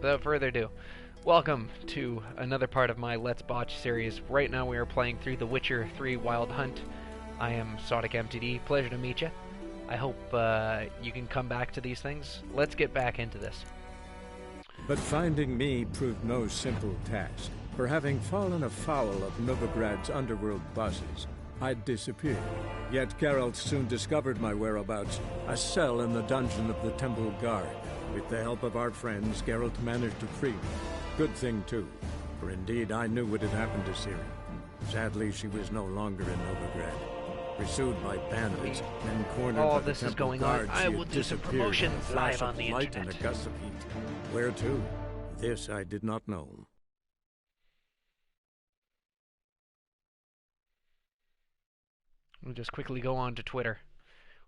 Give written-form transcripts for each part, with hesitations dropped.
without further ado, welcome to another part of my Let's Botch series. Right now we are playing through The Witcher 3 Wild Hunt. I am SonicMTD. Pleasure to meet you. I hope you can come back to these things. Let's get back into this. But finding me proved no simple task. For having fallen afoul of Novigrad's underworld bosses, I'd disappeared. Yet Geralt soon discovered my whereabouts, a cell in the dungeon of the Temple Guard. With the help of our friends, Geralt managed to free me. Good thing, too, for indeed I knew what had happened to Ciri. Sadly, she was no longer in Novigrad. Pursued by bandits, then cornered by the Temple Guard, I will do some promotions live on the internet. And a gust of heat. Where to? This I did not know. We'll just quickly go on to Twitter.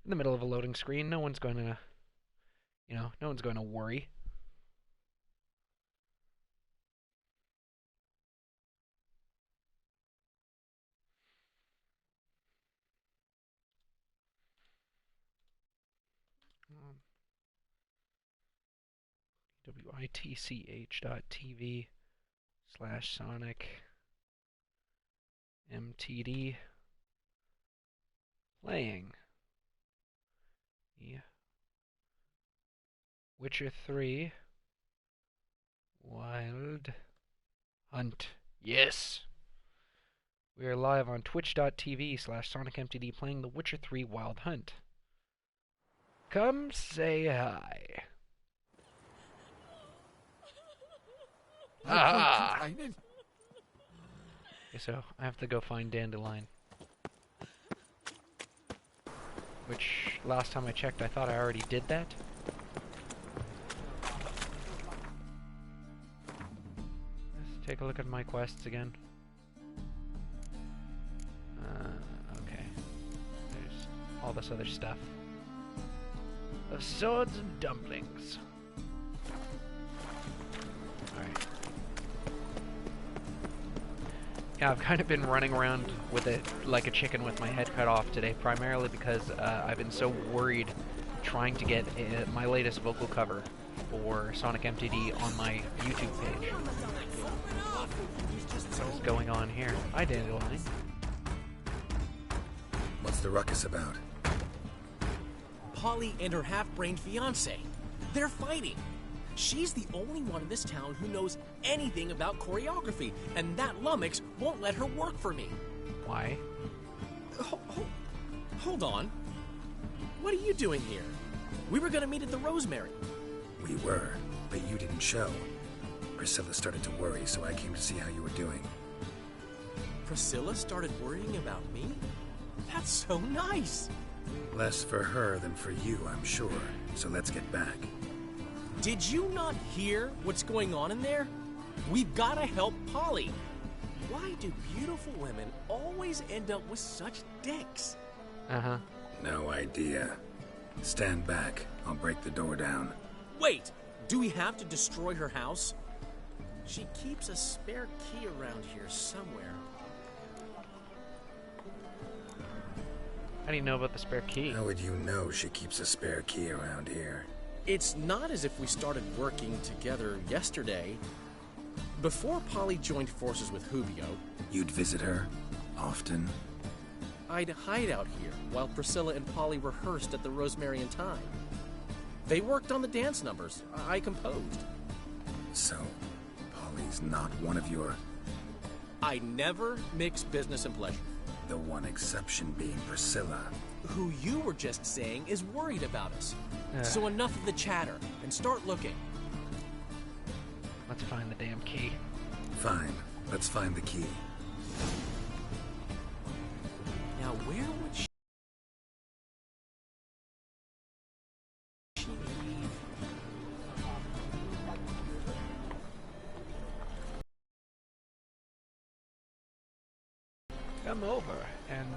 In the middle of a loading screen, no one's going to, no one's going to worry. witch.tv/SonicMTD playing the Witcher 3 Wild Hunt. Yes! We are live on twitch.tv/SonicMTD playing The Witcher 3 Wild Hunt. Come say hi. Ah! Okay, so I have to go find Dandelion. Which, last time I checked, I thought I already did that. Let's take a look at my quests again. Okay. There's all this other stuff. Of swords and dumplings. Alright. Yeah, I've kind of been running around with it like a chicken with my head cut off today, primarily because I've been so worried trying to get my latest vocal cover for SonicMTD on my YouTube page. What's going on here? Hi, Dandelion. What's the ruckus about? Polly and her half-brained fiancé. They're fighting. She's the only one in this town who knows anything about choreography, and that lummox won't let her work for me. Why? Hold on. What are you doing here? We were gonna meet at the Rosemary. We were, but you didn't show. Priscilla started to worry, so I came to see how you were doing. Priscilla started worrying about me? That's so nice. Less for her than for you, I'm sure. So let's get back. Did you not hear what's going on in there? We've gotta help Polly. Why do beautiful women always end up with such dicks? Uh-huh. No idea. Stand back. I'll break the door down. Wait! Do we have to destroy her house? She keeps a spare key around here somewhere. How do you know about the spare key? How would you know she keeps a spare key around here? It's not as if we started working together yesterday. Before Polly joined forces with Hubio, You'd visit her? Often? I'd hide out here while Priscilla and Polly rehearsed at the Rosemary and Thyme. They worked on the dance numbers I composed. So, Polly's not one of your... I never mix business and pleasure. The one exception being Priscilla. Who you were just saying is worried about us. So enough of the chatter, and start looking. Let's find the damn key. Fine. Let's find the key. Now, where would she leave? Come over and...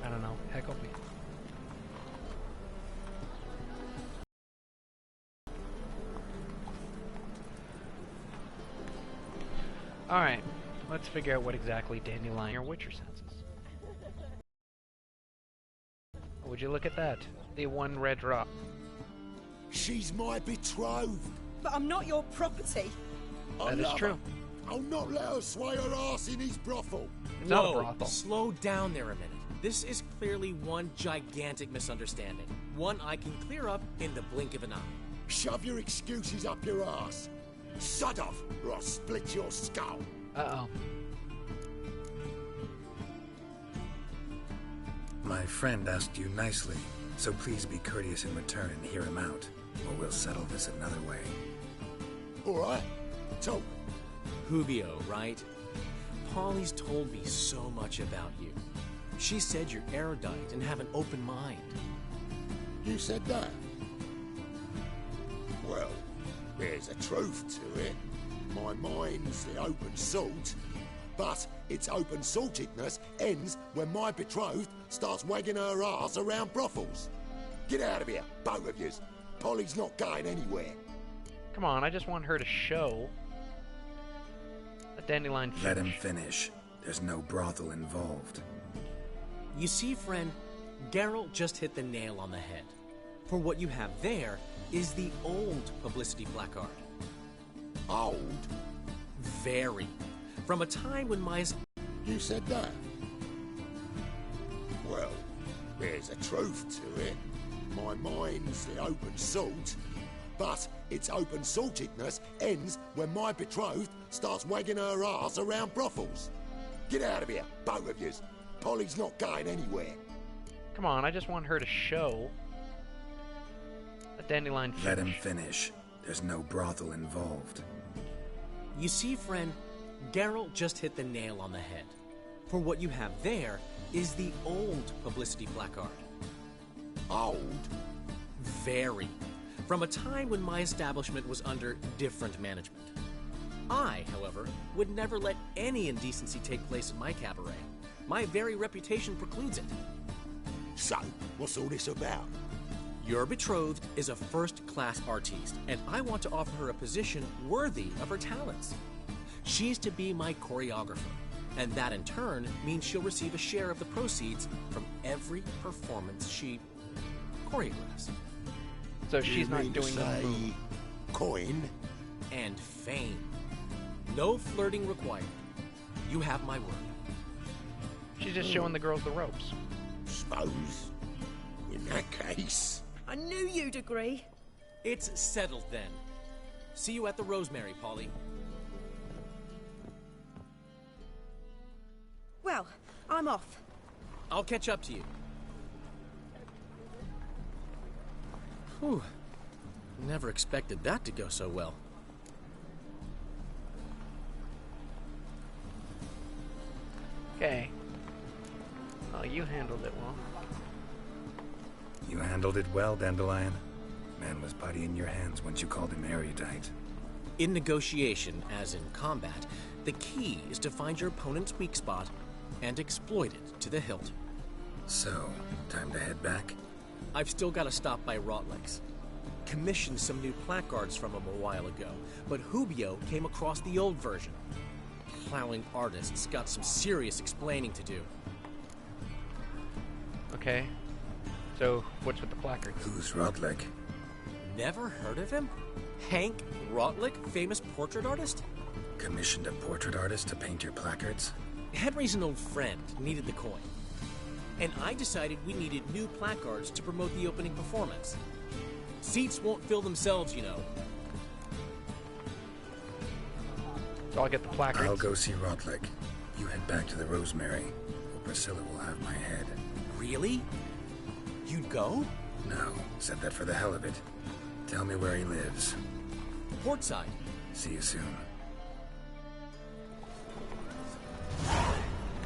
I don't know, heckle me. Alright, let's figure out what exactly Dandelion or Witcher senses. Would you look at that? The one red drop. She's my betrothed. but I'm not your property. That is true. I'll not let her sway her ass in his brothel. It's not a Whoa, brothel. slow down there a minute. This is clearly one gigantic misunderstanding. One I can clear up in the blink of an eye. Shove your excuses up your ass. Shut off, or I'll split your skull. Uh-oh. My friend asked you nicely, so please be courteous in return and hear him out, or we'll settle this another way. All right, talk. Hubio, right? Polly's told me so much about you. She said you're erudite and have an open mind. You said that? Well, there's a truth to it. My mind's the open salt, but its open saltedness ends when my betrothed starts wagging her ass around brothels. Get out of here, both of yous. Polly's not going anywhere. Come on, I just want her to show a dandelion Let finish. him finish. There's no brothel involved. You see, friend, Geralt just hit the nail on the head. For what you have there is the old publicity placard. Old? Very. From a time when my... You said that? Well, there's a truth to it. My mind's the open salt, but its open saltedness ends when my betrothed starts wagging her ass around brothels. Get out of here, both of yous. Polly's not going anywhere. Come on, I just want her to show a dandelion finish. Let him finish. There's no brothel involved. You see, friend, Geralt just hit the nail on the head. For what you have there is the old publicity placard. Old? Very. From a time when my establishment was under different management. I, however, would never let any indecency take place in my cabaret. My very reputation precludes it. So, what's all this about? Your betrothed is a first-class artiste, and I want to offer her a position worthy of her talents. She's to be my choreographer, and that in turn means she'll receive a share of the proceeds from every performance she choreographs. So she's You not mean to doing the say move. coin? And fame. No flirting required. You have my word. She's just showing the girls the ropes. Suppose. In that case. I knew you'd agree. It's settled then. See you at the Rosemary, Polly. Well, I'm off. I'll catch up to you. Whew. Never expected that to go so well. Okay. Oh, you handled it well. You handled it well, Dandelion. Man was body in your hands once you called him erudite. In negotiation, as in combat, the key is to find your opponent's weak spot and exploit it to the hilt. So, time to head back? I've still got to stop by Rotlick's. Commissioned some new placards from him a while ago, but Hubio came across the old version. Plowing artists got some serious explaining to do. Okay. So, what's with the placard? Who's Rodlick? Never heard of him? Hank Rotlick, famous portrait artist? Commissioned a portrait artist to paint your placards? Henry's an old friend, needed the coin. And I decided we needed new placards to promote the opening performance. Seats won't fill themselves, you know. So I'll get the placards. I'll go see Rodlick. You head back to the Rosemary, or Priscilla will have my head. Really? You'd go? No, said that for the hell of it. Tell me where he lives. Portside. See you soon.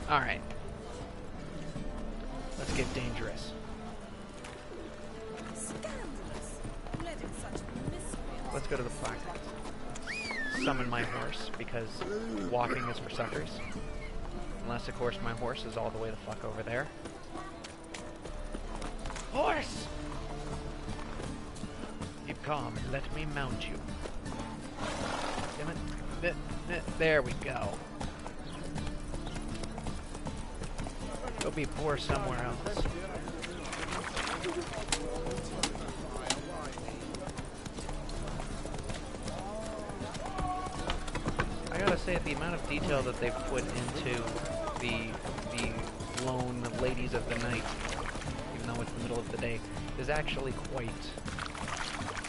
Alright. Let's get dangerous. Scandalous. Led in such miscreants. Let's go to the placard. Summon my horse, because walking is for suckers. Unless, of course, my horse is all the way the fuck over there. Horse! Keep calm and let me mount you. Damn it. There we go. Go be poor somewhere else. gotta say, the amount of detail that they've put into the lone ladies of the night, even though it's the middle of the day, is actually quite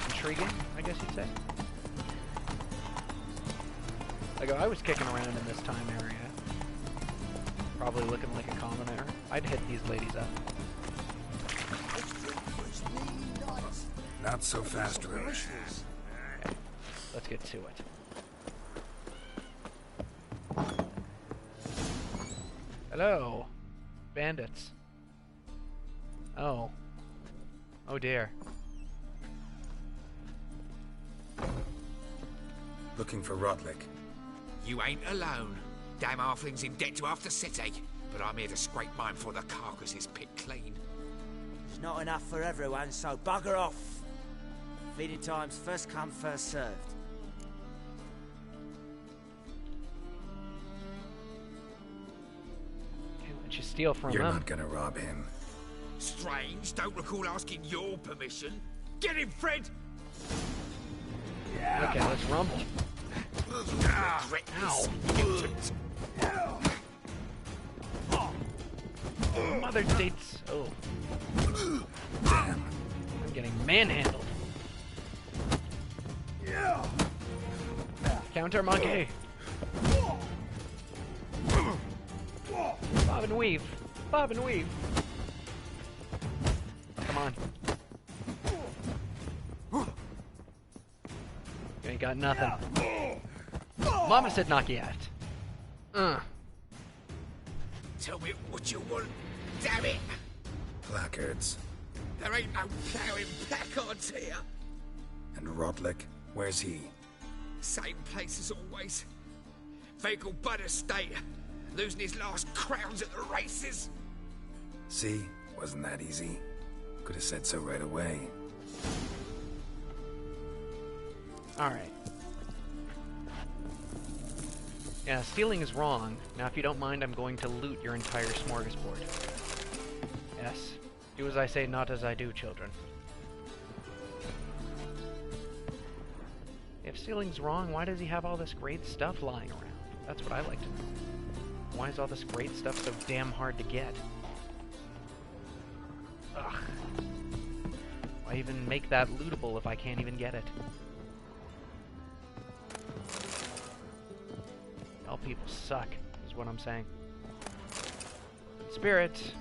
intriguing, I guess you'd say. Like, if I was kicking around in this time area, probably looking like a commoner, I'd hit these ladies up. Not so fast, Roach. Okay, let's get to it. Hello, bandits. Oh. Oh dear. Looking for Rodlick. You ain't alone. Damn halfling's in debt to half the city. But I'm here to scrape mine before the carcass is picked clean. There's not enough for everyone, so bugger off. Feeding time's first come, first served. Okay, why don't you steal from You're them? not gonna rob him. Strange, don't recall asking your permission. Get him, Fred! Okay, let's rumble. Regret this, mutant. Mother dates. Oh. Damn. I'm getting manhandled. Counter monkey. Bob and weave. Bob and weave. Come on. You ain't got nothing. Mama said knock you out. Tell me what you want, damn it! Placards. There ain't no ploughing placards here. And Rodlick, where's he? Same place as always. Vehicle Bud Estate. Losing his last crowns at the races. See? Wasn't that easy? Could have said so right away. Alright. Yeah, stealing is wrong. Now, if you don't mind, I'm going to loot your entire smorgasbord. Yes. Do as I say, not as I do, children. If stealing's wrong, why does he have all this great stuff lying around? That's what I like to know. Why is all this great stuff so damn hard to get? Ugh. Why even make that lootable if I can't even get it? All people suck, is what I'm saying. Spirit.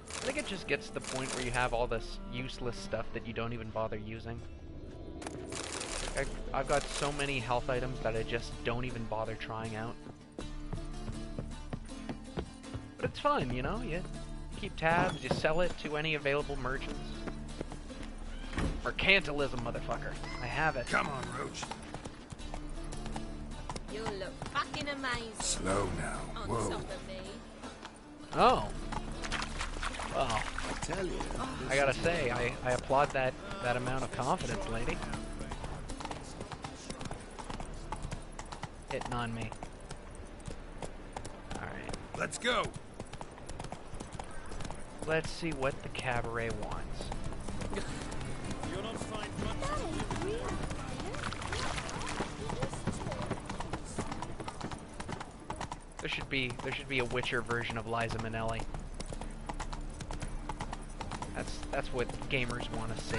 I think it just gets to the point where you have all this useless stuff that you don't even bother using. I've got so many health items that I just don't even bother trying out. But it's fun, you know? You keep tabs, you sell it to any available merchants. Mercantilism, motherfucker. I have it. Come on, Roach. You look fucking amazing. Slow now. On Whoa. top of me. Oh. Well, I tell you. I gotta say, I applaud that amount of confidence, lady. Hitting on me. Alright. Let's go. Let's see what the cabaret wants. There should be a Witcher version of Liza Minnelli. That's what gamers want to see.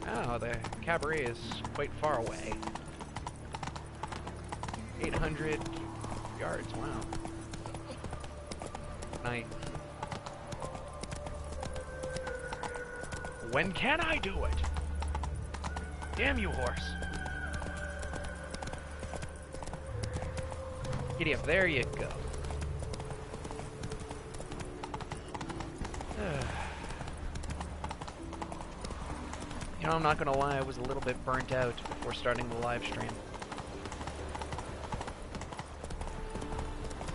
Oh, the cabaret is quite far away. 800 yards, wow. When can I do it? Damn you, horse. Giddy up, there you go. You know, I'm not gonna lie, I was a little bit burnt out before starting the live stream.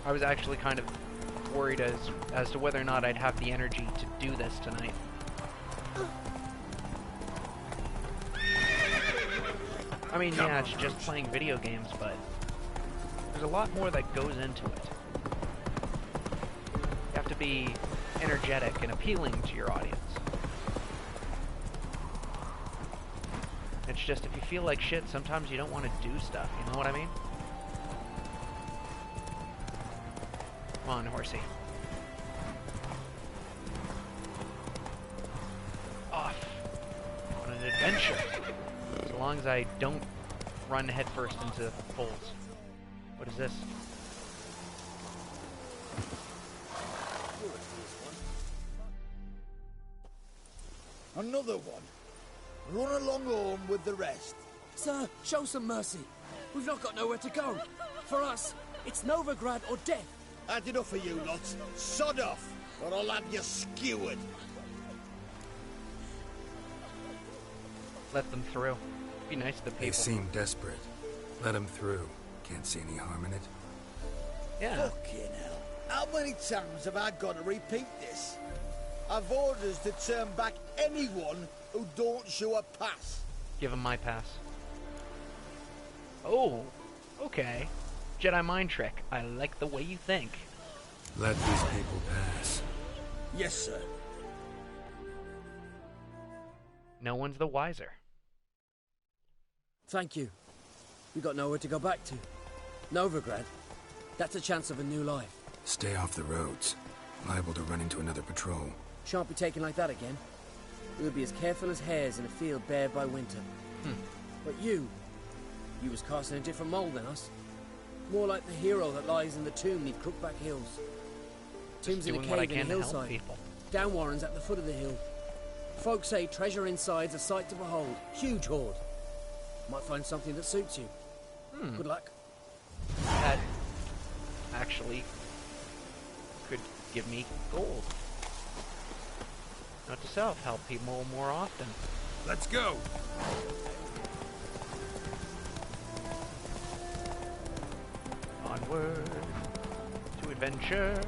I was actually kind of worried as to whether or not I'd have the energy to do this tonight. I mean, yeah, it's just playing video games, but There's a lot more that goes into it. You have to be energetic and appealing to your audience. It's just, if you feel like shit, sometimes you don't want to do stuff, you know what I mean? Come on, horsey. Off on an adventure. So long as I don't run headfirst into holes. What is this? Another one. Run along home with the rest. Sir, show some mercy. We've not got nowhere to go. For us, it's Novigrad or death. Had enough of you lots. Sod off, or I'll have you skewered. Let them through. Be nice to the people. They seem desperate. Let them through. Can't see any harm in it. Yeah. Fucking hell. How many times have I got to repeat this? I've orders to turn back anyone who don't show a pass. Give him my pass. Oh, okay. Jedi mind trick. I like the way you think. Let these people pass. Yes, sir. No one's the wiser. Thank you. We got nowhere to go back to. Novigrad. That's a chance of a new life. Stay off the roads. Liable to run into another patrol. Shan't be taken like that again. We'll be as careful as hares in a field bared by winter. But you was cast in a different mould than us. More like the hero that lies in the tomb neath Crookback Hills. Tomb's in a Doing what I cave in can the to help hillside. people. Down Warren's at the foot of the hill. Folks say treasure inside's a sight to behold. Huge hoard. Might find something that suits you. Good luck. That actually could give me gold. Note to self, help people more often. Let's go. Onward to adventure.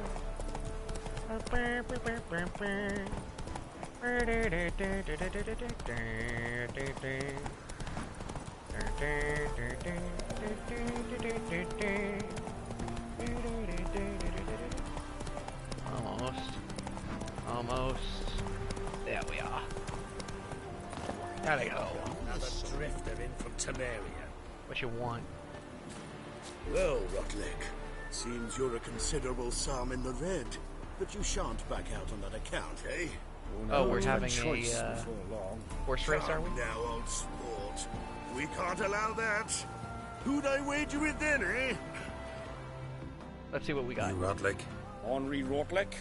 Almost. There we are. There we go. Another drifter in from Temeria. What you want? Well, Rotlick, seems you're a considerable psalm in the red, but you shan't back out on that account, eh? Oh, we're having a horse race, are we? Now, old sport. We can't allow that. Who'd I wager with then, eh? Let's see what we got. You, Rodlick? Henri Rotlick,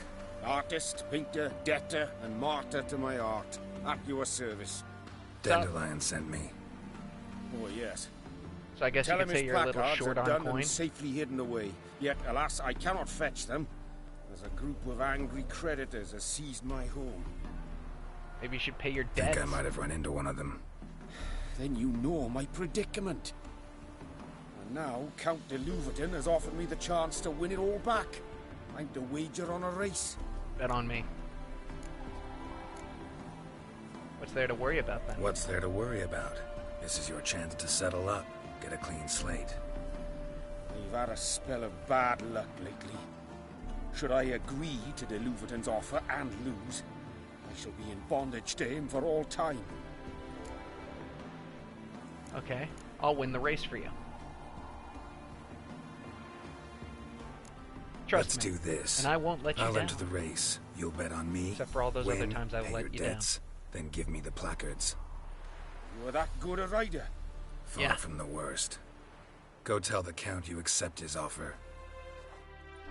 artist, painter, debtor, and martyr to my art. At your service. Dandelion sent me. Oh, yes. So I guess Tell you him could say his you're a little placards short are on done coin. and safely hidden away. Yet, alas, I cannot fetch them. There's a group of angry creditors has seized my home. Maybe you should pay your Think debts. I might have run into one of them. Then you know my predicament. And now Count de Louverton has offered me the chance to win it all back. I'm to wager on a race. Bet on me. What's there to worry about then? What's there to worry about? This is your chance to settle up, get a clean slate. I've had a spell of bad luck lately. Should I agree to de Louverton's offer and lose, I shall be in bondage to him for all time. Okay, I'll win the race for you. Trust Let's me. do this. And I won't let you I'll down. enter the race. You'll bet on me. Except for all those win, other times I've pay let your you down. debts, then give me the placards. You're that good a rider? Far from the worst. Go tell the Count you accept his offer.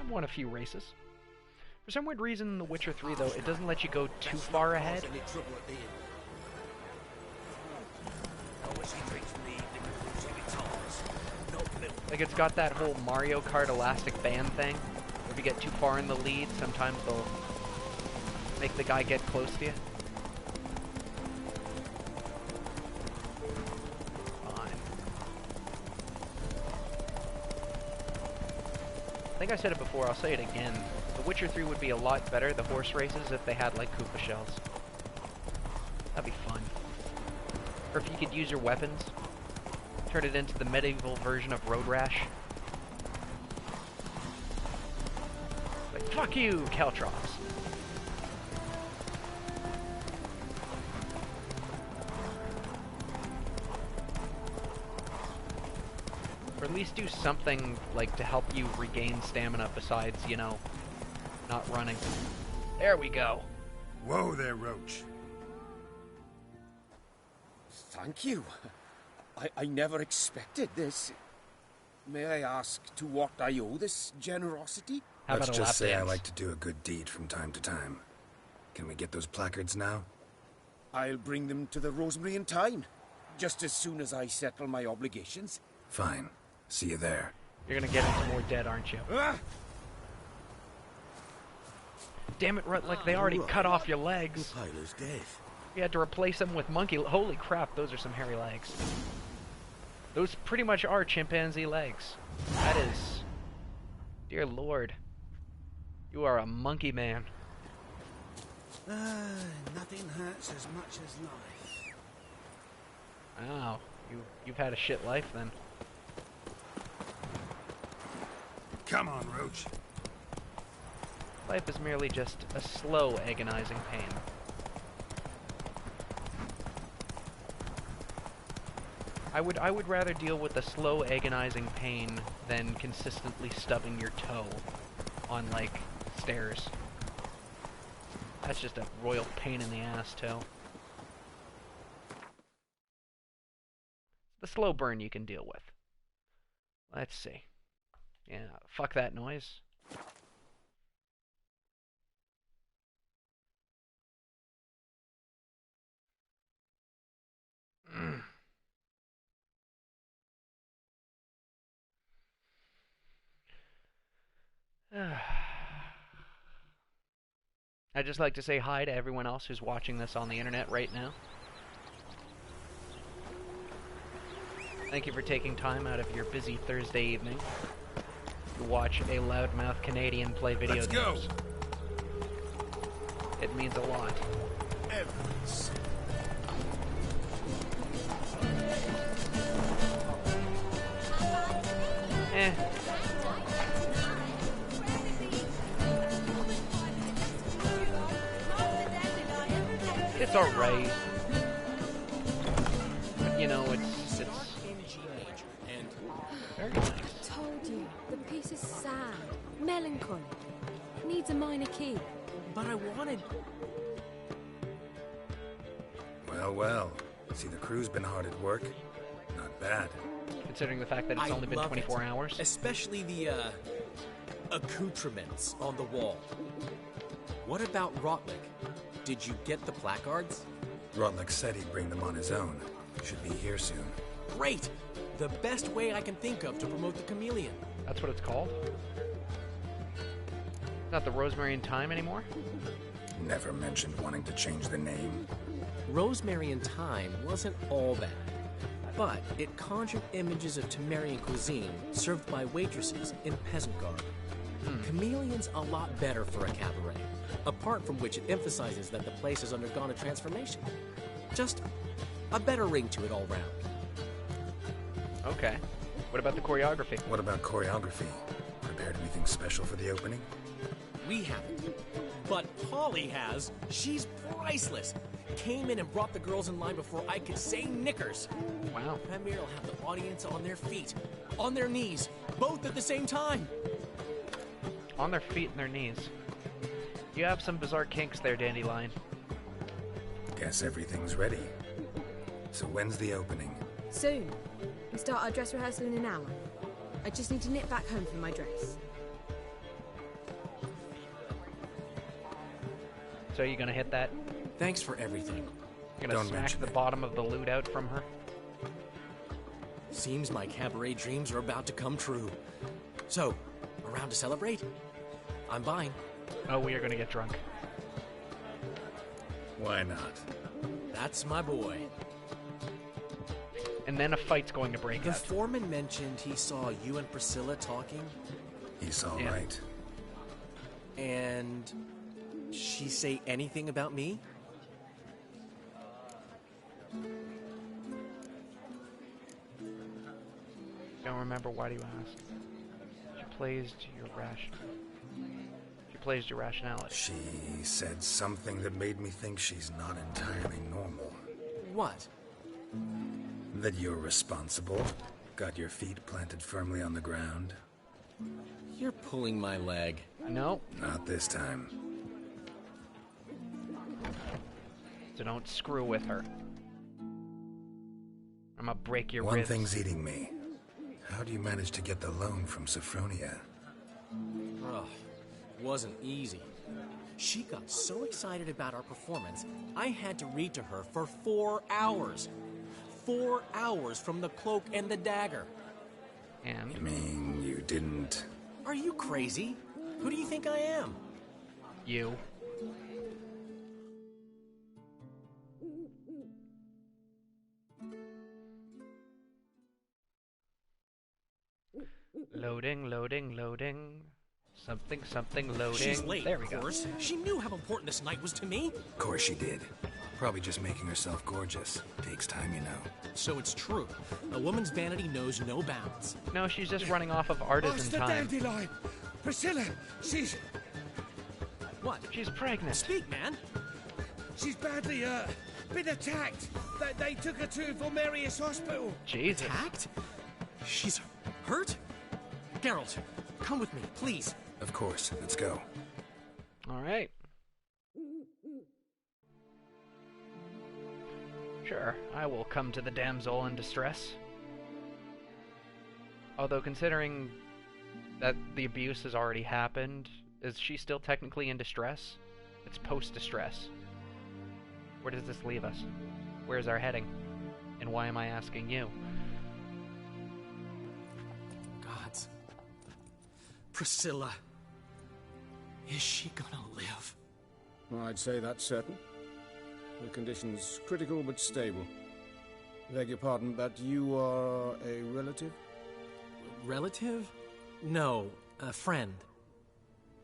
I've won a few races. For some weird reason in The Witcher 3, though, it doesn't let you go too far ahead. Like, it's got that whole Mario Kart elastic band thing. If you get too far in the lead, sometimes they'll make the guy get close to you. Fine. I think I said it before, I'll say it again. The Witcher 3 would be a lot better, the horse races, if they had, like, Koopa shells. That'd be fun. Or if you could use your weapons, turn it into the medieval version of Road Rash. Fuck you, Caltrops. Or at least do something, like, to help you regain stamina besides, you know, not running. There we go. Whoa there, Roach. Thank you. I never expected this. May I ask to what I owe this generosity? Let's just say I like to do a good deed from time to time. Can we get those placards now? I'll bring them to the Rosemary in time, just as soon as I settle my obligations. Fine. See you there. You're gonna get into more debt, aren't you? Damn it, Rutlick, they already cut off your legs. Taylor's dead. You had to replace them with monkey... Holy crap, those are some hairy legs. Those pretty much are chimpanzee legs. That is... Dear Lord. You are a monkey man. Nothing hurts as much as life. Wow. You've had a shit life, then. Come on, Roach. Life is merely just a slow, agonizing pain. I would rather deal with the slow, agonizing pain than consistently stubbing your toe on, like, stairs. That's just a royal pain in the ass, toe. The slow burn you can deal with. Let's see. Yeah, fuck that noise. I'd just like to say hi to everyone else who's watching this on the internet right now. Thank you for taking time out of your busy Thursday evening to watch a loudmouth Canadian play video games. Let's go! It means a lot. Evidence. It's alright. But, you know, it's very nice. I told you, the piece is sad, melancholy, needs a minor key. But I wanted... Well, well. See, the crew's been hard at work. Not bad. Considering the fact that it's only been 24 hours. Especially the, accoutrements on the wall. What about Rotlick? Did you get the placards? Rotlick said he'd bring them on his own. Should be here soon. Great! The best way I can think of to promote the chameleon. That's what it's called? Not the Rosemary in Time anymore? Never mentioned wanting to change the name. Rosemary in Time wasn't all bad, but it conjured images of Temerian cuisine served by waitresses in peasant garb. Chameleon's a lot better for a cabaret, apart from which it emphasizes that the place has undergone a transformation. Just a better ring to it all round. Okay. What about the choreography? What about choreography? Prepared anything special for the opening? We haven't. But Polly has. She's priceless. Came in and brought the girls in line before I could say knickers. Wow. Premier will have the audience on their feet, on their knees, both at the same time. On their feet and their knees. You have some bizarre kinks there, Dandelion. Guess everything's ready. So when's the opening? Soon. We start our dress rehearsal in an hour. I just need to nip back home for my dress. So are you gonna hit that? Thanks for everything. You're gonna smash the bottom of the loot out from her? Seems my cabaret dreams are about to come true. So, around to celebrate? I'm buying. Oh, we are gonna get drunk. Why not? That's my boy. And then a fight's going to break out. The foreman mentioned he saw you and Priscilla talking. He's all right. And she say anything about me? Don't remember, why do you ask? She plays to your ration. She plays your rationality. She said something that made me think she's not entirely normal. What? That you're responsible. Got your feet planted firmly on the ground. You're pulling my leg. No. Not this time. So don't screw with her. I'm gonna break your One ribs. thing's eating me. How do you manage to get the loan from Sophronia? Ugh, wasn't easy. She got so excited about our performance, I had to read to her for 4 hours. 4 hours from the Cloak and the Dagger. And? You mean you didn't... Are you crazy? Who do you think I am? You. Loading, loading, loading. Something, something, loading. She's late, there we of course. She knew how important this night was to me. Of course she did. Probably just making herself gorgeous. Takes time, you know. So it's true. A woman's vanity knows no bounds. No, she's just running off of artisan time. Dandelion! Priscilla, she's... What? She's pregnant. Speak, man. She's badly, been attacked. They took her to Vulmerius Hospital. Jesus. Attacked? She's hurt? Geralt, come with me, please. Of course. Let's go. All right. Sure, I will come to the damsel in distress. Although, considering that the abuse has already happened, is she still technically in distress? It's post-distress. Where does this leave us? Where's our heading? And why am I asking you? Gods. Priscilla. Is she gonna live? I'd say that's certain. The condition's critical but stable. Beg your pardon, but you are a relative? Relative? No, a friend.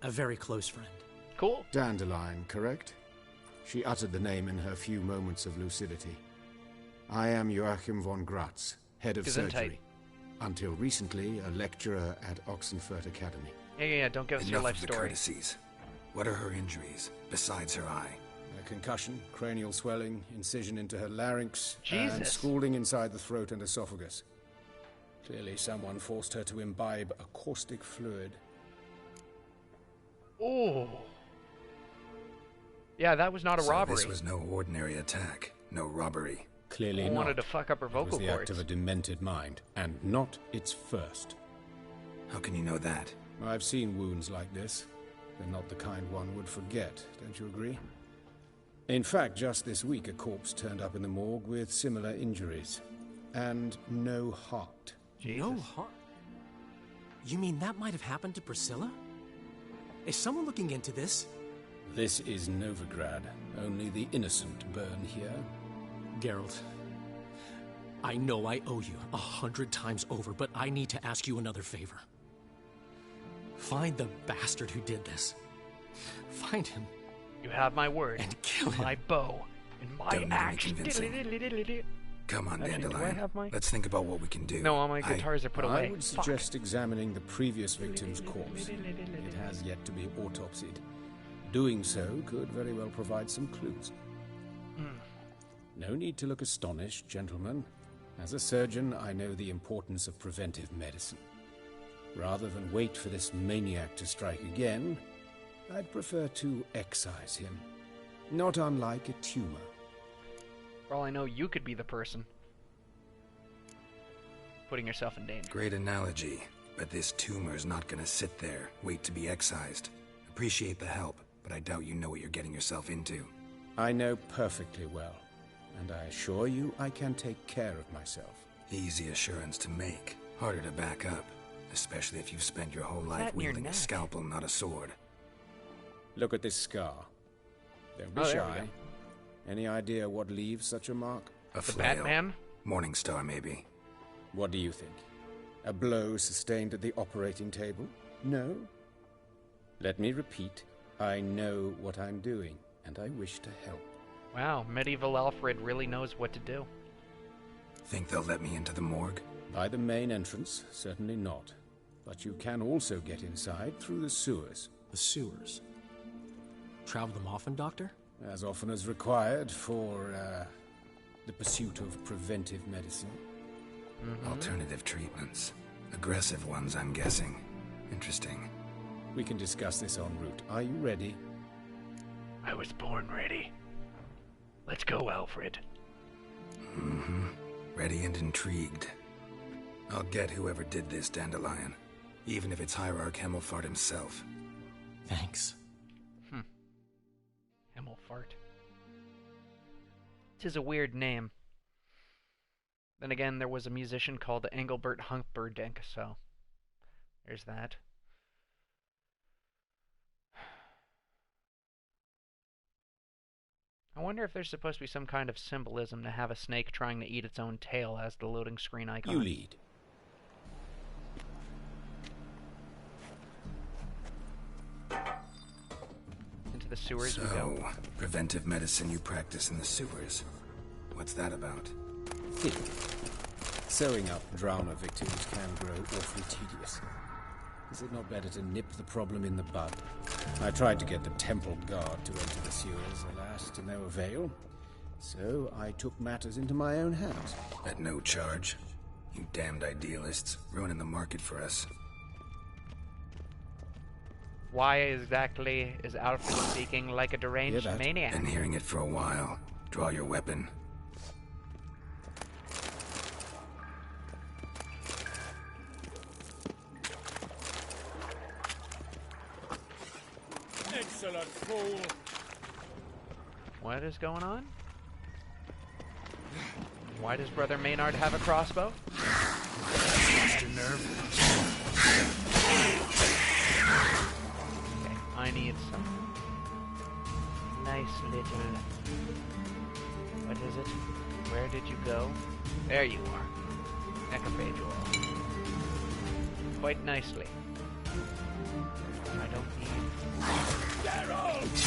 A very close friend. Cool. Dandelion, correct? She uttered the name in her few moments of lucidity. I am Joachim von Gratz, head of surgery. Until recently, a lecturer at Oxenfurt Academy. Yeah, don't give us your life Enough of the story. courtesies. What are her injuries, besides her eye? A concussion, cranial swelling, incision into her larynx, and Jesus. scalding inside the throat and esophagus. Clearly someone forced her to imbibe a caustic fluid. Oh. Yeah, that was not a robbery. This was no ordinary attack. No robbery. Clearly I not. wanted to fuck up her vocal It was the cords. act of a demented mind, and not its first. How can you know that? I've seen wounds like this. They're not the kind one would forget, don't you agree? In fact, just this week a corpse turned up in the morgue with similar injuries. And no heart. Jesus. No heart? You mean that might have happened to Priscilla? Is someone looking into this? This is Novigrad. Only the innocent burn here. Geralt, I know I owe you 100 times over, but I need to ask you another favor. Find the bastard who did this. Find him. You have my word. And kill him. My bow. And my Don't need me axe. convincing. Come on, Actually, do Dandelion. I have my... Let's think about what we can do. No, all my guitars are put away. I would suggest examining the previous victim's corpse. It has yet to be autopsied. Doing so could very well provide some clues. No need to look astonished, gentlemen. As a surgeon, I know the importance of preventive medicine. Rather than wait for this maniac to strike again, I'd prefer to excise him. Not unlike a tumor. For all I know, you could be the person putting yourself in danger. Great analogy, but this tumor's not gonna sit there, wait to be excised. Appreciate the help, but I doubt you know what you're getting yourself into. I know perfectly well, and I assure you I can take care of myself. Easy assurance to make, harder to back up, especially if you've spent your whole that life in your wielding a neck? scalpel, not a sword. Look at this scar. Don't be Oh, there we shy. go. Any idea what leaves such a mark? A The flail. Batman? Morningstar, maybe. What do you think? A blow sustained at the operating table? No? Let me repeat. I know what I'm doing, and I wish to help. Wow, medieval Alfred really knows what to do. Think they'll let me into the morgue? By the main entrance, certainly not. But you can also get inside through the sewers. The sewers. Travel them often, Doctor? As often as required for, the pursuit of preventive medicine. Alternative treatments. Aggressive ones, I'm guessing. Interesting. We can discuss this en route. Are you ready? I was born ready. Let's go, Alfred. Ready and intrigued. I'll get whoever did this, Dandelion. Even if it's Hierarch Hemmelfart himself. Thanks. Hemmelfart. 'Tis a weird name. Then again, there was a musician called Engelbert Humperdinck, so there's that. I wonder if there's supposed to be some kind of symbolism to have a snake trying to eat its own tail as the loading screen icon. You lead. Into the sewers we go. So, preventive medicine you practice in the sewers. What's that about? Think. Sewing up drowner victims can grow awfully tedious. Is it not better to nip the problem in the bud? I tried to get the temple guard to enter the sewers, alas, to no avail. So I took matters into my own hands. At no charge. You damned idealists, ruining the market for us. Why exactly is Alfred speaking like a deranged maniac? Been hearing it for a while. Draw your weapon. Excellent fool. What is going on? Why does Brother Maynard have a crossbow? Okay, I need some nice little... What is it? Where did you go? There you are. Necrophage oil. Quite nicely. I don't need... Geralt!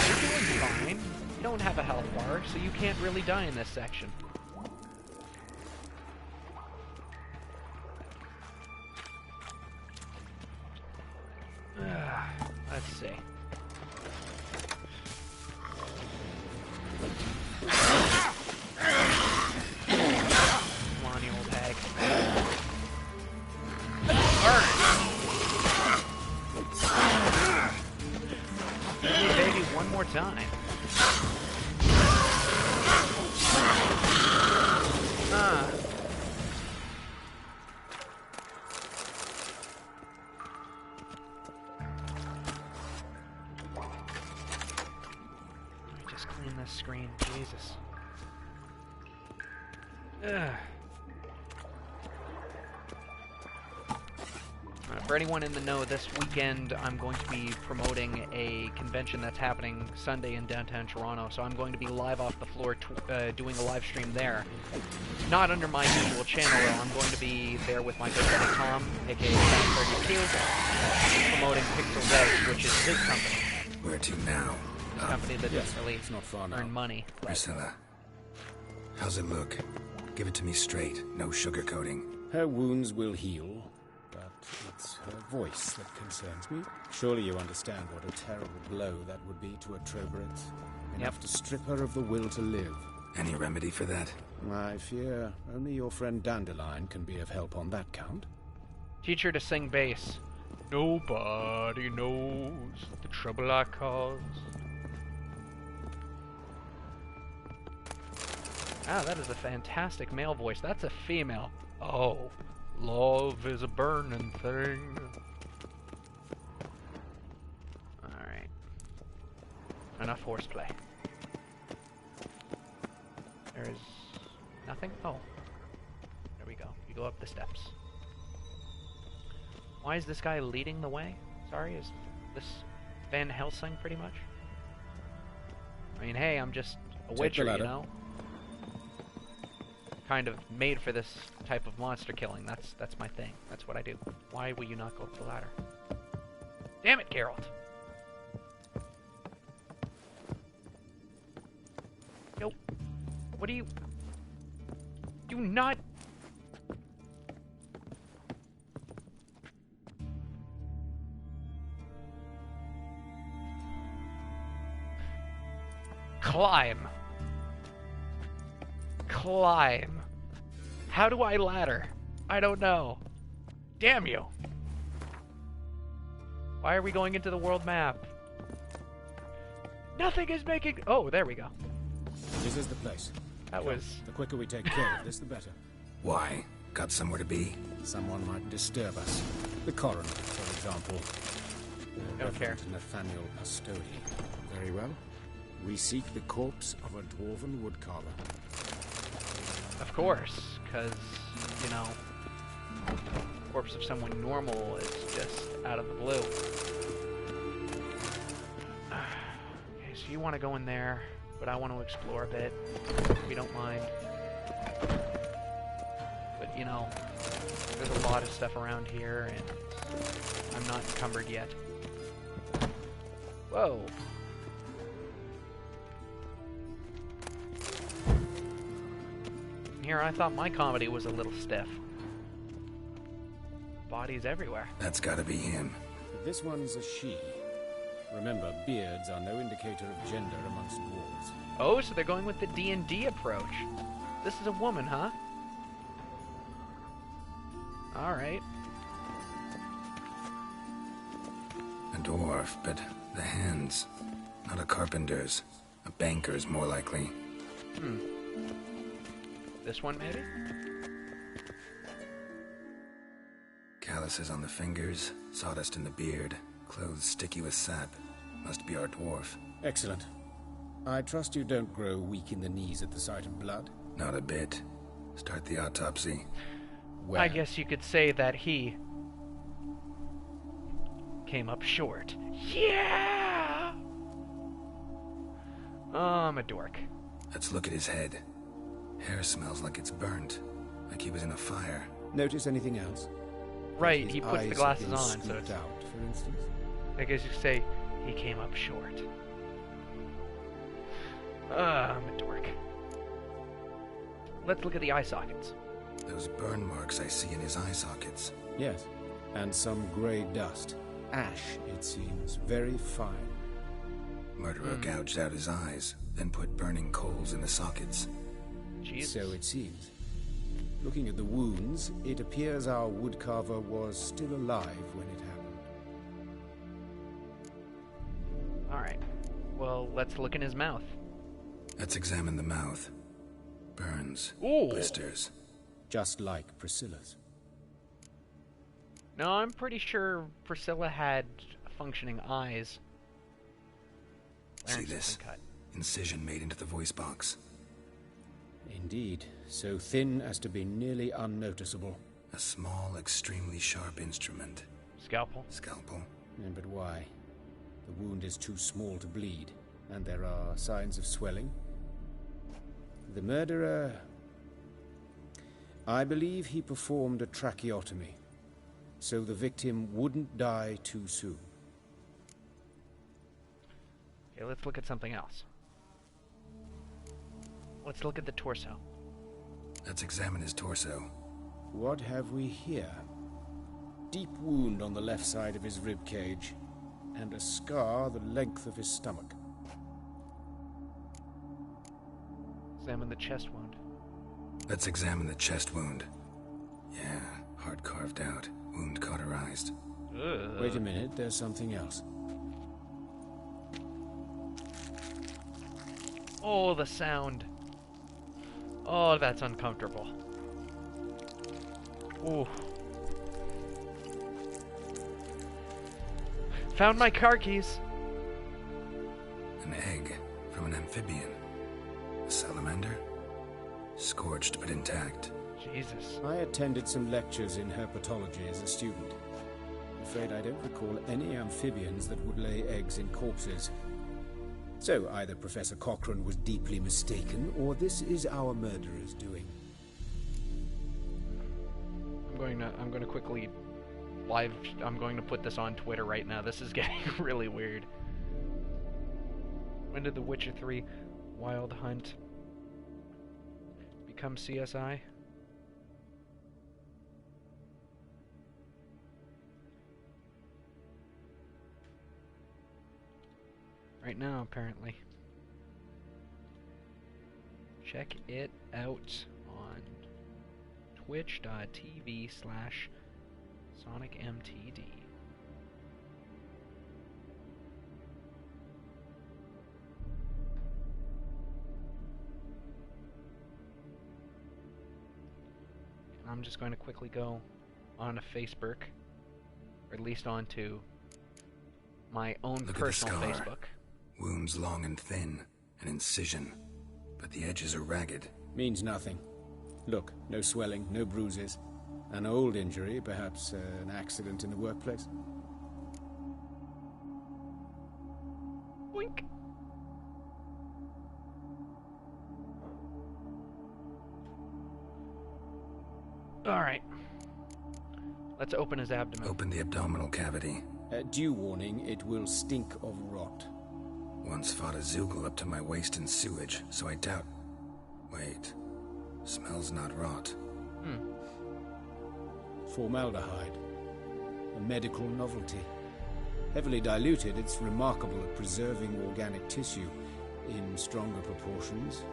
You're doing fine. You don't have a health bar, so you can't really die in this section. Let's see. Come on, you old hag. Burn! Baby, one more time. Let me just clean this screen. Jesus. For anyone in the know, this weekend I'm going to be promoting a convention that's happening Sunday in downtown Toronto, so I'm going to be live off the floor doing a live stream there. Not under my usual channel, though. I'm going to be there with my good buddy Tom, aka Fan32, promoting Pixel's Edge, which is his company. Where to now? A company that doesn't really not far earn money. Priscilla, how's it look? Give it to me straight, no sugarcoating. Her wounds will heal, but it's her voice that concerns me. Surely you understand what a terrible blow that would be to a Troberet. Enough to strip her of the will to live. Any remedy for that? I fear only your friend Dandelion can be of help on that count. Teach her to sing bass. Nobody knows the trouble I cause. Ah, that is a fantastic male voice. That's a female. Oh, love is a burning thing. Alright. Enough horseplay. There's nothing? Oh. There we go. You go up the steps. Why is this guy leading the way? Sorry, is this Van Helsing pretty much? I mean, hey, I'm just a witcher, you know? Kind of made for this type of monster killing. That's my thing. That's what I do. Why will you not go up the ladder? Damn it, Geralt! Yo, what do you... Do not... Climb. Climb. How do I ladder? I don't know. Damn you. Why are we going into the world map? Nothing is making... Oh, there we go. This is the place. That was... The quicker we take care of this, the better. Why? Got somewhere to be? Someone might disturb us. The coroner, for example. Don't care. Nathaniel Pastodi. Very well. We seek the corpse of a dwarven woodcarver. Of course, because, you know, corpse of someone normal is just out of the blue. Okay, so you want to go in there, but I want to explore a bit, if you don't mind. But, you know, there's a lot of stuff around here, and I'm not encumbered yet. Whoa. Here, I thought my comedy was a little stiff. Bodies everywhere. That's gotta be him. This one's a she. Remember, beards are no indicator of gender amongst dwarves. Oh, so they're going with the D&D approach. This is a woman, huh? Alright. A dwarf, but the hands. Not a carpenter's. A banker's, more likely. Hmm. This one, maybe? Calluses on the fingers, sawdust in the beard, clothes sticky with sap. Must be our dwarf. Excellent. I trust you don't grow weak in the knees at the sight of blood? Not a bit. Start the autopsy. Well, I guess you could say that he came up short. Yeah! Oh, I'm a dork. Let's look at his head. Hair smells like it's burnt, like he was in a fire. Notice anything else? Right, he puts the glasses on, so it's... out, for instance? I guess you could say he came up short. I'm a dork. Let's look at the eye sockets. Those burn marks I see in his eye sockets. Yes, and some grey dust. Ash, it seems. Very fine. Murderer gouged out his eyes, then put burning coals in the sockets. Jesus. So it seems. Looking at the wounds, it appears our woodcarver was still alive when it happened. Alright. Well, let's look in his mouth. Let's examine the mouth. Burns. Ooh. Blisters. Just like Priscilla's. No, I'm pretty sure Priscilla had functioning eyes. See this? Cut. Incision made into the voice box. Indeed, so thin as to be nearly unnoticeable. A small, extremely sharp instrument. Scalpel? Scalpel. But why? The wound is too small to bleed, and there are signs of swelling. The murderer... I believe he performed a tracheotomy, so the victim wouldn't die too soon. Okay, let's look at something else. Let's look at the torso. Let's examine his torso. What have we here? Deep wound on the left side of his rib cage, and a scar the length of his stomach. Examine the chest wound. Let's examine the chest wound. Yeah, heart carved out, wound cauterized. Ugh. Wait a minute, there's something else. Oh, the sound. Oh, that's uncomfortable. Ooh. Found my car keys. An egg from an amphibian. A salamander? Scorched but intact. Jesus. I attended some lectures in herpetology as a student. I'm afraid I don't recall any amphibians that would lay eggs in corpses. So either Professor Cochrane was deeply mistaken, or this is our murderer's doing. I'm going to quickly I'm going to put this on Twitter right now. This is getting really weird. When did The Witcher 3 Wild Hunt become CSI? Right now, apparently. check it out on twitch.tv/SonicMTD. And I'm just going to quickly go on to Facebook, or at least onto my own personal Facebook. Wounds long and thin, an incision, but the edges are ragged. Means nothing. Look, no swelling, no bruises. An old injury, perhaps an accident in the workplace. Boink. Alright. Let's open his abdomen. Open the abdominal cavity. Due warning, it will stink of rot. Once fought a Zoogle up to my waist in sewage, so I doubt... Wait. Smells not rot. Formaldehyde. A medical novelty. Heavily diluted, it's remarkable at preserving organic tissue. In stronger proportions,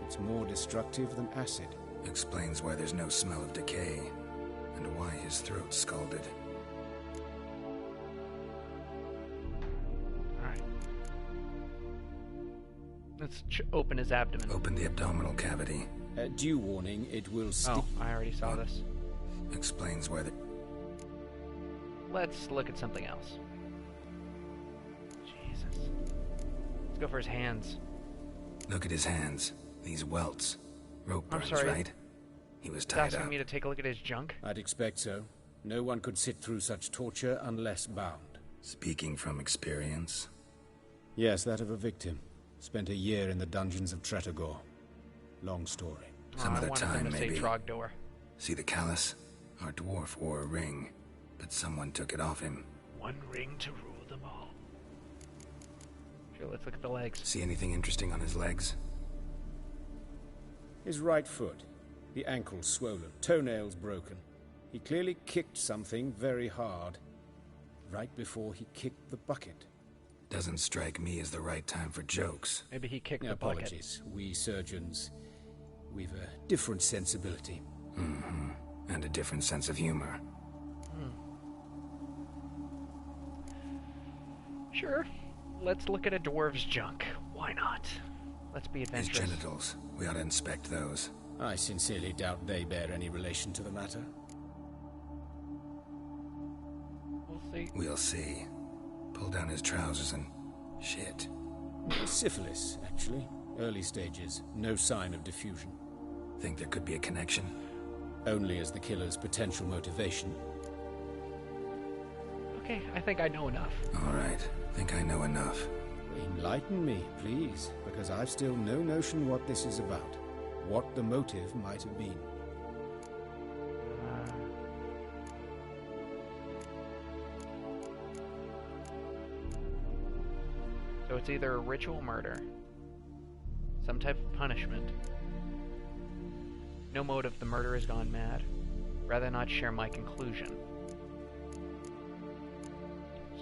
it's more destructive than acid. Explains why there's no smell of decay, and why his throat's scalded. Alright. Let's open his abdomen. Open the abdominal cavity. Due warning, it will stick... Oh, I already saw this. Explains why the... Let's look at something else. Jesus. Let's go for his hands. Look at his hands. These welts. Rope burns, I'm sorry. right? He was tied asking up. me to take a look at his junk? I'd expect so. No one could sit through such torture unless bound. Speaking from experience? Yes, that of a victim. Spent a year in the dungeons of Tretogor. Long story. Some other time, maybe. Say Trogdor. See the callus? Our dwarf wore a ring, but someone took it off him. One ring to rule them all. Sure, let's look at the legs. See anything interesting on his legs? His right foot. The ankle swollen, toenails broken. He clearly kicked something very hard. Right before he kicked the bucket. Doesn't strike me as the right time for jokes. Maybe he kicked the bucket. Apologies. We surgeons, we've a different sensibility. Mm-hmm. And a different sense of humor. Sure. Let's look at a dwarf's junk. Why not? Let's be adventurous. His genitals. We ought to inspect those. I sincerely doubt they bear any relation to the matter. We'll see. We'll see. Pull down his trousers and... shit. Syphilis, actually. Early stages. No sign of diffusion. Think there could be a connection? Only as the killer's potential motivation. Okay, I think I know enough. All right. Think I know enough. Enlighten me, please, because I've still no notion what this is about. What the motive might have been. So it's either a ritual murder, some type of punishment. No motive, the murderer has gone mad. Rather not share my conclusion.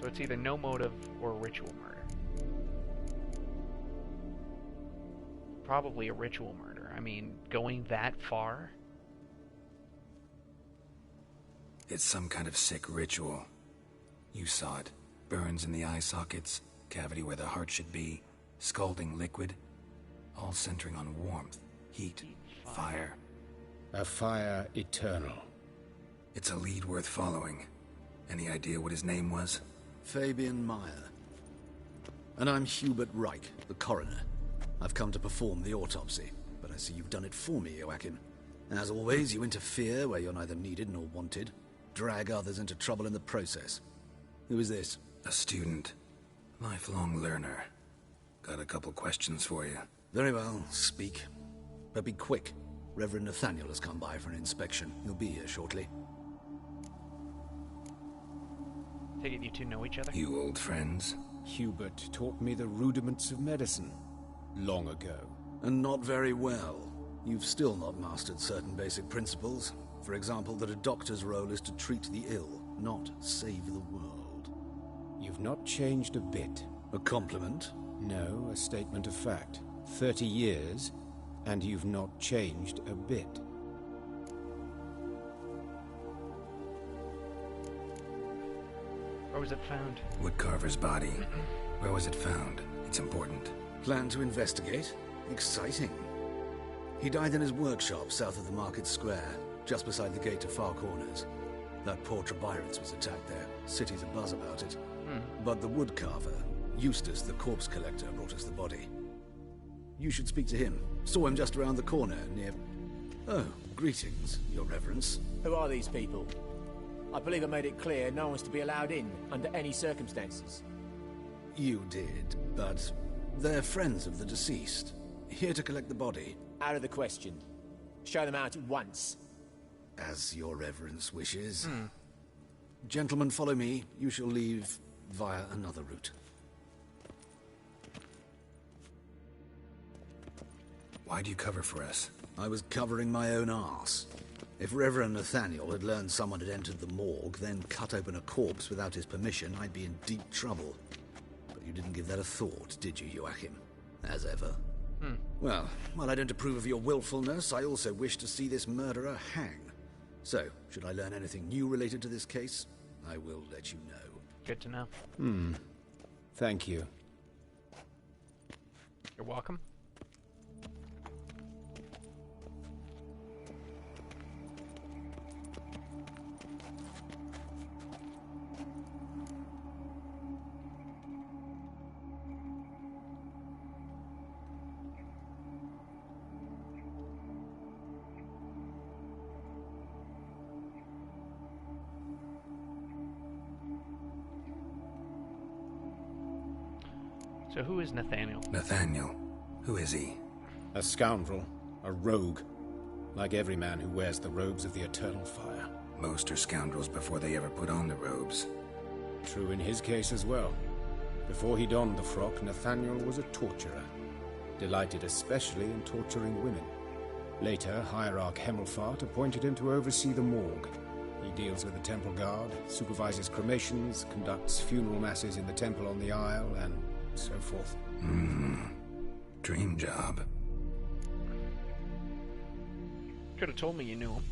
So it's either no motive or ritual murder. Probably a ritual murder. I mean, going that far? It's some kind of sick ritual. You saw it. Burns in the eye sockets, cavity where the heart should be, scalding liquid, all centering on warmth, heat, fire. A fire eternal. It's a lead worth following. Any idea what his name was? Fabian Meyer. And I'm Hubert Reich, the coroner. I've come to perform the autopsy, but I see you've done it for me, Joachim. As always, you interfere where you're neither needed nor wanted. Drag others into trouble in the process. Who is this? A student. Lifelong learner. Got a couple questions for you. Very well, speak. But be quick. Reverend Nathaniel has come by for an inspection. He'll be here shortly. Take it you two know each other? You old friends? Hubert taught me the rudiments of medicine. Long ago. And not very well. You've still not mastered certain basic principles. For example, that a doctor's role is to treat the ill, not save the world. You've not changed a bit. A compliment? No, a statement of fact. 30 years, And you've not changed a bit. Where was it found? Woodcarver's body. Where was it found? It's important. Plan to investigate? Exciting. He died in his workshop south of the Market Square, just beside the gate to Far Corners. That poor Trebirance was attacked there. City's abuzz about it. But the woodcarver, Eustace the corpse collector, brought us the body. You should speak to him. Saw him just around the corner near... Oh, greetings, Your Reverence. Who are these people? I believe I made it clear no one's to be allowed in under any circumstances. You did, but they're friends of the deceased. Here to collect the body. Out of the question. Show them out at once. As Your Reverence wishes. Gentlemen, follow me. You shall leave via another route. Why do you cover for us? I was covering my own arse. If Reverend Nathaniel had learned someone had entered the morgue, then cut open a corpse without his permission, I'd be in deep trouble. But you didn't give that a thought, did you, Joachim? As ever. Well, while I don't approve of your willfulness, I also wish to see this murderer hang. So, should I learn anything new related to this case, I will let you know. Good to know. Thank you. You're welcome. So who is Nathaniel? Nathaniel? Who is he? A scoundrel. A rogue. Like every man who wears the robes of the Eternal Fire. Most are scoundrels before they ever put on the robes. True in his case as well. Before he donned the frock, Nathaniel was a torturer. Delighted especially in torturing women. Later, Hierarch Hemmelfart appointed him to oversee the morgue. He deals with the temple guard, supervises cremations, conducts funeral masses in the temple on the Isle, and so forth. Dream job. Could have told me you knew him.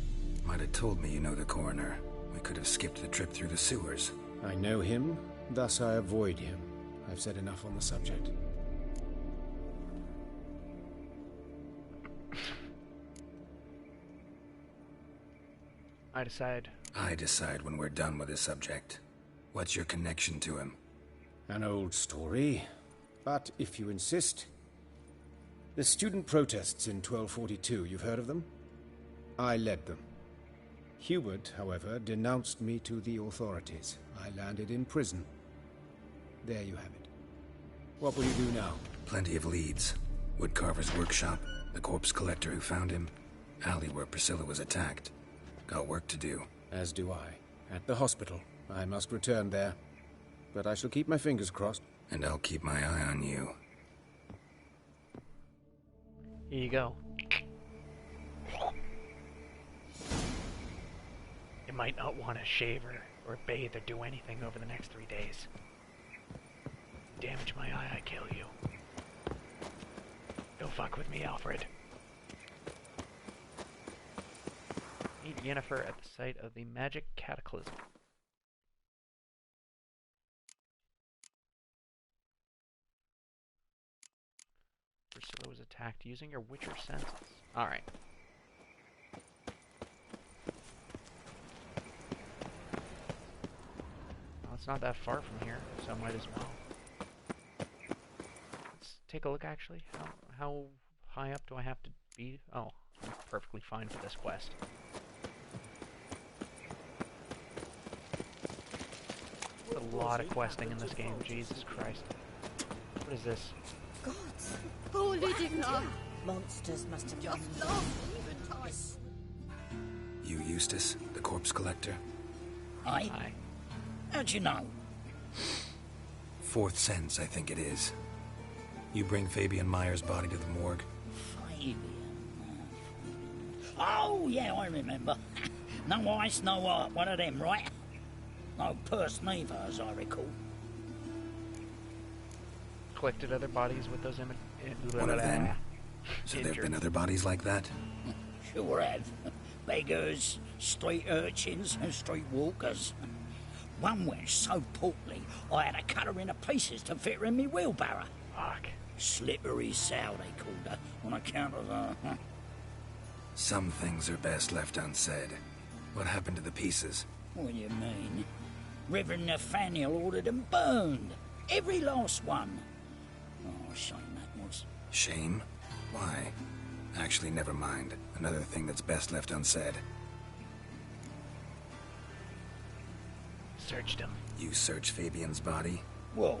Might have told me you know the coroner. We could have skipped the trip through the sewers. I know him, thus I avoid him. I've said enough on the subject. I decide when we're done with the subject. What's your connection to him? An old story, but if you insist. The student protests in 1242, you've heard of them? I led them. Hubert, however, denounced me to the authorities. I landed in prison. There you have it. What will you do now? Plenty of leads. Woodcarver's workshop, the corpse collector who found him, alley where Priscilla was attacked. Got work to do. As do I. At the hospital. I must return there. But I shall keep my fingers crossed. And I'll keep my eye on you. Here you go. You might not want to shave or bathe or do anything over the next 3 days. Damage my eye, I kill you. Don't fuck with me, Alfred. Meet Yennefer at the site of the magic cataclysm. Priscilla was attacked using her Witcher senses. Alright. Well, it's not that far from here, so I might as well. Let's take a look, actually. How high up do I have to be? Oh, I'm perfectly fine for this quest. A lot of questing in this game, Jesus Christ. What is this? Gods! Holy Dignar! Monsters must have just lost even time. You Eustace, the corpse collector? Aye. How'd you know? Fourth sense, I think it is. You bring Fabian Meyer's body to the morgue? Fabian? Oh, yeah, I remember. No ice, no one of them, right? No purse neither, as I recall. Collected other bodies with those One of them? So there have been other bodies like that? Sure have. Beggars, street urchins, and street walkers. One went so portly, I had to cut her into pieces to fit her in me wheelbarrow. Fuck. Slippery sow, they called her, on account of her. Some things are best left unsaid. What happened to the pieces? What do you mean? Reverend Nathaniel ordered them burned. Every last one. Oh, shame that was. Shame? Why? Actually, never mind. Another thing that's best left unsaid. Searched him. You searched Fabian's body? Well,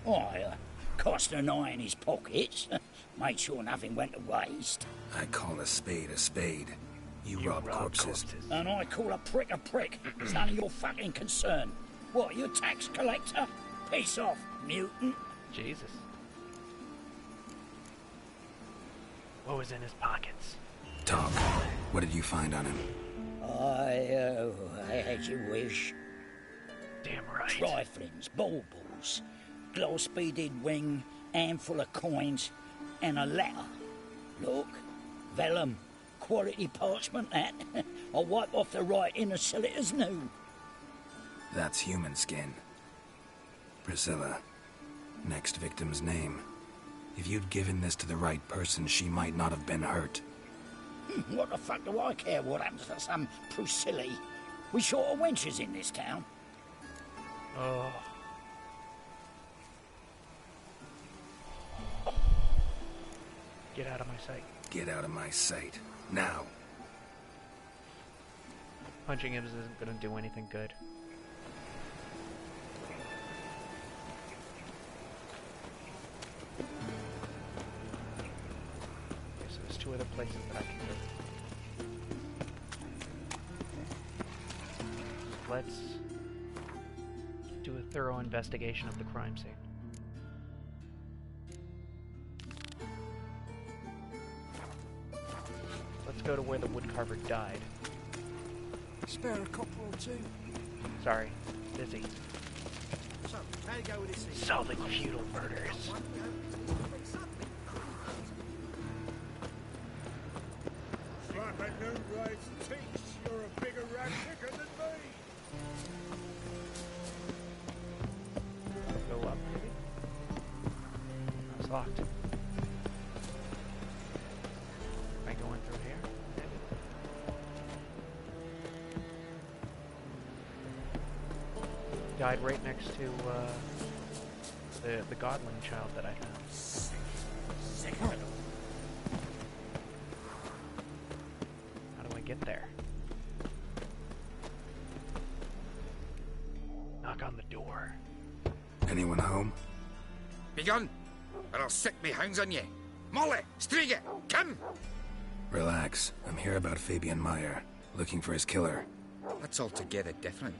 I cast an eye in his pockets. Made sure nothing went to waste. I call a spade a spade. You rob corpses. And I call a prick a prick. It's none of your fucking concern. What, you tax collector? Piss off, mutant. Jesus. What was in his pockets? Talk. What did you find on him? As you wish. Damn right. Triflings, baubles, gloss-beaded ring, handful of coins, and a letter. Look, vellum, quality parchment that. I'll wipe off the writing and sell it as new. That's human skin. Priscilla. Next victim's name. If you'd given this to the right person, she might not have been hurt. What the fuck do I care what happens to some Priscilla? We short of wenches in this town. Oh. Get out of my sight. Get out of my sight. Now. Punching him isn't gonna do anything good. Okay, so there's two other places that I can go. Let's do a thorough investigation of the crime scene. Let's go to where the woodcarver died. Spare a couple or two. Sorry, busy. So, how you go with this thing? Solving feudal murders. Like a new race teach, you're a bigger rat picker than me. Go up, maybe? It's locked. Am I going through here? Maybe. Died right next to the godling child that I found. How do I get there? Knock on the door. Anyone home? Begone, or I'll sick me hounds on ye. Molly, Striga, come! Relax. I'm here about Fabian Meyer, looking for his killer. That's altogether different.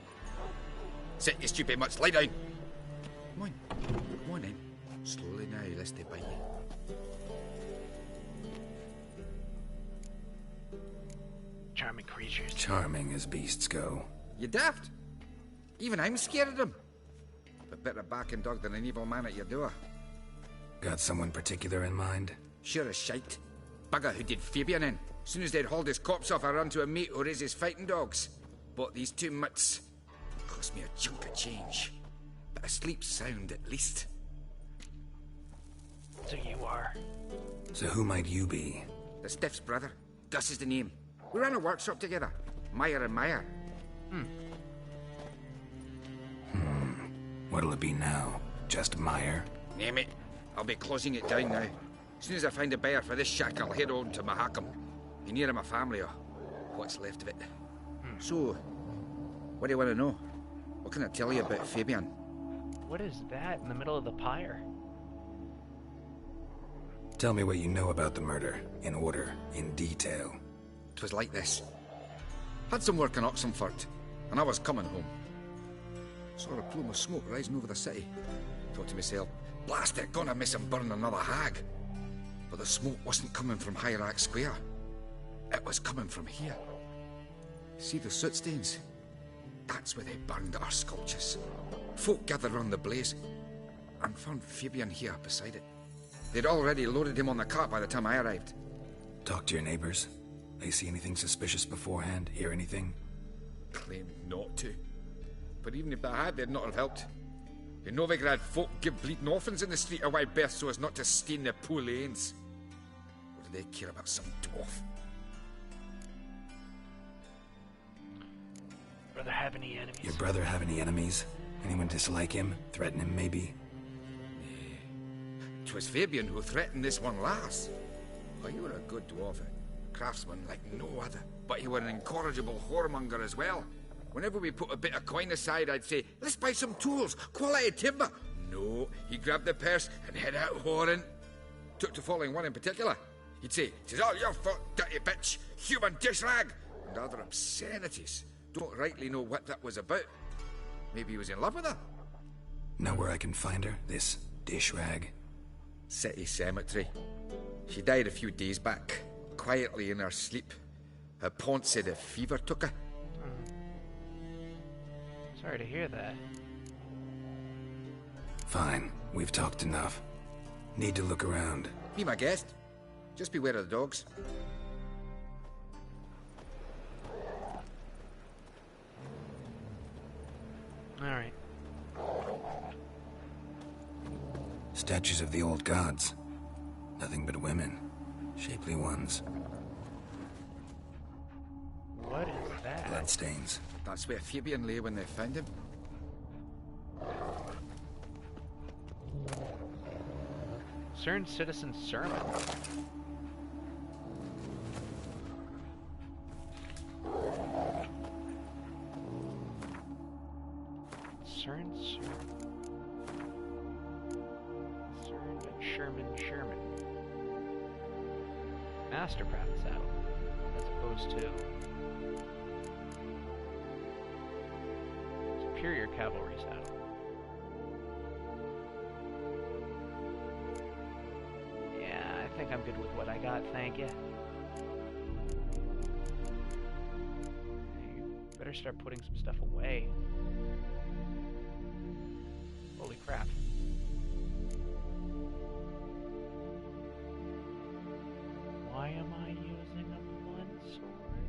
Sit, you stupid mutts, lie down. Come on then. Slowly now, lest they bite you. Charming creatures. Charming as beasts go. You daft? Even I'm scared of them. But better backing dog than an evil man at your door. Got someone particular in mind? Sure as shite. Bugger who did Fabian in. Soon as they'd hauled his corpse off, I run to a mate who raises fighting dogs. Bought these two mutts. Cost me a chunk of change. But I sleep sound at least. So you are? So who might you be? The Stiff's brother. Gus is the name. We ran a workshop together. Meyer and Meyer. What'll it be now? Just Meyer? Name it. I'll be closing it down now. As soon as I find a buyer for this shack, I'll head on to Mahakam. Be near my family or what's left of it. So, what do you want to know? What can I tell you about Fabian? What is that in the middle of the pyre? Tell me what you know about the murder, in order, in detail. 'Twas like this. Had some work in Oxenford, and I was coming home. Saw a plume of smoke rising over the city. Thought to myself, blast it, gonna miss him burn another hag. But the smoke wasn't coming from Hierarch Square. It was coming from here. See the soot stains? That's where they burned our sculptures. Folk gathered round the blaze and found Fabian here beside it. They'd already loaded him on the cart by the time I arrived. Talk to your neighbors. They see anything suspicious beforehand? Hear anything? Claimed not to. But even if they had, they'd not have helped. In Novigrad, folk give bleeding orphans in the street a wide berth so as not to stain their poor lanes. What do they care about some dwarf? Brother have any enemies? Your brother have any enemies? Anyone dislike him? Threaten him, maybe? 'Twas Fabian who threatened this one last. Oh, you were a good dwarf, a craftsman like no other. But you were an incorrigible whoremonger as well. Whenever we put a bit of coin aside, I'd say, let's buy some tools, quality timber. No, he grabbed the purse and head out whoring. Took to following one in particular. He'd say, "'Tis all your fault, dirty bitch, human dish rag," and other obscenities. Don't rightly know what that was about. Maybe he was in love with her. Know where I can find her, this dish rag? City cemetery. She died a few days back, quietly in her sleep. Her pont said a fever took her. Sorry to hear that. Fine, we've talked enough. Need to look around. Be my guest. Just beware of the dogs. Alright. Statues of the old gods. Nothing but women. Shapely ones. What is that? Bloodstains. That's where Fabian lay when they found him. CERN Citizen Sermon. CERN Sherman. Mastercraft saddle, as opposed to Superior Cavalry saddle. Yeah, I think I'm good with what I got, thank you. You better start putting some stuff away. Holy crap. Why am I using a blunt sword?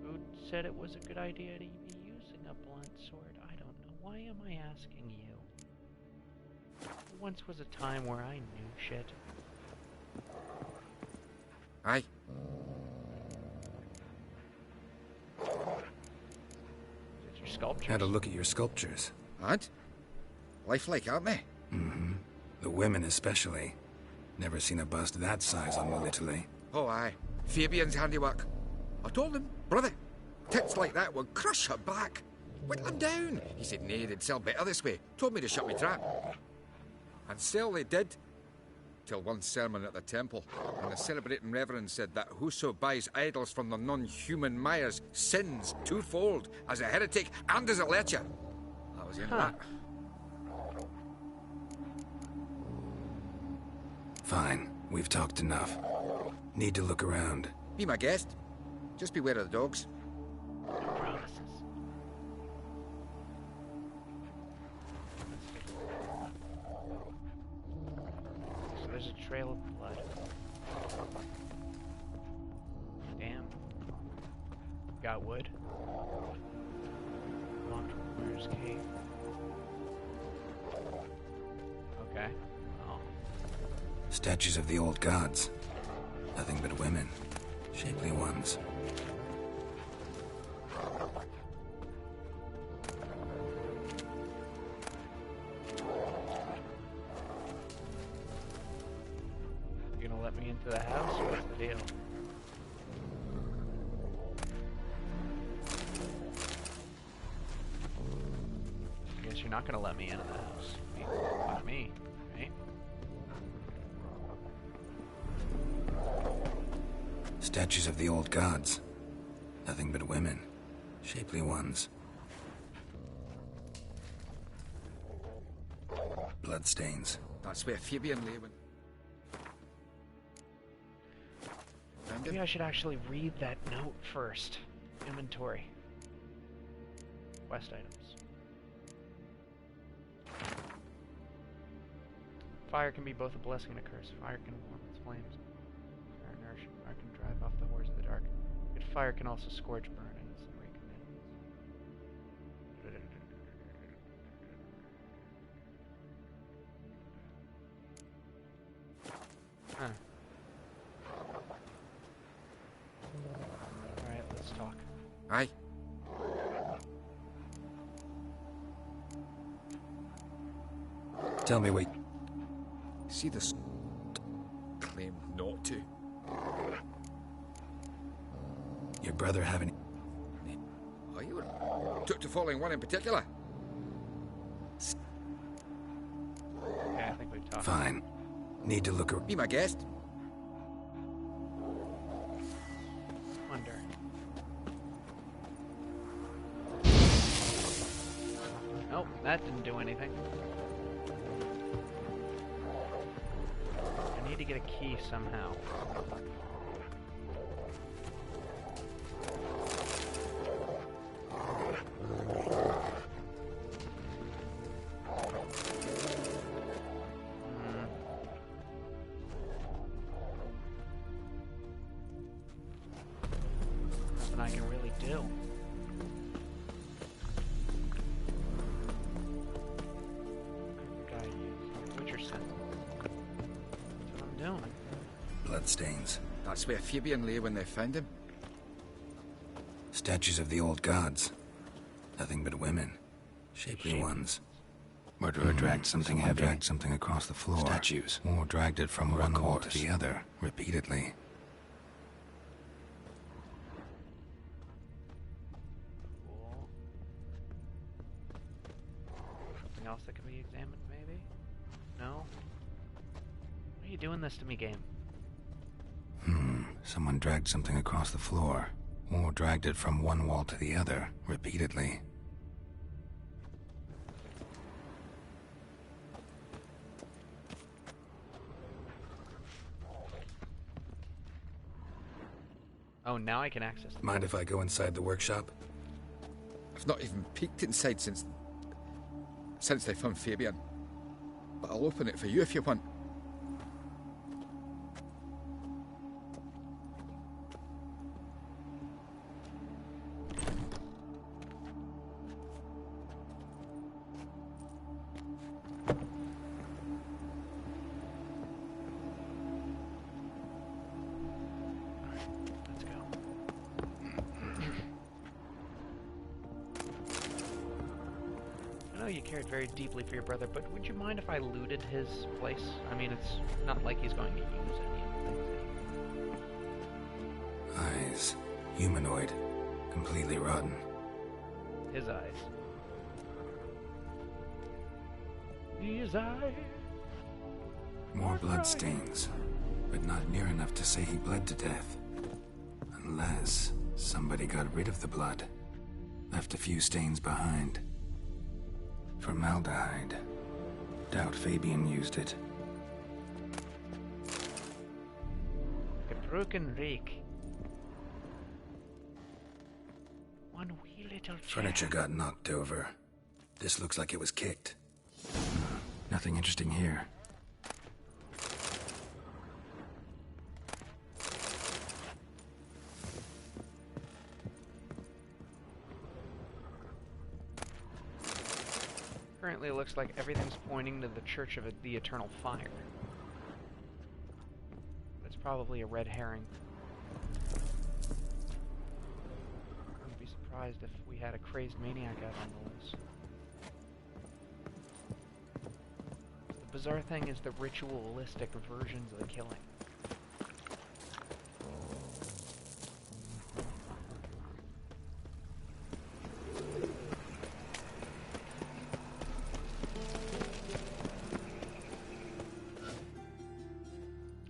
Who said it was a good idea to be using a blunt sword? I don't know. Why am I asking you? Once was a time where I knew shit. Aye. Your sculptures. Had a look at your sculptures. And? Lifelike, aren't they? Mm-hmm. The women especially. Never seen a bust that size on one Italy. Oh, aye. Fabian's handiwork. I told him, brother, tits like that would crush her back. Whittle him down. He said, nay, they'd sell better this way. Told me to shut me trap. And sell they did. Till one sermon at the temple, and the celebrating reverend said that whoso buys idols from the non-human Myers sins twofold, as a heretic and as a lecher. That was the end of that. Fine, we've talked enough. Need to look around. Be my guest. Just beware of the dogs. No promises. So there's a trail of blood. Damn. Got wood. Locked Warrior's Cave. Okay. Oh. Statues of the old gods. Nothing but women. Shapely ones. You gonna let me into the house? What's the deal? I guess you're not gonna let me into the house. Not me, right? Statues of the old gods. Nothing but women. Shapely ones. Bloodstains. That's where Fabian lay when... Maybe I should actually read that note first. Inventory. Quest items. Fire can be both a blessing and a curse. Fire can warm its flames. Fire nourish. Fire can drive off the horrors of the dark. Yet fire can also scorch, burn, and incinerate commandments. Huh. Alright, let's talk. Aye. Tell me what... See this... claim not to. Your brother have any... Oh, you were took to following one in particular? Okay, I think we've talked. Fine. Need to look... Be my guest. Wonder. Nope, that didn't do anything. I need to get a key somehow. Nothing I can really do. Gotta use Witcher sense. That's what I'm doing. Bloodstains. That's where Fabian lay when they found him. Statues of the old gods. Nothing but women. Shapely ones. Murderer dragged something heavy. Dragged something across the floor. Statues. Or dragged it from one wall to the other, repeatedly. Cool. Something else that can be examined, maybe? No? Why are you doing this to me, game? Someone dragged something across the floor. Or dragged it from one wall to the other, repeatedly. Oh, now I can access them. Mind if I go inside the workshop? I've not even peeked inside since they found Fabian. But I'll open it for you if you want. Let's go. I know you cared very deeply for your brother, but would you mind if I looted his place? I mean, it's not like he's going to use any of the things. Eyes. Humanoid. Completely rotten. His eyes. His eyes. More bloodstains. But not near enough to say he bled to death. Unless somebody got rid of the blood. Left a few stains behind. Formaldehyde. Doubt Fabian used it. Gebroken rake. One wee little chair. Furniture got knocked over. This looks like it was kicked. Nothing interesting here. Currently, it looks like everything's pointing to the Church of the Eternal Fire. That's probably a red herring. I wouldn't be surprised if we had a crazed maniac out on the loose. The bizarre thing is the ritualistic versions of the killing.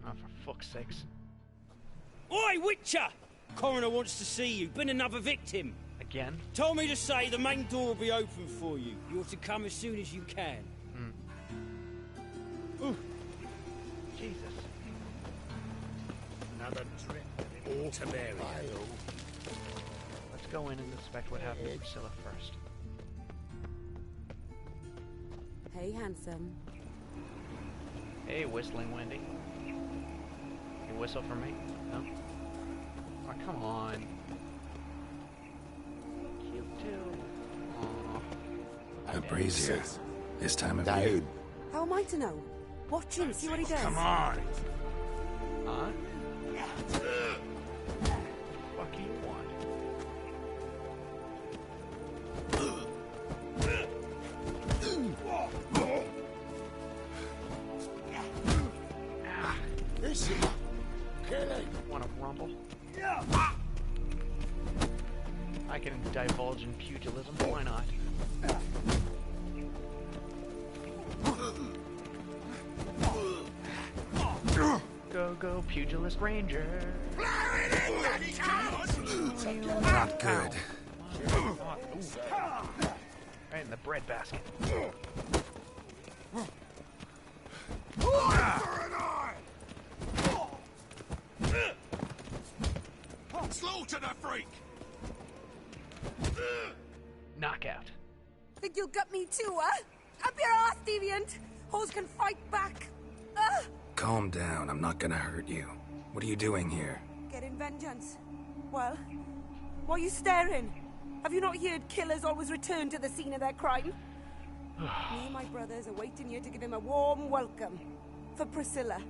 Oh, for fuck's sakes. Oi, Witcher! Coroner wants to see you. Been another victim. Again? Told me to say the main door will be open for you. You're to come as soon as you can. Ooh. Jesus. Another trip in to bury. Let's go in and inspect what happened to Priscilla first. Hey, handsome. Hey, Whistling Wendy. You whistle for me? No? Oh, come on. Cute too. Aww. A brazier. This time of year. How am I to know? Watch him, see what he does. Come on. Huh? What do you want? Listen, Kelly. Want to rumble? I can divulge in pugilism. Why not? Go, go, pugilist ranger. Not good. Right in the bread basket. Slaughter the freak! Knockout. Think you'll gut me too, huh? Up your ass, deviant! Hoes can fight back! Calm down. I'm not gonna hurt you. What are you doing here? Getting vengeance. Well, why are you staring? Have you not heard killers always return to the scene of their crime? Me and my brothers are waiting here to give him a warm welcome. For Priscilla.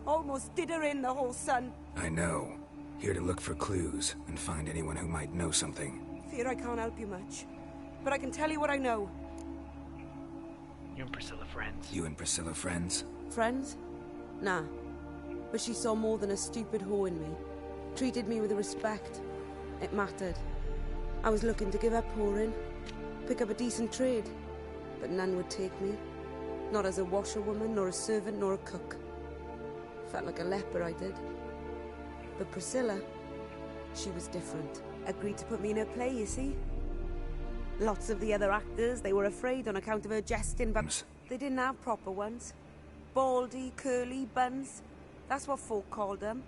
Almost did her in, the whole son. I know. Here to look for clues and find anyone who might know something. Fear I can't help you much. But I can tell you what I know. You and Priscilla friends? You and Priscilla friends? Friends? Nah. But she saw more than a stupid whore in me. Treated me with respect. It mattered. I was looking to give up whoring. Pick up a decent trade. But none would take me. Not as a washerwoman, nor a servant, nor a cook. Felt like a leper, I did. But Priscilla, she was different. Agreed to put me in her play, you see? Lots of the other actors, they were afraid on account of her jesting, but they didn't have proper ones. Baldy, curly, buns. That's what folk called them.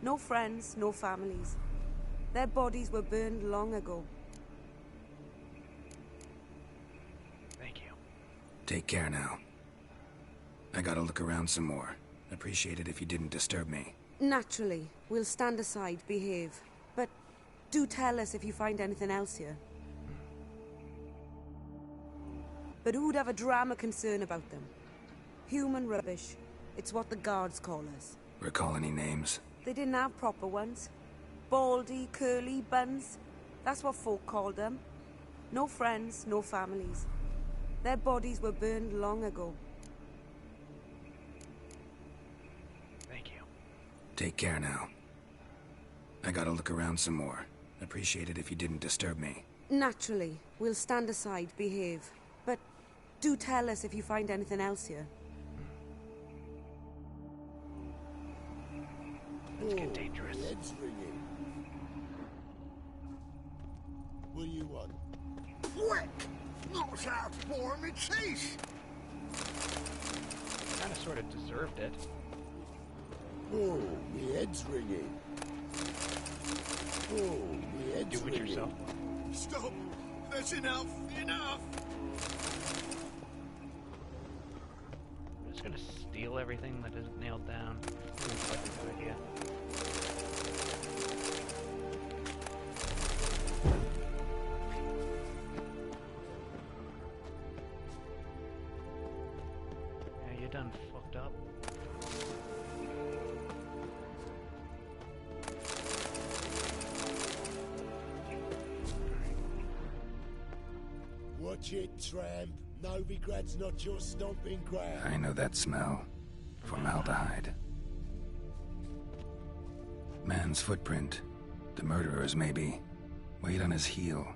No friends, no families. Their bodies were burned long ago. Thank you. Take care now. I gotta look around some more. Appreciate it if you didn't disturb me. Naturally, we'll stand aside, behave. But do tell us if you find anything else here. But who'd have a drama concern about them? Human rubbish. It's what the guards call us. Recall any names? They didn't have proper ones. Baldy, curly, buns. That's what folk called them. No friends, no families. Their bodies were burned long ago. Thank you. Take care now. I gotta look around some more. Appreciate it if you didn't disturb me. Naturally, we'll stand aside, behave. But do tell us if you find anything else here. Let's get dangerous. Head's ringing. What do you want? Quick! Knocked out for me teeth! Kinda sorta deserved it. Oh, my head's ringing. Oh, my head's Do it ringing. yourself. Stop! That's enough! Enough! I'm just gonna steal everything that isn't nailed down. Seems like a good idea. Yeah, you done fucked up. Watch it, tramp. Novigrad's not your stomping ground. I know that smell. Formaldehyde. Man's footprint. The murderer's, maybe. Weight on his heel.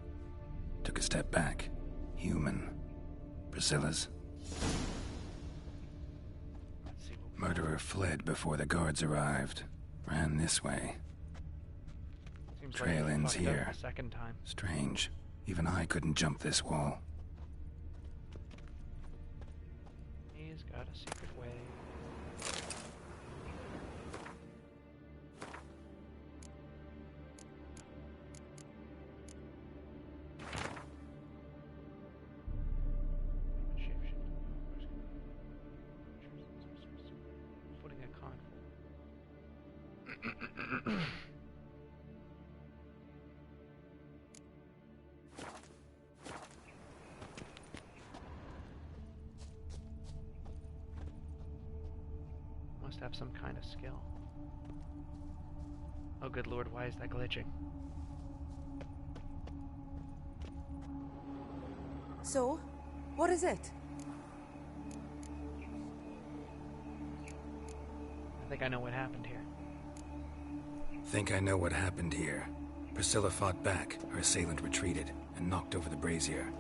Took a step back. Human. Priscilla's. Murderer fled before the guards arrived. Ran this way. Seems Trail like you ends fucked up here. the second time. Strange. Even I couldn't jump this wall. He's got a secret way. Must have some kind of skill. Oh good lord, why is that glitching? So, what is it? I think I know what happened here. Think I know what happened here. Priscilla fought back, her assailant retreated, and knocked over the brazier.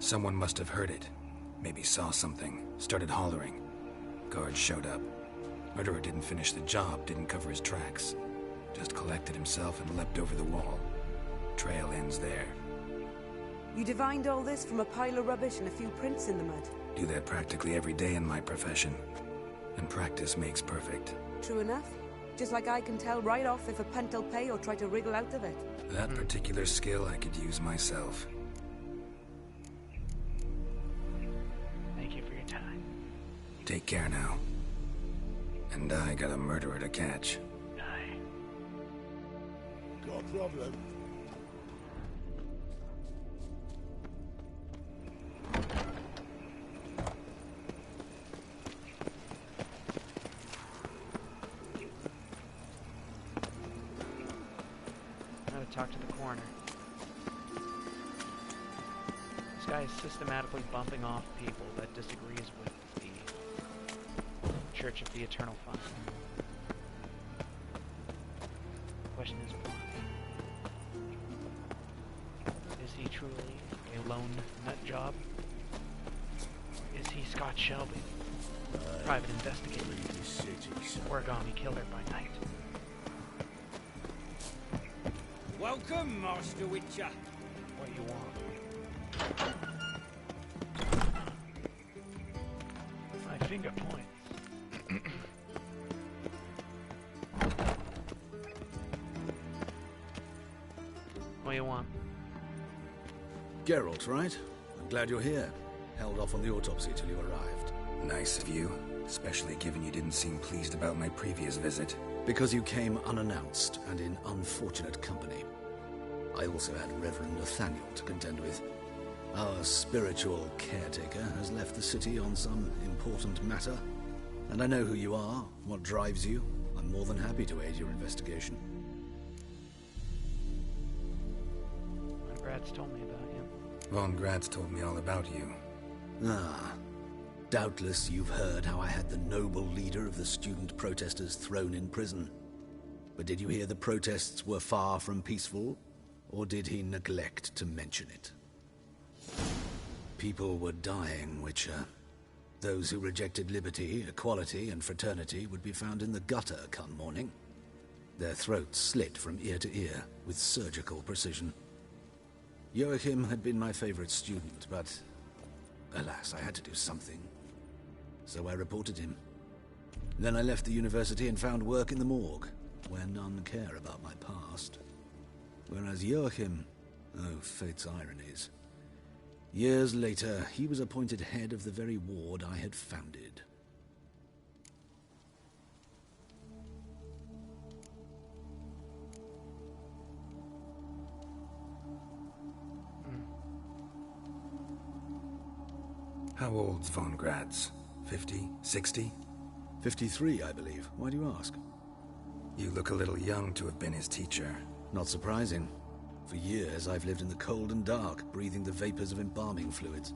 Someone must have heard it. Maybe saw something, started hollering. Guards showed up. Murderer didn't finish the job, didn't cover his tracks. Just collected himself and leapt over the wall. Trail ends there. You divined all this from a pile of rubbish and a few prints in the mud. Do that practically every day in my profession. And practice makes perfect. True enough. Just like I can tell right off if a punt will pay or try to wriggle out of it. That particular skill I could use myself. Thank you for your time. Take care now. And I got a murderer to catch. Aye. Got a problem? Talk to the coroner. This guy is systematically bumping off people that disagrees with the Church of the Eternal Fire. The question is why? Is he truly a lone nut job? Or is he Scott Shelby, private investigator, origami killer by night? Welcome, Master Witcher. What you want? My finger points. What you want? Geralt, right? I'm glad you're here. Held off on the autopsy till you arrived. Nice of you, especially given you didn't seem pleased about my previous visit. Because you came unannounced and in unfortunate company. I also had Reverend Nathaniel to contend with. Our spiritual caretaker has left the city on some important matter. And I know who you are, what drives you. I'm more than happy to aid your investigation. Von Gratz told me about you. Von Gratz told me all about you. Ah. Doubtless you've heard how I had the noble leader of the student protesters thrown in prison. But did you hear the protests were far from peaceful? Or did he neglect to mention it? People were dying, Witcher. Those who rejected liberty, equality, and fraternity would be found in the gutter come morning. Their throats slit from ear to ear with surgical precision. Joachim had been my favorite student, but alas, I had to do something. So I reported him. Then I left the university and found work in the morgue, where none care about my past. Whereas Joachim, oh, fate's ironies. Years later, he was appointed head of the very ward I had founded. How old's Von Gratz? 50? 60? 53, I believe. Why do you ask? You look a little young to have been his teacher. Not surprising. For years, I've lived in the cold and dark, breathing the vapors of embalming fluids.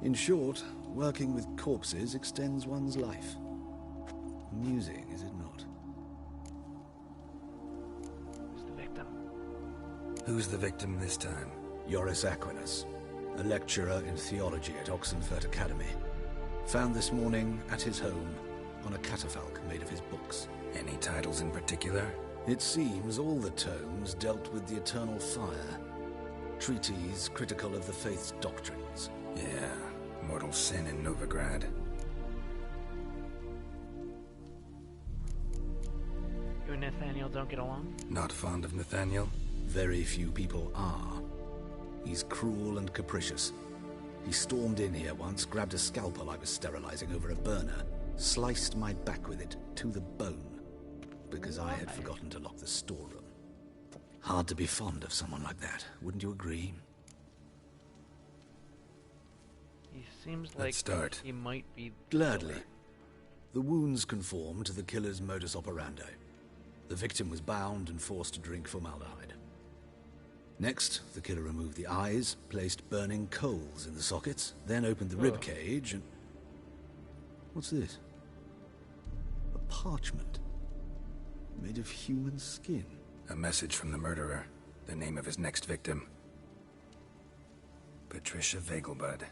In short, working with corpses extends one's life. Amusing, is it not? Who's the victim? Who's the victim this time? Joris Aquinas, a lecturer in theology at Oxenfurt Academy. Found this morning at his home on a catafalque made of his books. Any titles in particular? It seems all the tomes dealt with the eternal fire. Treatises critical of the faith's doctrines. Yeah, mortal sin in Novigrad. You and Nathaniel don't get along? Not fond of Nathaniel? Very few people are. He's cruel and capricious. He stormed in here once, grabbed a scalpel I was sterilizing over a burner, sliced my back with it to the bone. because I had forgotten to lock the storeroom. Hard to be fond of someone like that, wouldn't you agree? He seems like Let's start. he might be... Gladly. The wounds conform to the killer's modus operandi. The victim was bound and forced to drink formaldehyde. Next, the killer removed the eyes, placed burning coals in the sockets, then opened the rib cage and... What's this? A parchment. Made of human skin. A message from the murderer. The name of his next victim. Patricia Vegelbud.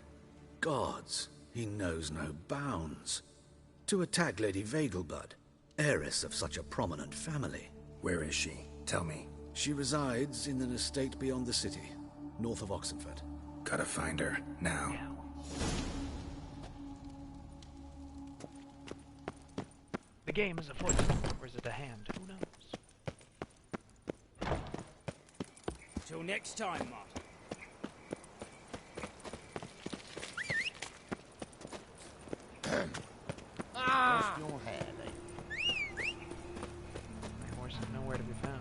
Gods, he knows no bounds. To attack Lady Vegelbud, heiress of such a prominent family. Where is she? Tell me. She resides in an estate beyond the city, north of Oxenford. Gotta find her, now. The game is afoot, or is it a hand? Who knows? Till next time, Mark. Lost your hair, Lee. My horse is nowhere to be found.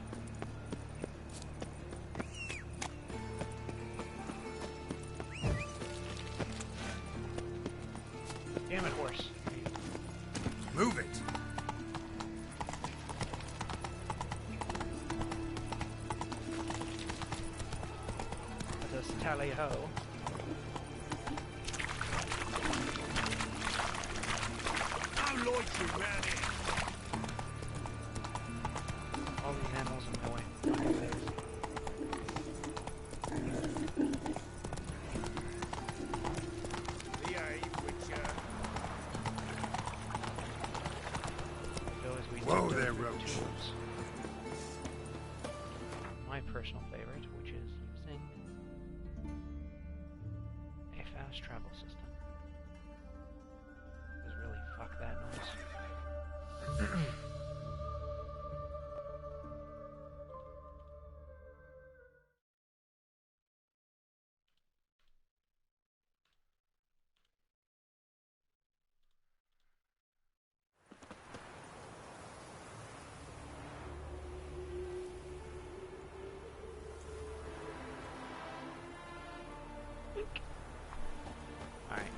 Damn it, horse. Move it! Let us tally ho. All these animals in my way. Whoa there, Roach. My personal favorite, which is using a fast travel system. Because really, fuck that noise. Alright.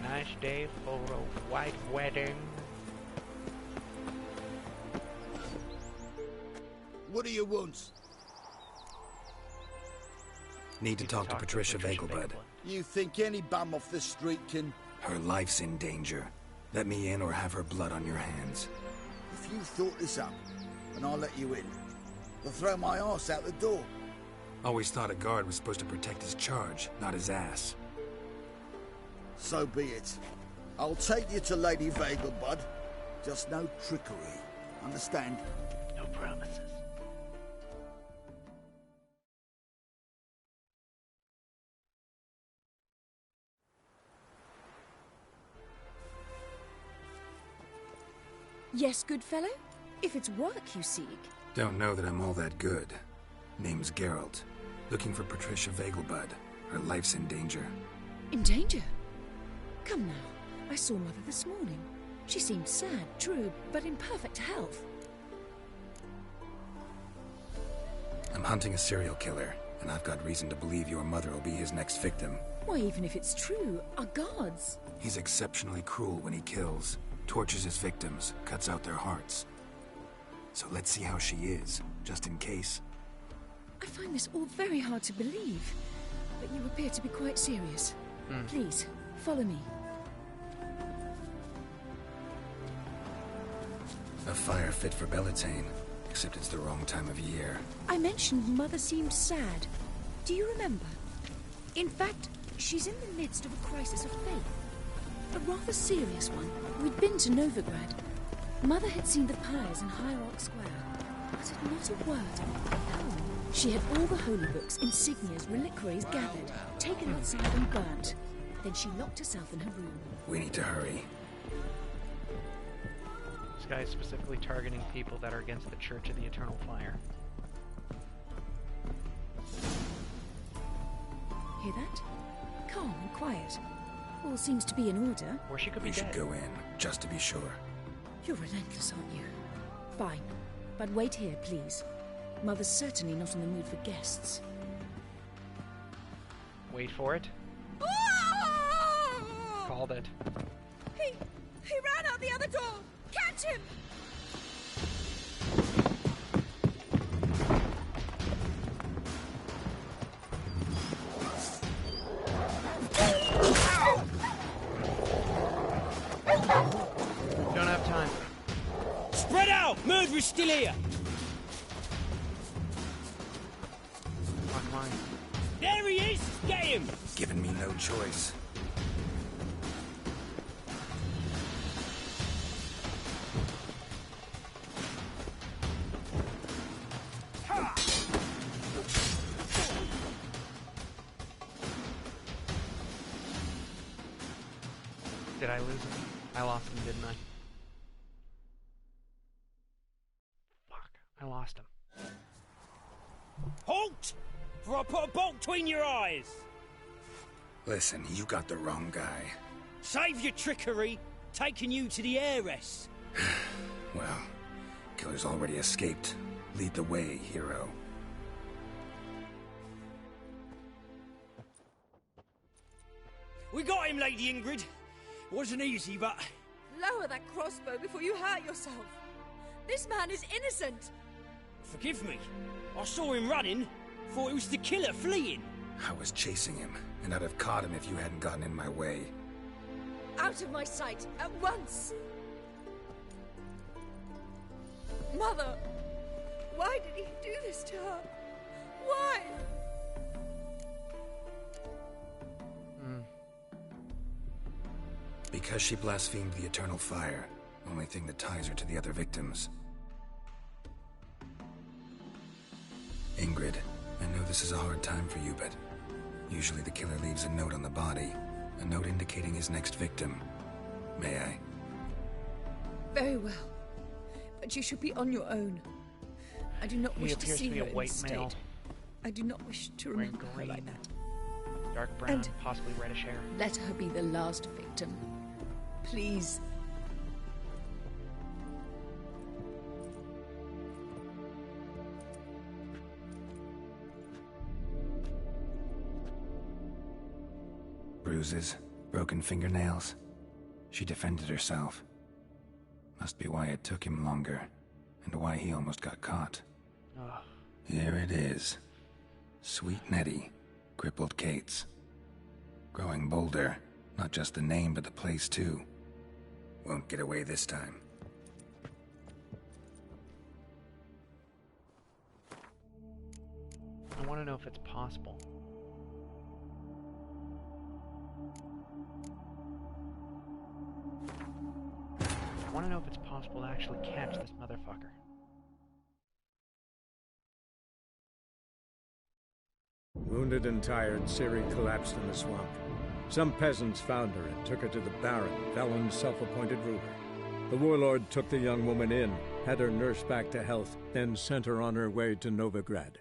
Nice day for a white wedding. What do you want? Need to talk to Patricia Vegelbud. You think any bum off the street can... Her life's in danger. Let me in or have her blood on your hands. If you thought this up, and I'll let you in, I'll throw my arse out the door. Always thought a guard was supposed to protect his charge, not his ass. So be it. I'll take you to Lady Vegelbud. Just no trickery. Understand? No promises. Yes, good fellow? If it's work you seek. Don't know that I'm all that good. Name's Geralt. Looking for Patricia Vegelbud. Her life's in danger. In danger? Come now. I saw Mother this morning. She seemed sad, true, but in perfect health. I'm hunting a serial killer, and I've got reason to believe your mother will be his next victim. Why, even if it's true, our guards... He's exceptionally cruel when he kills, tortures his victims, cuts out their hearts. So let's see how she is, just in case. I find this all very hard to believe, but you appear to be quite serious. Please, follow me. A fire fit for Bellatane, except it's the wrong time of year. I mentioned Mother seemed sad. Do you remember? In fact, she's in the midst of a crisis of faith. A rather serious one. We'd been to Novigrad. Mother had seen the pyres in Hierarch Square, uttered not a word of hell. She had all the holy books, insignias, reliquaries gathered, taken outside and burnt. Then she locked herself in her room. We need to hurry. This guy is specifically targeting people that are against the Church of the Eternal Fire. Hear that? Calm and quiet. All seems to be in order. Or she could be We dead. should go in, just to be sure. You're relentless, aren't you? Fine. But wait here, please. Mother's certainly not in the mood for guests. Wait for it. Called it. He ran out the other door! Catch him! Don't have time. Spread out! Murderer's still here! Come on. There he is! Get him! Given me no choice. Did I lose him? I lost him, didn't I? Fuck. I lost him. Halt! For I put a bolt between your eyes! Listen, you got the wrong guy. Save your trickery, taking you to the heiress. Well, killer's already escaped. Lead the way, hero. We got him, Lady Ingrid. Wasn't easy, but... Lower that crossbow before you hurt yourself. This man is innocent. Forgive me. I saw him running. Thought it was the killer fleeing. I was chasing him, and I'd have caught him if you hadn't gotten in my way. Out of my sight, at once! Mother! Why did he do this to her? Why? Because she blasphemed the eternal fire. Only thing that ties her to the other victims. Ingrid, I know this is a hard time for you, but usually the killer leaves a note on the body. A note indicating his next victim. May I? Very well. But you should be on your own. I do not wish to see her in this state. I do not wish to remember her like that. Dark brown, And possibly reddish hair. let her be the last victim. Please. Bruises, broken fingernails. She defended herself. Must be why it took him longer, and why he almost got caught. Oh. Here it is. Sweet Nettie, crippled Kate's. Growing bolder, not just the name but the place too. Won't get away this time. I want to know if it's possible. I want to know if it's possible to actually catch this motherfucker. Wounded and tired, Ciri collapsed in the swamp. Some peasants found her and took her to the Baron, Velen's self-appointed ruler. The warlord took the young woman in, had her nursed back to health, then sent her on her way to Novigrad.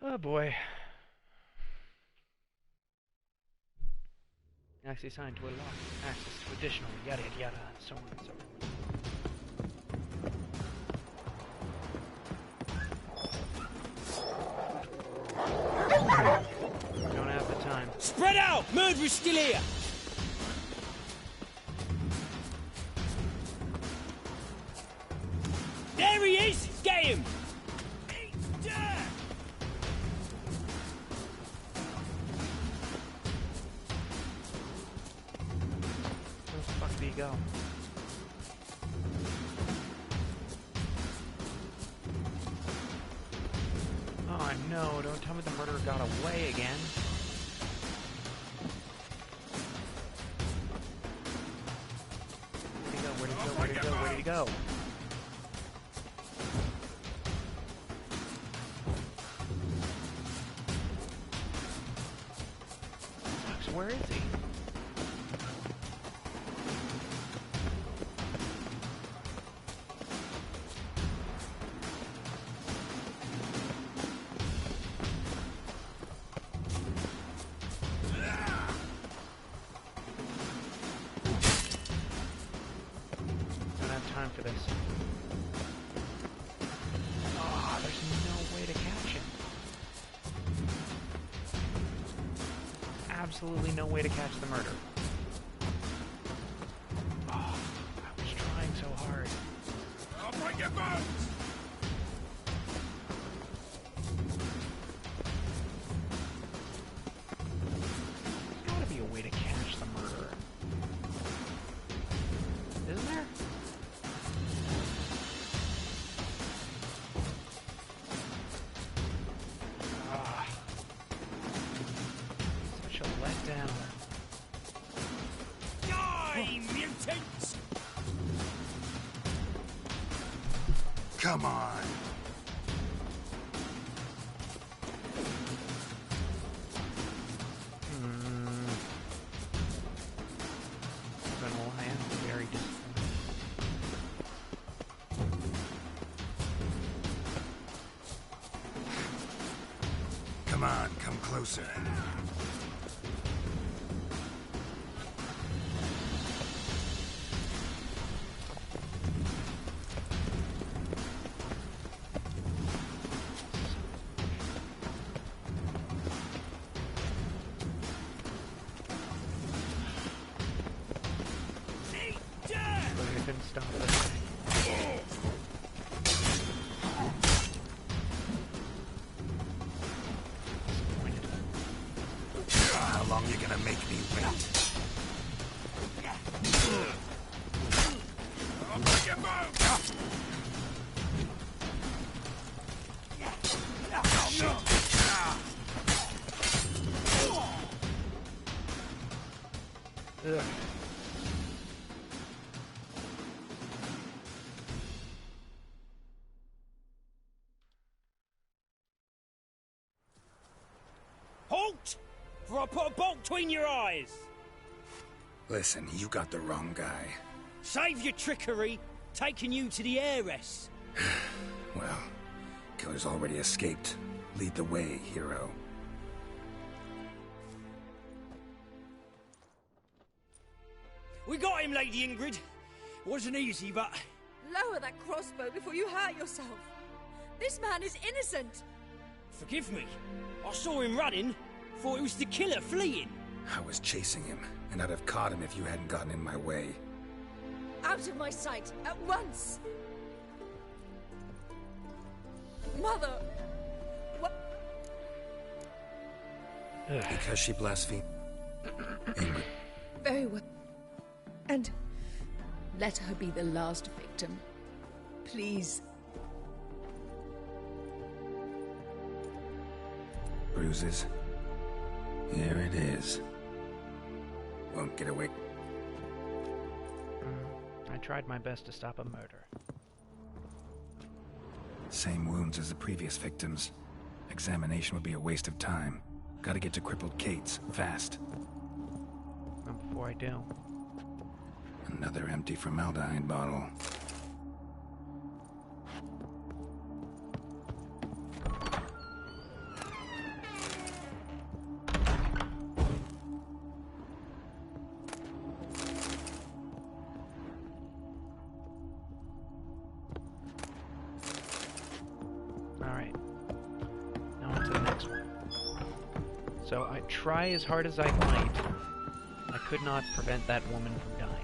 Oh boy. Access assigned to a lock. Access to additional yada yada, and so on and so forth. Don't have the time. Spread out! Murderer's still here! There he is! Get him! you go? Oh no, don't tell me the murderer got away again. Where'd he go? Where'd he go? Where'd he go? Where'd he go? Where is he? Don't have time for this. Oh, there's no way to catch him. Absolutely no way to catch the murderer. Oh, I was trying so hard. I'll break your bones! There's gotta be a way to catch the murderer. Isn't there? Such a letdown. Die, mutants! Come on. I am very disappointed. Come on, come closer. I couldn't stop this. How long you gonna make me wait? I'll break your bones! Ugh. Halt! For I put a bolt between your eyes! Listen, you got the wrong guy. Save your trickery, taking you to the heiress. Well, killer's already escaped. Lead the way, hero. We got him, Lady Ingrid. Wasn't easy, but... Lower that crossbow before you hurt yourself. This man is innocent. Forgive me. I saw him running. Thought it was the killer fleeing. I was chasing him, and I'd have caught him if you hadn't gotten in my way. Out of my sight, at once! Mother! What? Because she blasphemed. Ingrid. Very well. And let her be the last victim. Please. Bruises. Here it is. Won't get away. I tried my best to stop a murder. Same wounds as the previous victims. Examination would be a waste of time. Gotta get to crippled Kate's, fast. And before I do... Another empty formaldehyde bottle. Alright. Now on to the next one. So I try as hard as I might. I could not prevent that woman from dying.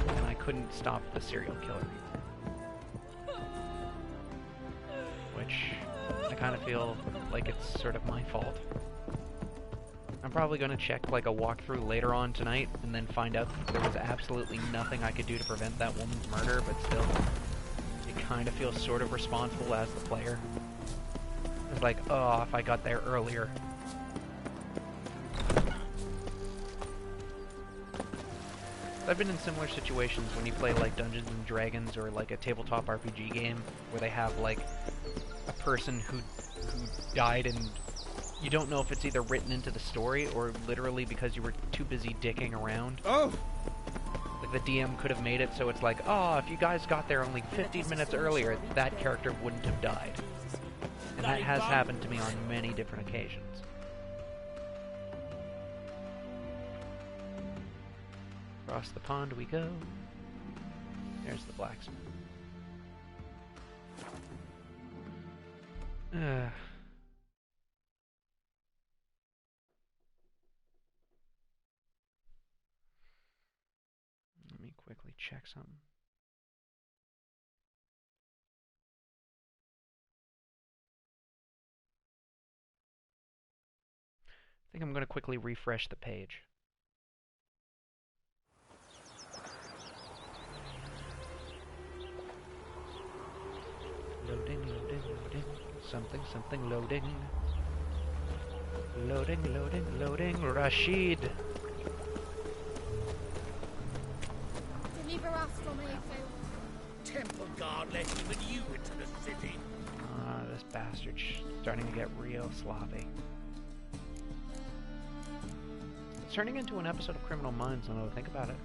And I couldn't stop the serial killer either. Which I kind of feel like it's sort of my fault. I'm probably going to check like a walkthrough later on tonight and then find out that there was absolutely nothing I could do to prevent that woman's murder, but still, it kind of feels sort of responsible as the player. It's like, oh, if I got there earlier. I've been in similar situations when you play like Dungeons and Dragons or like a tabletop RPG game where they have like a person who died and you don't know if it's either written into the story or literally because you were too busy dicking around. Oh! Like the DM could have made it so it's like, oh, if you guys got there only 15 minutes earlier, that character wouldn't have died. And that has happened to me on many different occasions. Across the pond we go. There's the blacksmith. Let me quickly check something. I think I'm going to quickly refresh the page. Loading, loading, loading. Something, something loading. Loading, loading, loading. Rashid! Deliver us from here, Phil. Temple Guard let even you into the city. Ah, this bastard's starting to get real sloppy. It's turning into an episode of Criminal Minds, now that I think about it.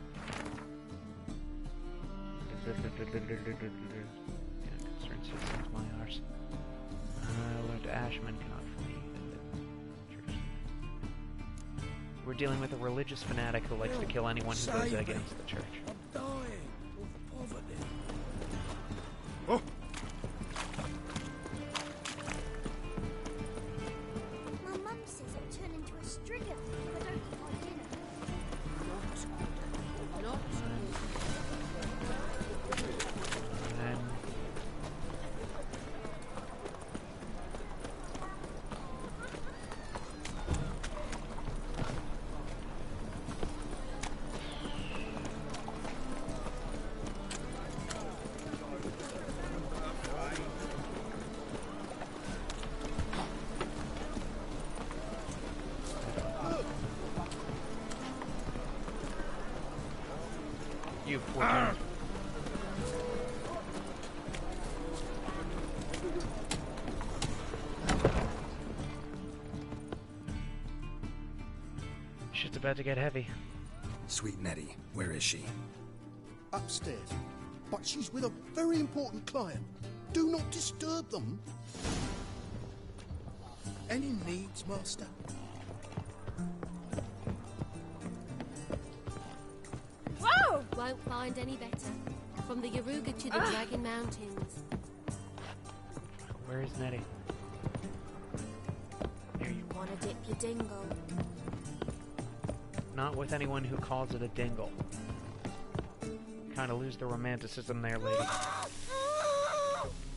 Concerned citizens, my arse. Lord Ashman cannot flee. We're dealing with a religious fanatic who likes to kill anyone who goes against the church. I'm dying of poverty. Oh! My mum says I'll turn into a stringer if I don't eat my dinner. Not And you poor turn. Shit's about to get heavy. Sweet Nettie, where is she? Upstairs. But she's with a very important client. Do not disturb them. Any needs, Master? Whoa! Won't find any better. From the Yaruga to the Dragon Mountains. Where is Nettie? There you Wanna dip your dingle? Not with anyone who calls it a dingle. Kinda lose the romanticism there, lady.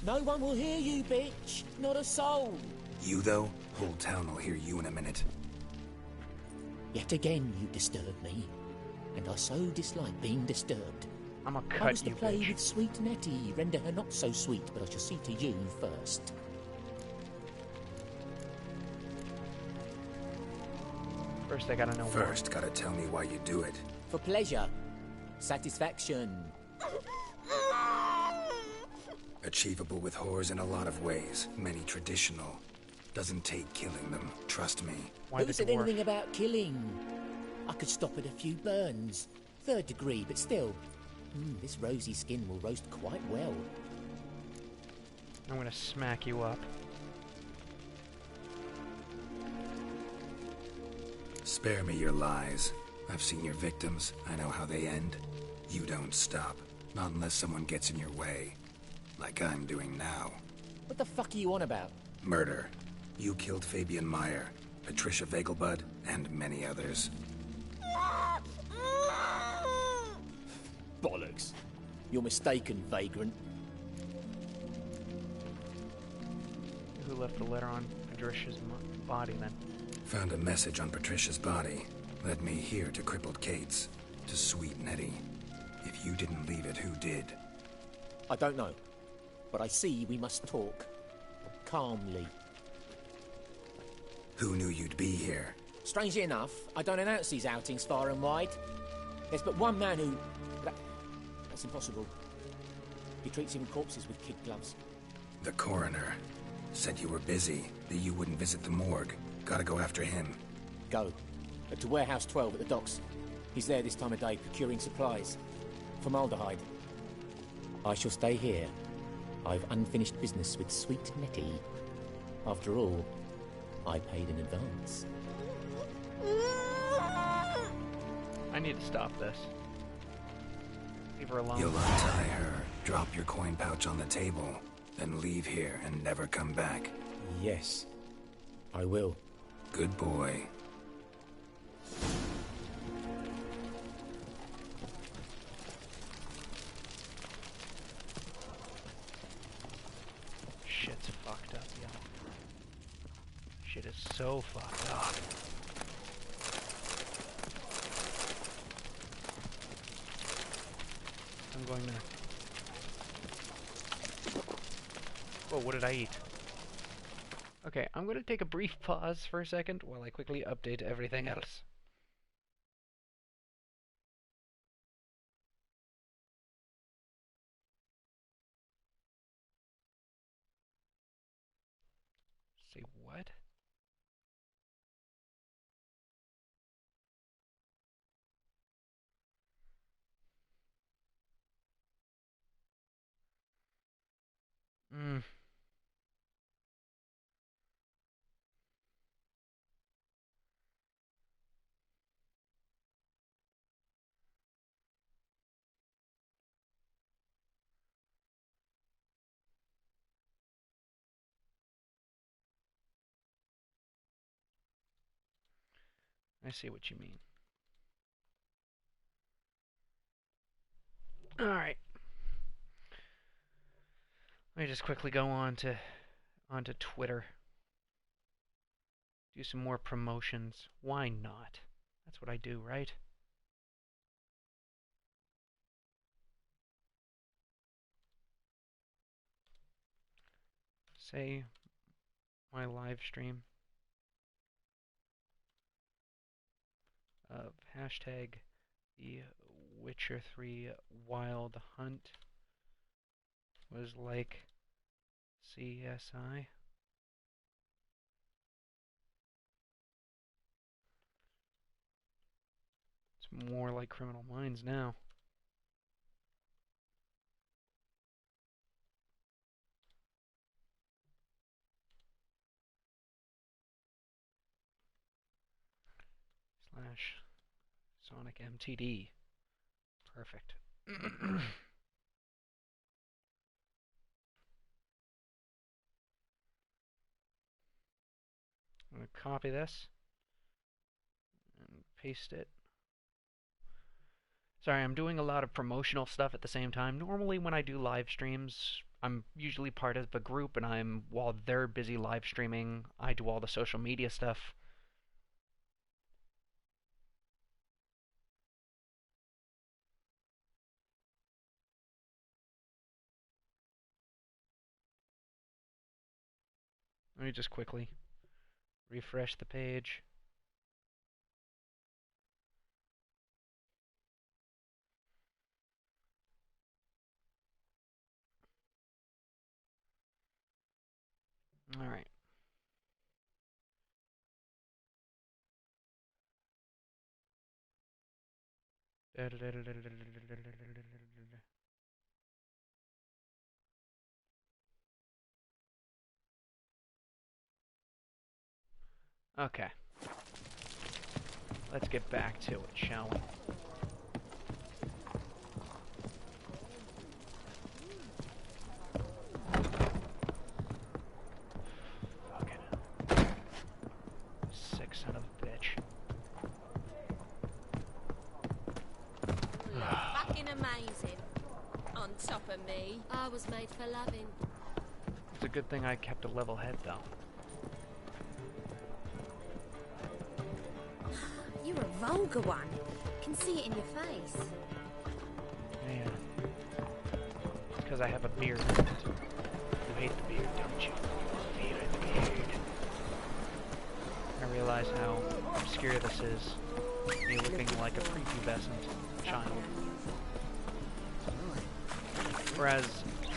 No one will hear you, bitch. Not a soul. You, though? Whole town will hear you in a minute. Yet again you disturb me. And I so dislike being disturbed. I'ma I cut was to you, play bitch. with sweet Nettie, render her not so sweet, but I shall see to you first. First I gotta know First, gotta tell me why you do it. For pleasure. Satisfaction. Achievable with whores in a lot of ways. Many traditional. Doesn't take killing them, trust me. Who said anything about killing? I could stop at a few burns. 3rd degree, but still. This rosy skin will roast quite well. I'm gonna smack you up. Spare me your lies. I've seen your victims. I know how they end. You don't stop. Not unless someone gets in your way. Like I'm doing now. What the fuck are you on about? Murder. You killed Fabian Meyer, Patricia Vegelbud, and many others. Bollocks. You're mistaken, vagrant. Who left the letter on Patricia's body then? Found a message on Patricia's body. Led me here to crippled Kate's. To sweet Nettie. If you didn't leave it, who did? I don't know. But I see we must talk. Calmly. Who knew you'd be here? Strangely enough, I don't announce these outings far and wide. There's but one man who... That's impossible. He treats even corpses with kid gloves. The coroner. Said you were busy, that you wouldn't visit the morgue. Gotta go after him. Go. To Warehouse 12 at the docks. He's there this time of day, procuring supplies. Formaldehyde. I shall stay here. I've unfinished business with sweet Nettie. After all, I paid in advance. I need to stop this. Leave her alone. You'll untie her, drop your coin pouch on the table, then leave here and never come back. Yes, I will. Good boy. Shit's fucked up, yo. Shit is so fucked up. I'm going there. Whoa, what did I eat? Okay, I'm going to take a brief pause for a second while I quickly update everything else. Say what? I see what you mean. Alright. Let me just quickly go onto Twitter. Do some more promotions. Why not? That's what I do, right? Say my live stream of hashtag the Witcher 3 Wild Hunt was like CSI. It's more like Criminal Minds now. / SonicMTD. Perfect. I'm going to copy this and paste it. Sorry, I'm doing a lot of promotional stuff at the same time. Normally when I do live streams, I'm usually part of a group, and while they're busy live streaming, I do all the social media stuff. Let me just quickly refresh the page. All right. Okay. Let's get back to it, shall we? Fucking sick son of a bitch. Fucking amazing. On top of me. I was made for loving. It's a good thing I kept a level head, though. You're a vulgar one. Can see it in your face. Yeah. It's because I have a beard. You hate the beard, don't you? Fear the beard. I realize how obscure this is. Me looking like a prepubescent child. Whereas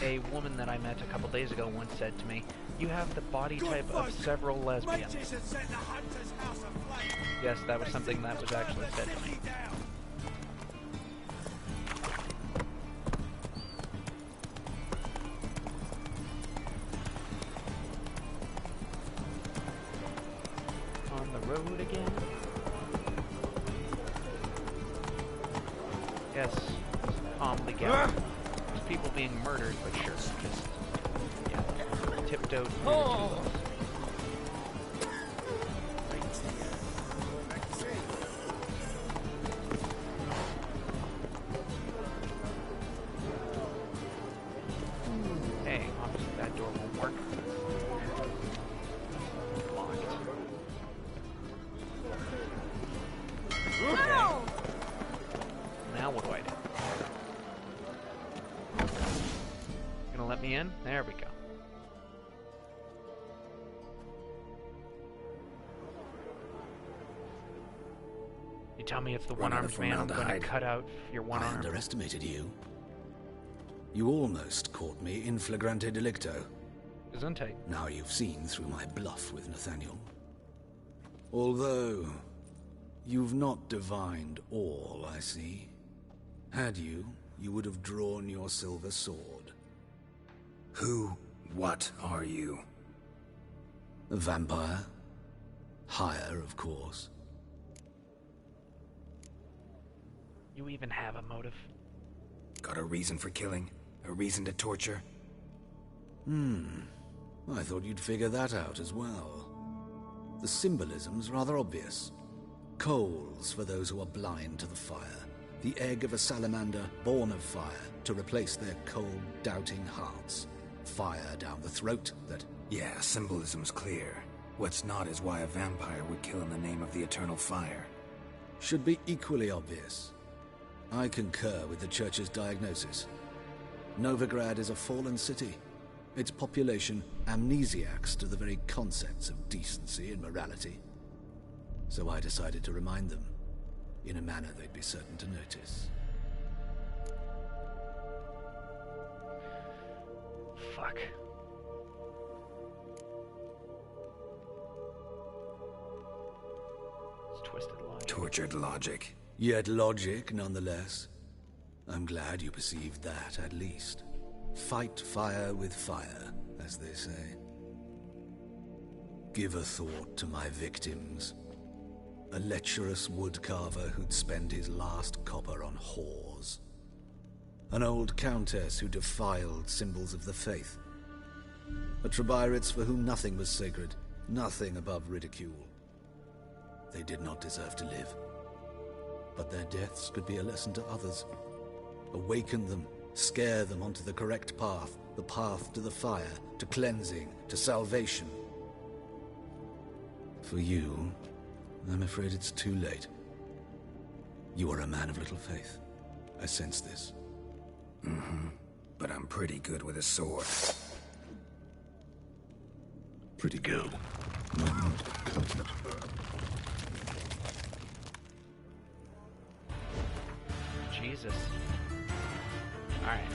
a woman that I met a couple days ago once said to me, "You have the body type of several lesbians." Yes, that was something that was actually said to me. On the road again. Yes, calmly get. There's people being murdered, but sure, just yeah, tiptoed through the two of us. Hey, obviously that door won't work. Locked. Okay. Now what do I do? Gonna let me in? There we go. You tell me it's the one-armed man, I'm gonna cut out your one arm. I underestimated you. You almost caught me in flagrante delicto. Gesundheit. Now you've seen through my bluff with Nathaniel. Although, you've not divined all, I see. Had you, you would have drawn your silver sword. What are you? A vampire. Higher, of course. You even have a motive? Got a reason for killing? A reason to torture? I thought you'd figure that out as well. The symbolism's rather obvious. Coals for those who are blind to the fire. The egg of a salamander born of fire to replace their cold, doubting hearts. Fire down the throat that... Yeah, symbolism's clear. What's not is why a vampire would kill in the name of the eternal fire. Should be equally obvious. I concur with the Church's diagnosis. Novigrad is a fallen city. Its population amnesiacs to the very concepts of decency and morality. So I decided to remind them, in a manner they'd be certain to notice. Fuck. It's twisted logic. Tortured logic. Yet logic, nonetheless. I'm glad you perceived that, at least. Fight fire with fire, as they say. Give a thought to my victims. A lecherous woodcarver who'd spend his last copper on whores. An old countess who defiled symbols of the faith. A Trebirates for whom nothing was sacred, nothing above ridicule. They did not deserve to live. But their deaths could be a lesson to others. Awaken them, scare them onto the correct path, the path to the fire, to cleansing, to salvation. For you, I'm afraid it's too late. You are a man of little faith. I sense this. But I'm pretty good with a sword. Pretty good. Jesus. Alright.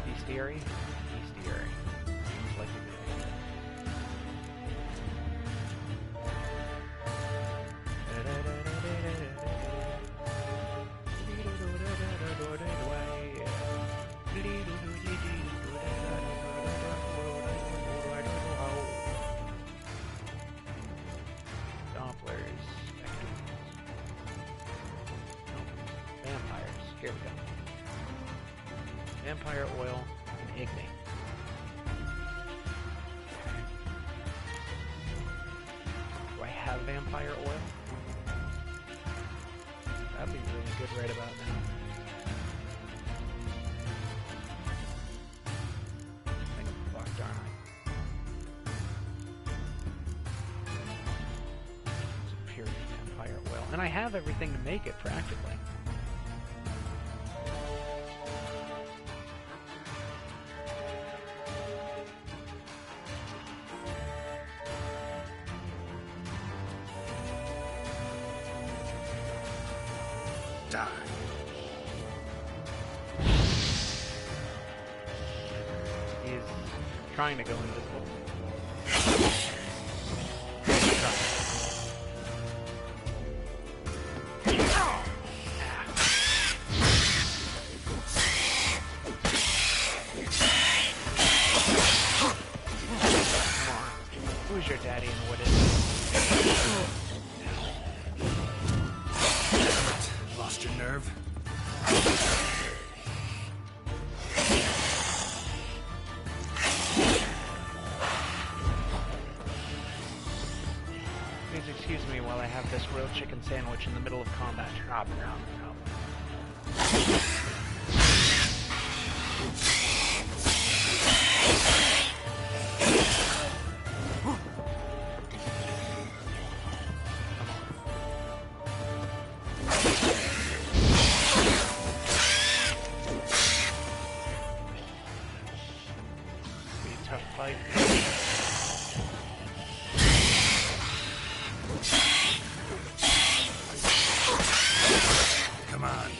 Bestiary? Bestiary. Seems like a good Dopplers. Vampires. Here we go. Vampire oil and ignite. Do I have vampire oil? That'd be really good right about now. I think I'm fucked, aren't I? I have everything to make it, practically. Die. He's trying to go invisible. Who's your daddy and what is it? Lost your nerve? Please excuse me while I have this grilled chicken sandwich in the middle of combat. Nom, nom, nom. Tough fight. Come on.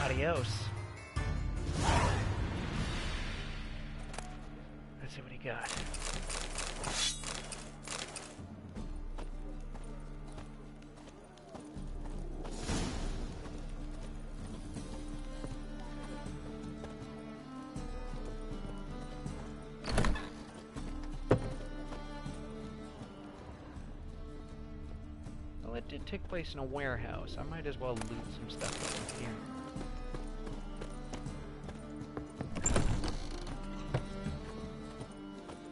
Adios. Let's see what he got. Well, it did take place in a warehouse. I might as well loot some stuff over here.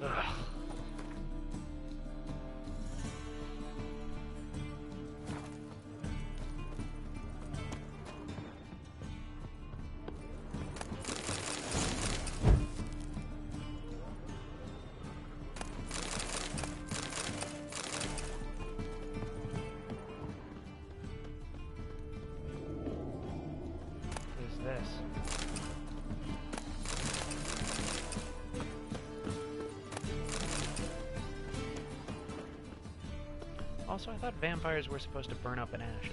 Ugh. What is this? Also, I thought vampires were supposed to burn up in ashes.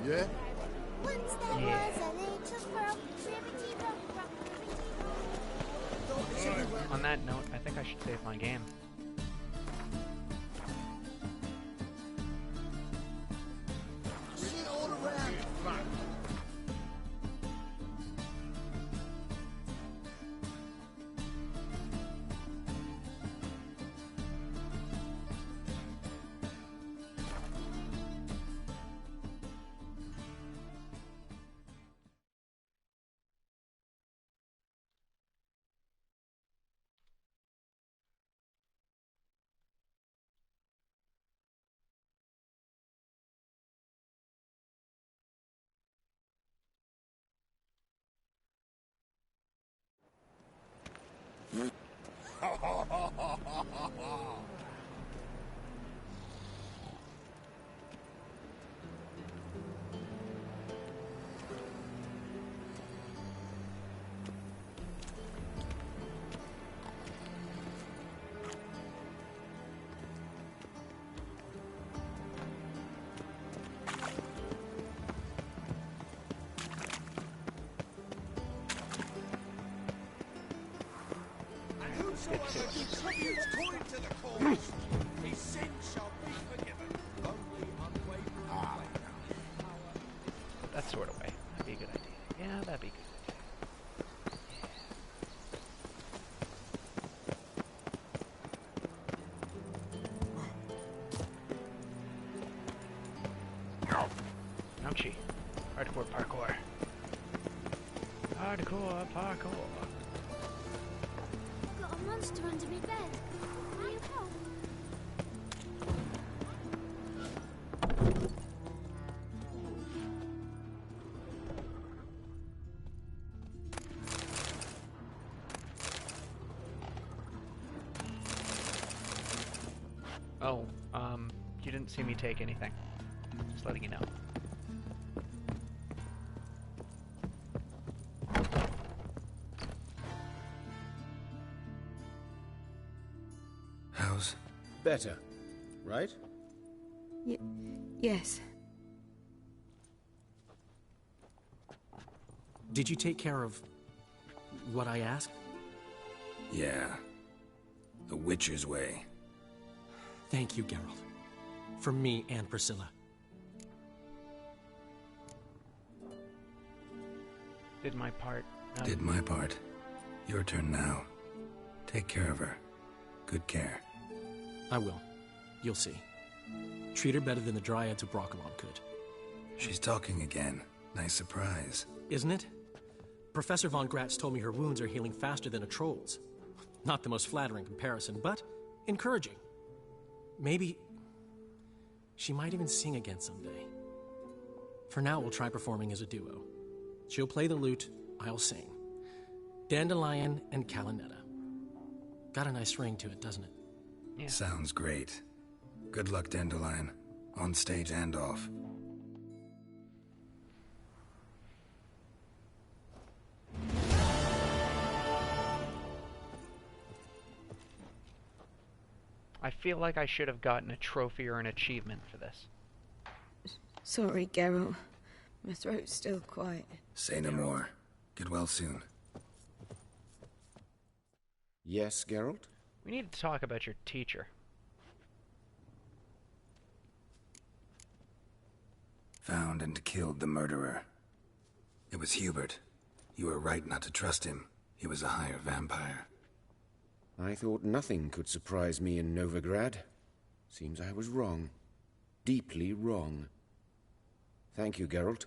Yeah? Once there Yeah. was a little squirrel, ribbity rock, rock, ribbity rock. On that note, I think I should save my game. Shit all around. Let's get to it. Contributes coin to the cause. His sins shall be forgiven. that sort of way. That'd be a good idea. Yeah, that'd be a good idea. Ouchie. Hardcore parkour. Hardcore parkour. Got a monster under me bed. Will you help? Oh, you didn't see me take anything. Just letting you know. How's? Better, right? Yes. Did you take care of what I asked? Yeah. The Witcher's way. Thank you, Geralt. For me and Priscilla. Did my part. Did my part. Your turn now. Take care of her. Good care. I will. You'll see. Treat her better than the Dryads of Broccolon could. She's talking again. Nice surprise. Isn't it? Professor von Gratz told me her wounds are healing faster than a troll's. Not the most flattering comparison, but encouraging. Maybe she might even sing again someday. For now, we'll try performing as a duo. She'll play the lute, I'll sing. Dandelion and Calinetta. Got a nice ring to it, doesn't it? Yeah. Sounds great. Good luck, Dandelion. On stage and off. I feel like I should have gotten a trophy or an achievement for this. Sorry, Geralt. My throat's still quite... Say no more. Get well soon. Yes, Geralt? We need to talk about your teacher. Found and killed the murderer. It was Hubert. You were right not to trust him. He was a higher vampire. I thought nothing could surprise me in Novigrad. Seems I was wrong. Deeply wrong. Thank you, Geralt.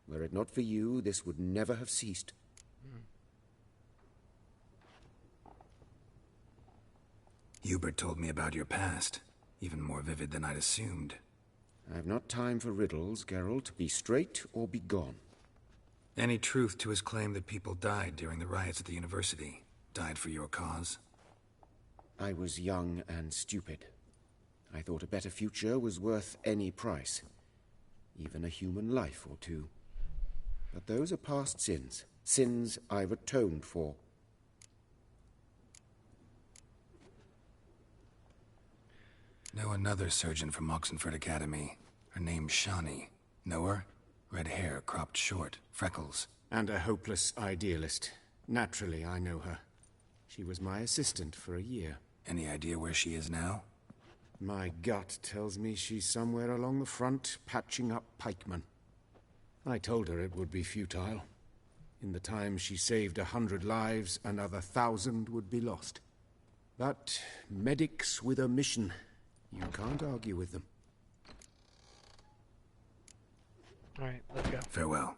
Were it not for you, this would never have ceased. Hubert told me about your past, even more vivid than I'd assumed. I've not time for riddles, Geralt. Be straight or be gone. Any truth to his claim that people died during the riots at the university? Died for your cause? I was young and stupid. I thought a better future was worth any price. Even a human life or two. But those are past sins. Sins I've atoned for. Know another surgeon from Oxenford Academy. Her name's Shani. Know her? Red hair, cropped short, freckles. And a hopeless idealist. Naturally, I know her. She was my assistant for a year. Any idea where she is now? My gut tells me she's somewhere along the front, patching up pikemen. I told her it would be futile. In the time she saved 100 lives, another 1,000 would be lost. But medics with a mission, you can't argue with them. Alright, let's go. Farewell.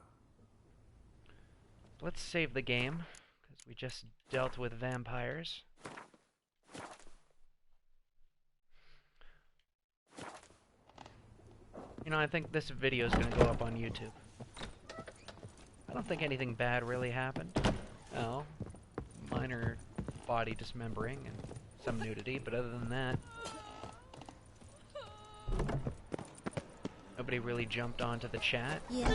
Let's save the game, because we just dealt with vampires. You know, I think this video is going to go up on YouTube. I don't think anything bad really happened. Well, minor body dismembering and some nudity, but other than that, nobody really jumped onto the chat. Yeah,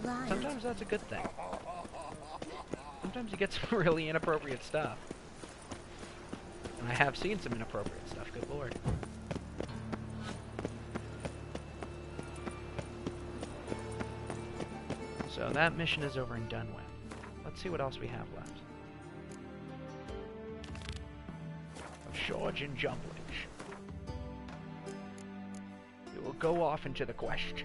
right. Sometimes that's a good thing. Sometimes you get some really inappropriate stuff. And I have seen some inappropriate stuff, good lord. So that mission is over and done with. Let's see what else we have left. Shorge and Jumblage. We will go off into the quest.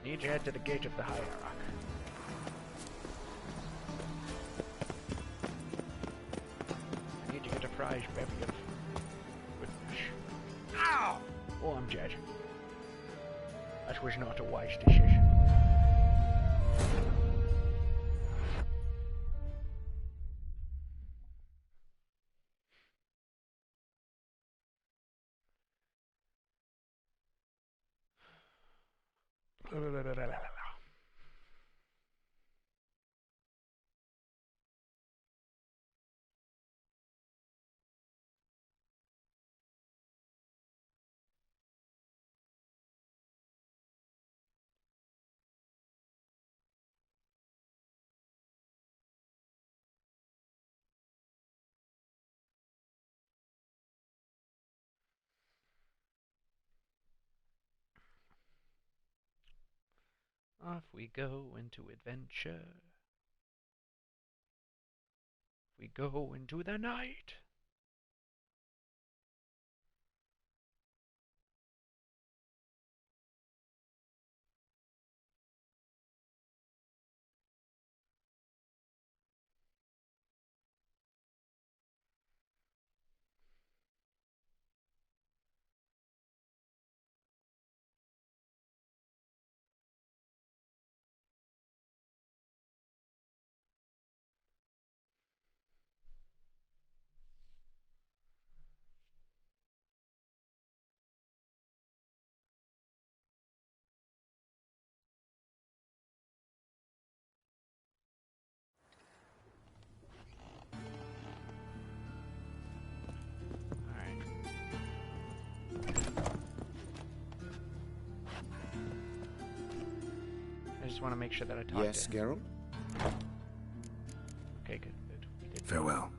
Need to head to the gate of the hierarch. I need to get a prize bevy of... Ow! Oh, I'm dead. That was not a wise decision. Off we go into adventure. We go into the night. I just want to make sure that I talk yes, to him. Geralt? Okay, good. We did. Farewell.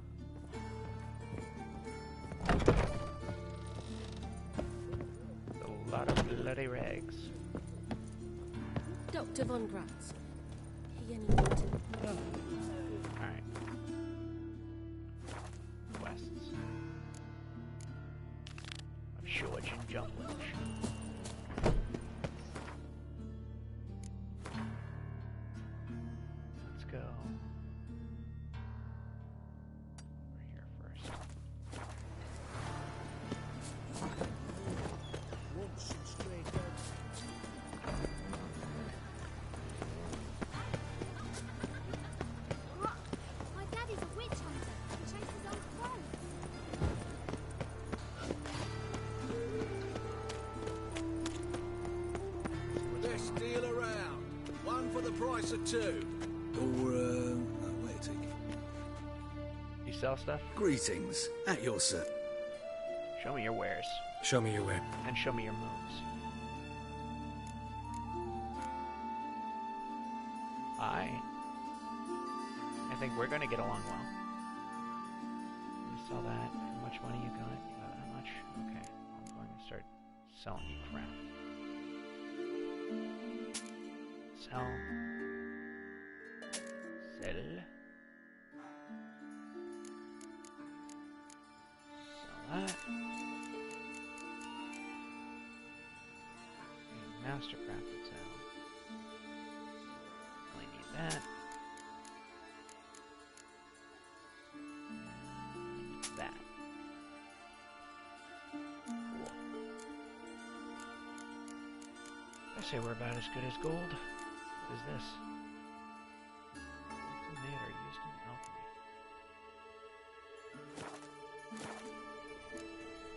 A lot of bloody rags. Dr. von Gratz. He any wanted. Alright. Quests. Of Shorge and Jumblage. Let's go. We're here first. My daddy's a witch hunter. He chases old crows. Best deal around. One for the price of two. Or, no, wait a tick. You sell stuff? Greetings. At your service. Show me your wares. Show me your way. And show me your moves. I think we're gonna get along well. You sell that. How much money you got? You got that much? Okay. I'm going to start selling you crap. Sell. Sell. Sell that. Mastercrafted sell. Only need that. And that. Cool. I say we're about as good as gold. What is this? Something made or used in alchemy.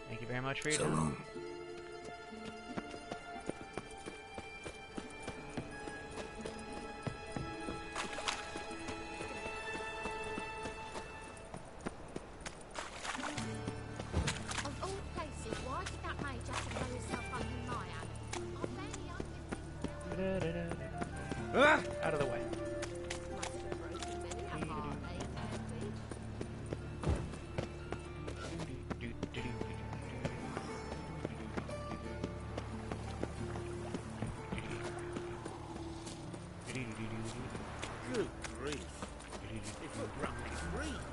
Thank you very much for your time. long. Of all places, why did that mage have to blow himself up in my alley? I barely owned Out of the way. Good grief. If you're drunk, breathe.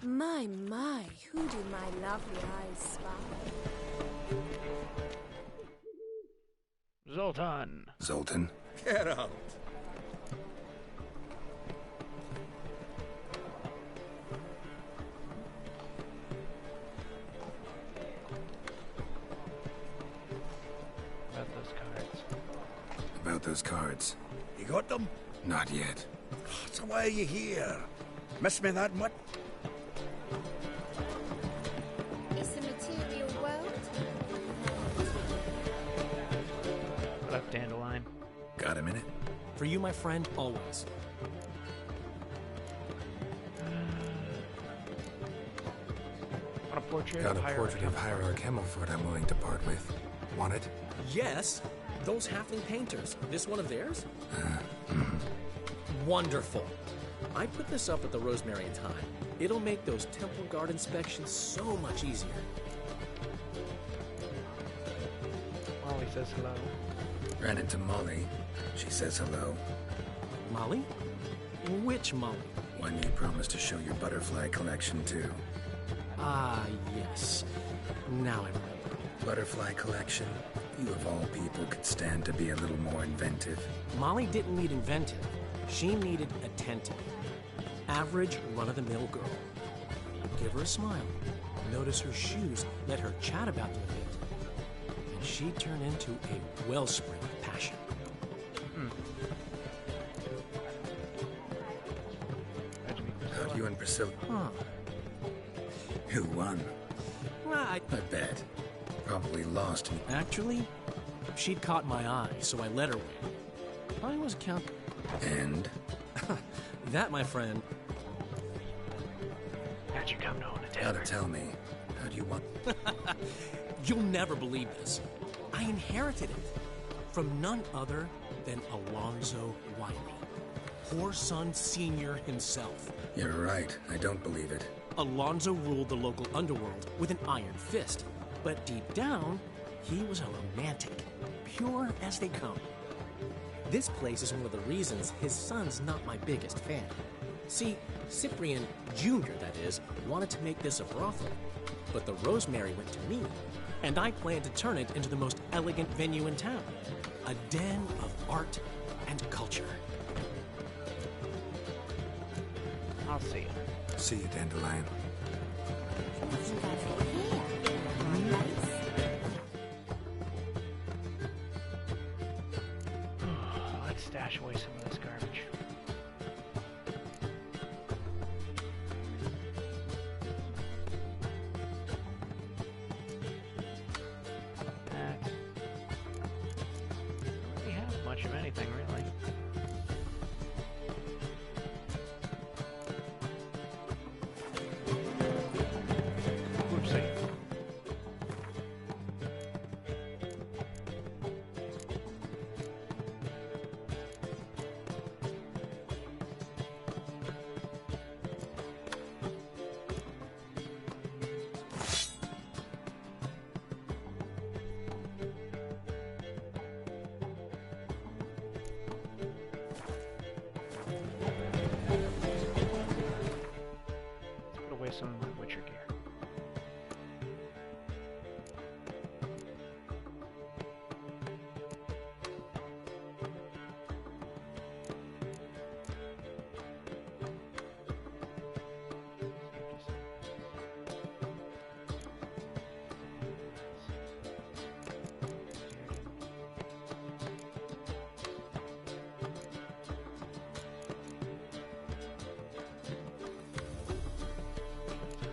My, who do my lovely eyes spy? Zoltan. Zoltan? Geralt. About those cards. About those cards. You got them? Not yet. So why are you here? Miss me that much? It's a material world. What up, Dandelion? Got a minute? For you, my friend, always. On a portrait Got of a portrait of Hierarch Himmelford I'm willing to part with. Want it? Yes, those halfling painters. This one of theirs? Wonderful. I put this up at the Rosemary in time. It'll make those temple guard inspections so much easier. Molly says hello. Ran into Molly. She says hello. Molly? Which Molly? One you promised to show your butterfly collection to. Ah, yes. Now I remember. Butterfly collection? You of all people could stand to be a little more inventive. Molly didn't need inventive. She needed attentive. Average, run-of-the-mill girl. Give her a smile. Notice her shoes. Let her chat about them a bit. And she'd turn into a wellspring of passion. How'd you and Priscilla? Huh. Who won? I bet. Probably lost. Actually, she'd caught my eye, so I let her win. I was counting. And? That, my friend. How'd you come to own a tavern? Gotta tell me. How do you want? You'll never believe this. I inherited it from none other than Alonzo Wiley. Whoreson Sr. himself. You're right. I don't believe it. Alonzo ruled the local underworld with an iron fist. But deep down, he was a romantic. Pure as they come. This place is one of the reasons his son's not my biggest fan. See, Cyprian Jr., that is, wanted to make this a brothel. But the Rosemary went to me, and I planned to turn it into the most elegant venue in town. A den of art and culture. I'll see you. See you, Dandelion. Let's stash away some of this garbage. That. Don't really have much of anything, really. Oopsie. Let's put away some of my Witcher gear.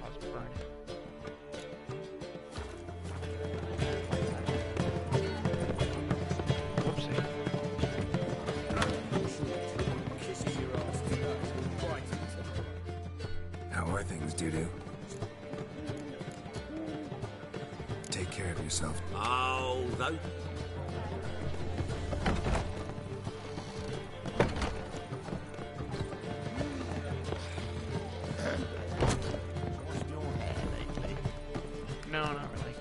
Cause burning. Whoopsie. How are things, Doo-Doo? Take care of yourself. Oh, though. No, not really.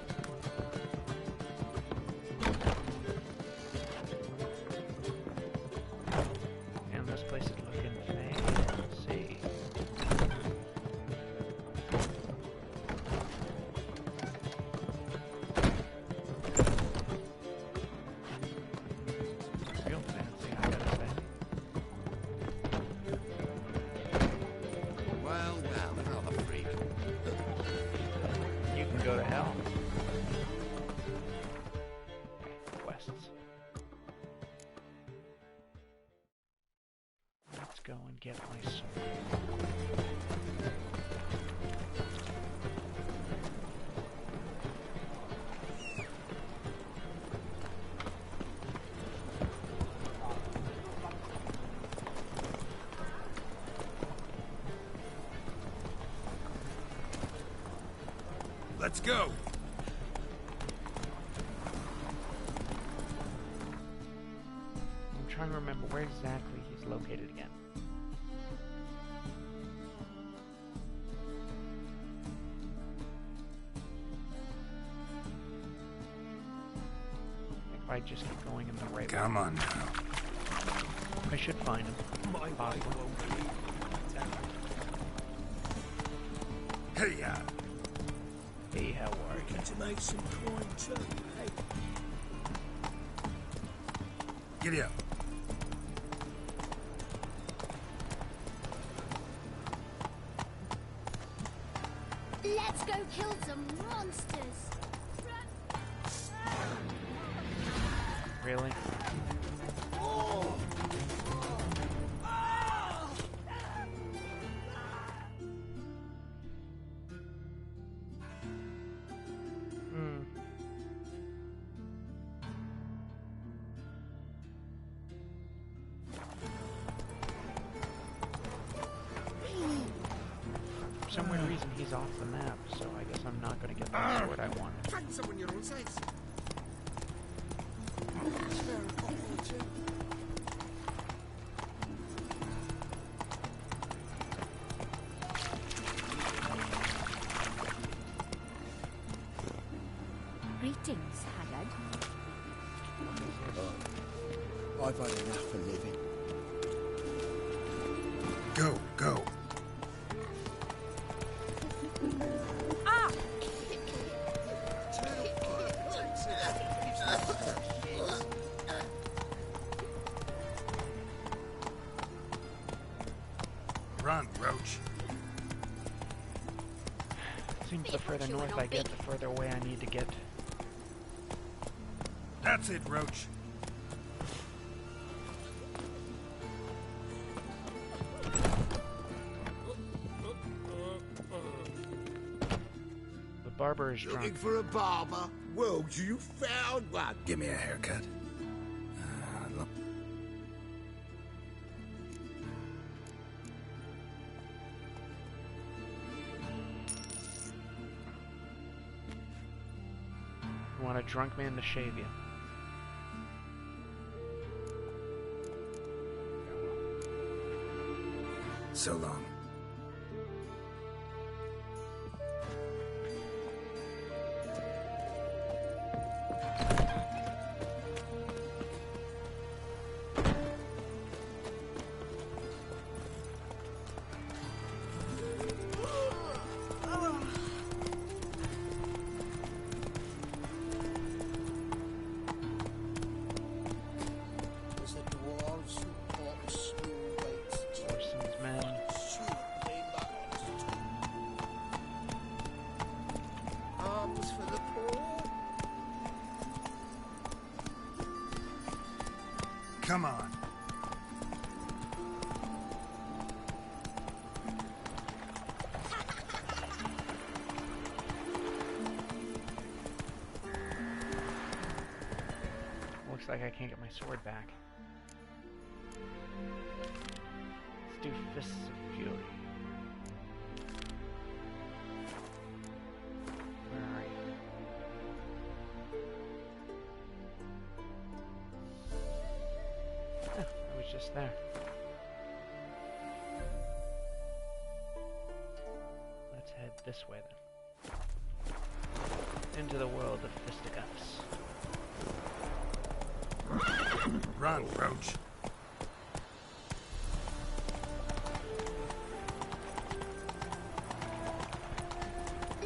And this place is looking fancy. and get my sword. Let's go! I'm trying to remember where exactly he's located again. If I just keep going in the right way. Come on now. I should find him. Possibly. Hey, Hey, how are you? Looking to make some coin too, hey? Giddy up. Let's go kill some monsters. Really? For some weird reason, he's off the map, so I guess I'm not going to get the sword I want. Find someone your own size. Greetings, Haggard. I've had enough of living. Go, go. Ah! Run, Roach. Seems the further north I get, the further away I need to get. That's it, Roach. The barber is drunk. Looking for a barber? Well, you found one. Give me a haircut. You want a drunk man to shave you. So long. Orson's men. Arms for the poor. Come on. Looks like I can't get my sword back. Let's do Fists of Fury. Where are you? Oh, I was just there. Let's head this way then. Into the world of fisticuffs. Run, Roach.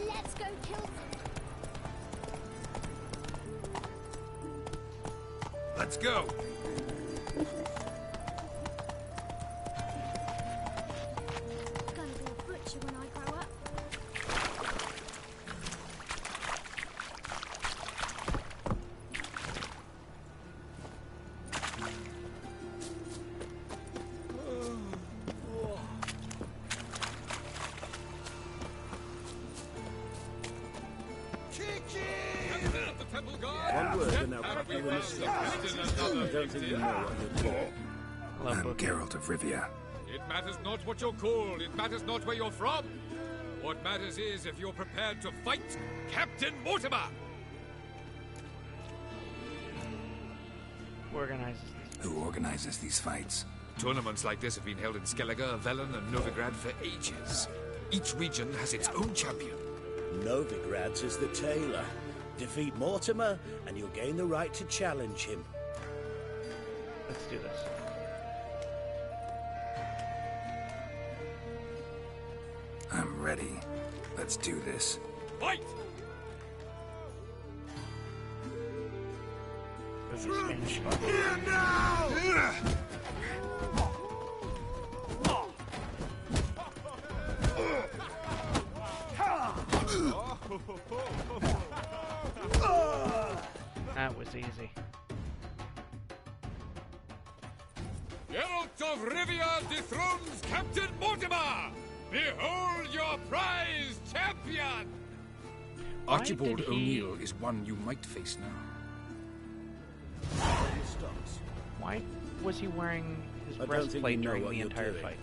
Let's go kill them. Let's go. Gonna be a butcher when I grow up. I'm Geralt of Rivia. It matters not what you're called, it matters not where you're from. What matters is if you're prepared to fight Captain Mortimer! Who organizes these fights? Tournaments like this have been held in Skellige, Velen, and Novigrad for ages. Each region has its own champion. Novigrad's is the tailor. Defeat Mortimer, and you'll gain the right to challenge him. Let's do this. I'm ready. Let's do this. Fight! There's a Spanish Here now! That was easy. Geralt of Rivia dethrones Captain Mortimer! Behold your prize champion! Archibald O'Neill is one you might face now. Why was he wearing his breastplate during the entire fight?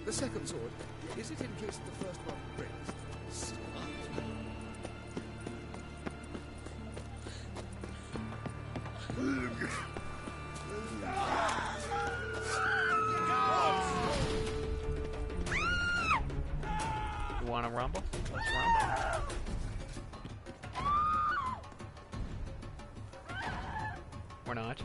The second sword, is it in case the first one breaks? You want to rumble? Let's rumble. Or not.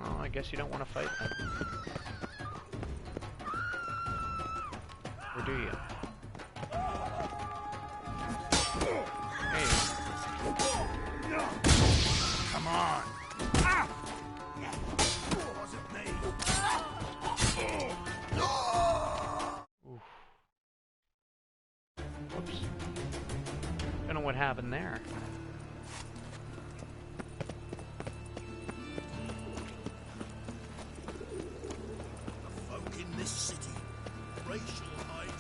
Well, I guess you don't want to fight then. Or do you? Hey. Come on! Ah! Wasn't me. Whoops. Don't know what happened there. The folk in this city, racial hygiene.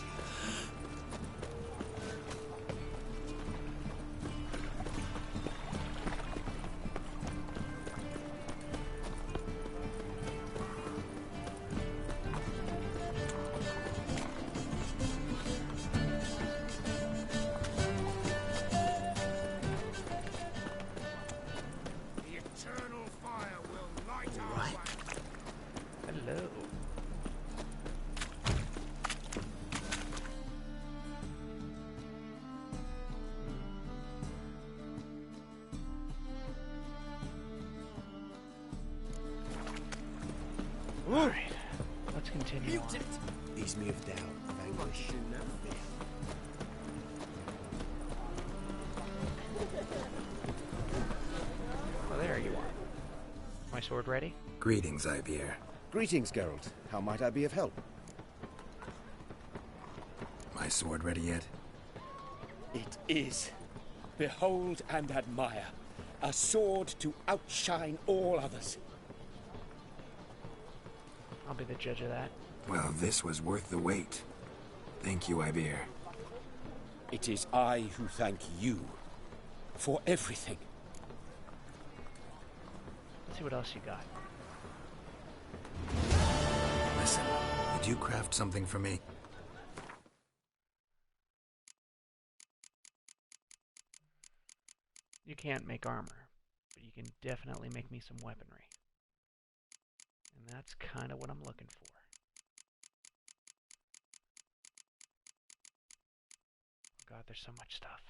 Hello. All right, let's continue on. Ease me of doubt, vanquish. Well, there you are. My sword ready? Greetings, Ibeer. Greetings, Geralt. How might I be of help? My sword ready yet? It is. Behold and admire. A sword to outshine all others. I'll be the judge of that. Well, this was worth the wait. Thank you, Ibeer. It is I who thank you for everything. Let's see what else you got. Listen, would you craft something for me? You can't make armor, but you can definitely make me some weaponry. And that's kind of what I'm looking for. Oh God, there's so much stuff.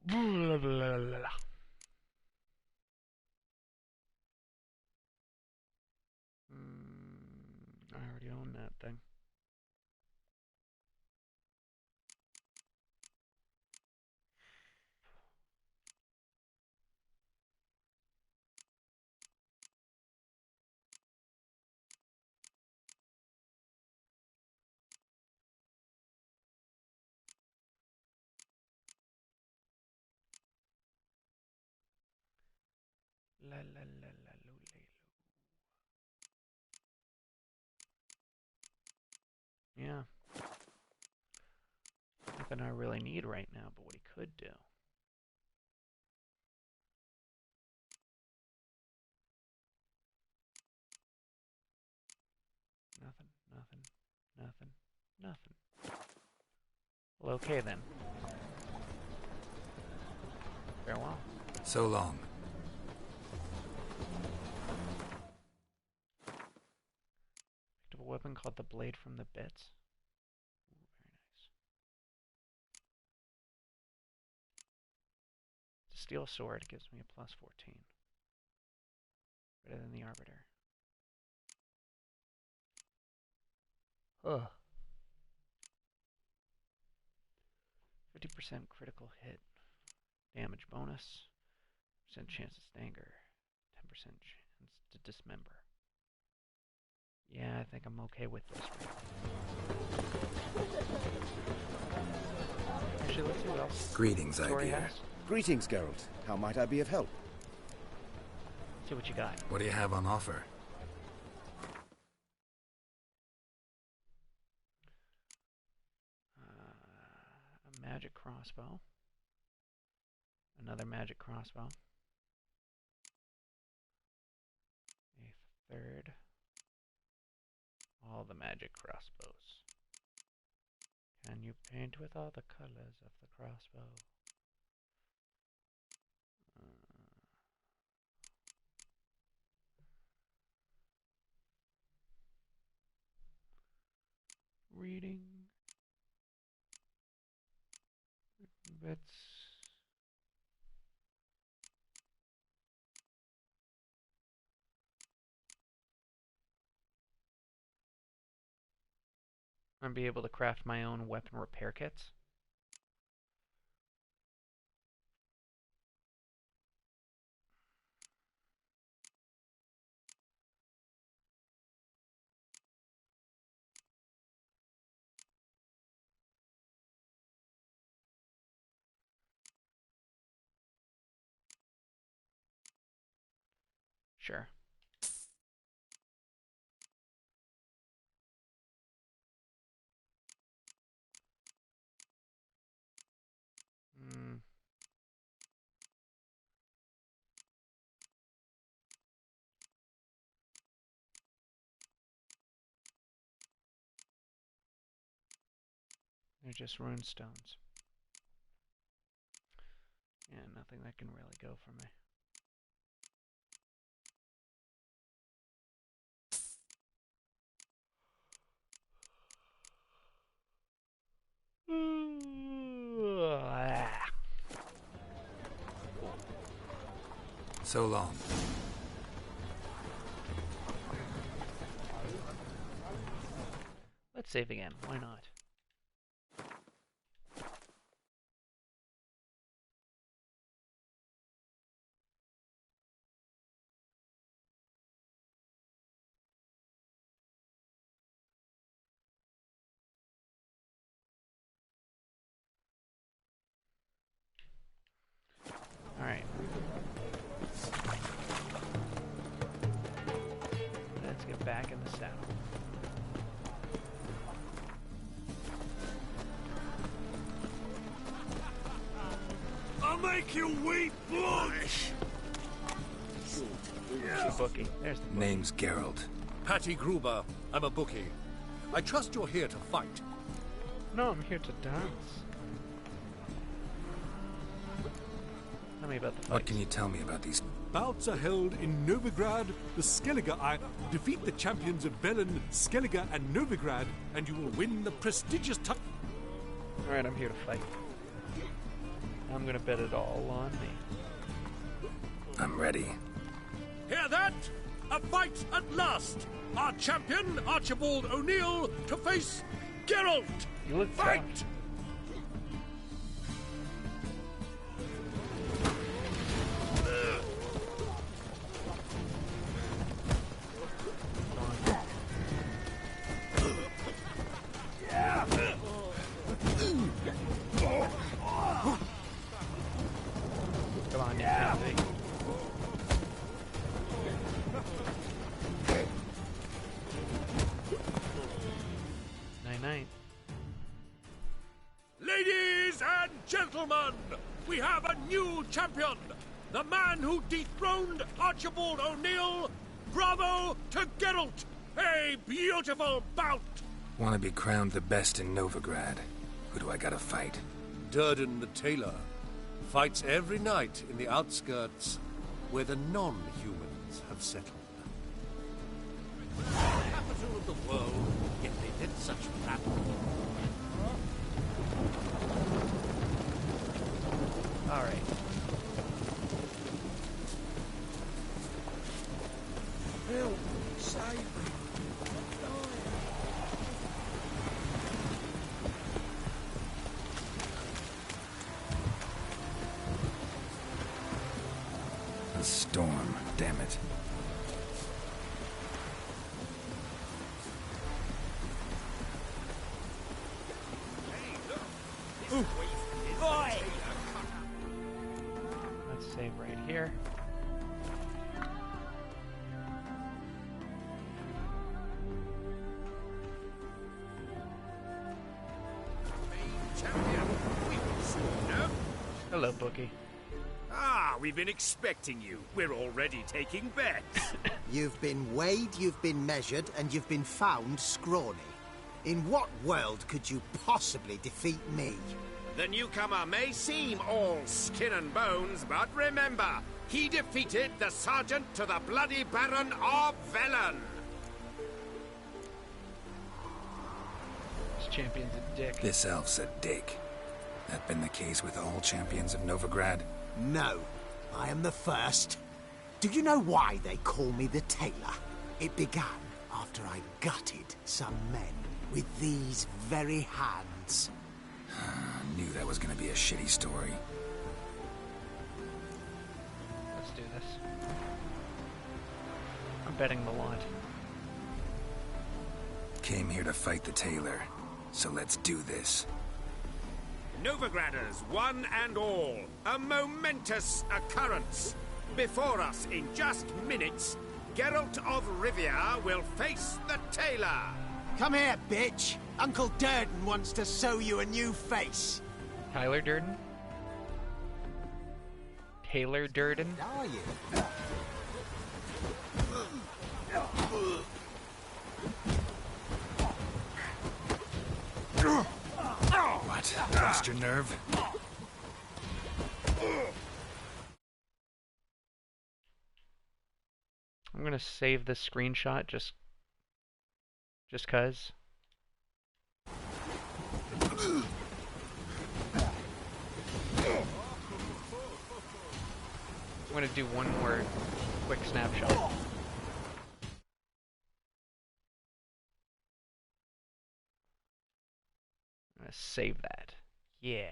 Blah, blah, blah. I already own that thing. La la la la lo, Yeah. Nothing I really need right now, but what he could do. Nothing. Well, okay then. Farewell. So long. Picked up a weapon called the Blade from the Bits. Ooh, very nice. The steel sword gives me a plus 14. Better than the Arbiter. Ugh. 50% critical hit. Damage bonus. % chance to stagger. 10% chance to dismember. Yeah, I think I'm okay with this. Actually, let's see what else. Greetings, idea. Greetings, Geralt. How might I be of help? See what you got. What do you have on offer? A magic crossbow. Another magic crossbow. A third. All the magic crossbows. Can you paint with all the colors of the crossbow? Reading. Bits. I'll be able to craft my own weapon repair kits. Sure. They're just rune stones. Yeah, nothing that can really go for me. So long. Let's save again. Why not? Alright. Let's get back in the saddle. I'll make you weep blood! The bookie. There's the bookie. Name's Geralt. Patty Gruber. I'm a bookie. I trust you're here to fight. No, I'm here to dance. Tell me about the fight. What can you tell me about these? Bouts are held in Novigrad, the Skellige. Defeat the champions of Velen, Skellige, and Novigrad, and you will win the prestigious Alright, I'm here to fight. I'm gonna bet it all on me. I'm ready. Hear that? A fight at last! Our champion, Archibald O'Neill, to face Geralt! You look fight! Tough. Come on, yeah. Nice. gentlemen, we have a new champion! The man who dethroned Archibald O'Neill! Bravo to Geralt! A beautiful bout! Want to be crowned the best in Novigrad? Who do I gotta fight? Durden the Tailor fights every night in the outskirts where the non-humans have settled. Capital of the world, yet they did such rabble. Alright. Help! Save me! A storm, damn it. Let's save right here. Hello, Bookie. Ah, we've been expecting you. We're already taking bets. You've been weighed, you've been measured, and you've been found scrawny. In what world could you possibly defeat me? The newcomer may seem all skin and bones, but remember, he defeated the Sergeant to the Bloody Baron of Velen. This champion's a dick. This elf's a dick. That been the case with all champions of Novigrad? No, I am the first. Do you know why they call me the Tailor? It began after I gutted some men with these very hands. Knew that was gonna be a shitty story. Let's do this. I'm betting the lot. Came here to fight the tailor, so let's do this. Novigraders, one and all, a momentous occurrence. Before us, in just minutes, Geralt of Rivia will face the Tailor. Come here, bitch. Uncle Durden wants to sew you a new face. Tyler Durden? Taylor Durden? Are you? What? Lost your nerve? I'm gonna save this screenshot just cause. I'm gonna do one more quick snapshot. I'm gonna save that. Yeah.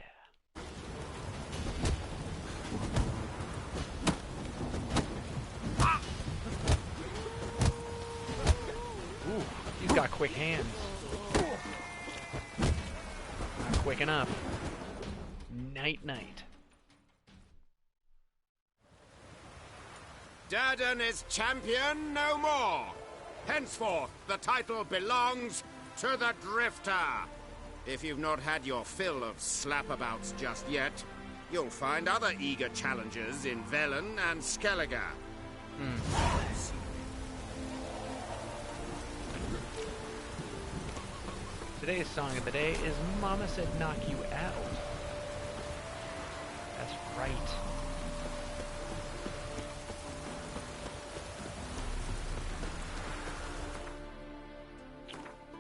Ooh, he's got quick hands. Not quick enough. Night night. Durden is champion no more. Henceforth, the title belongs to the Drifter. If you've not had your fill of slapabouts just yet, you'll find other eager challengers in Velen and Skellige. Today's song of the day is Mama Said Knock You Out. That's right.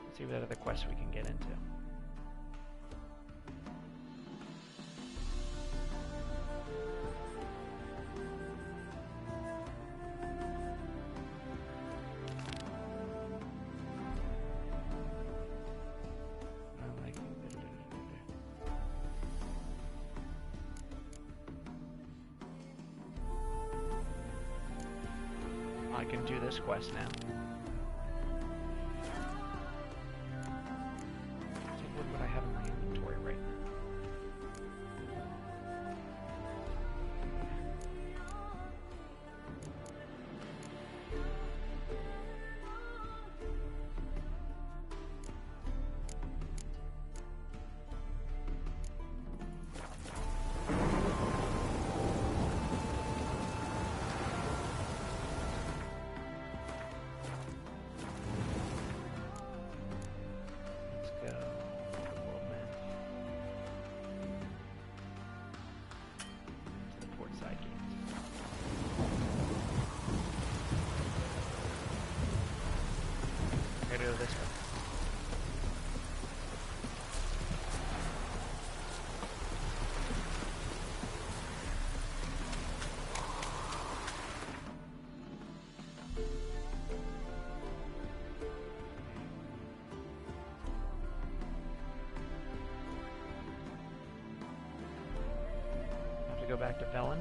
Let's see what other quests we can get into. I can do this quest now. So what would I have in my inventory right now? back to Velen.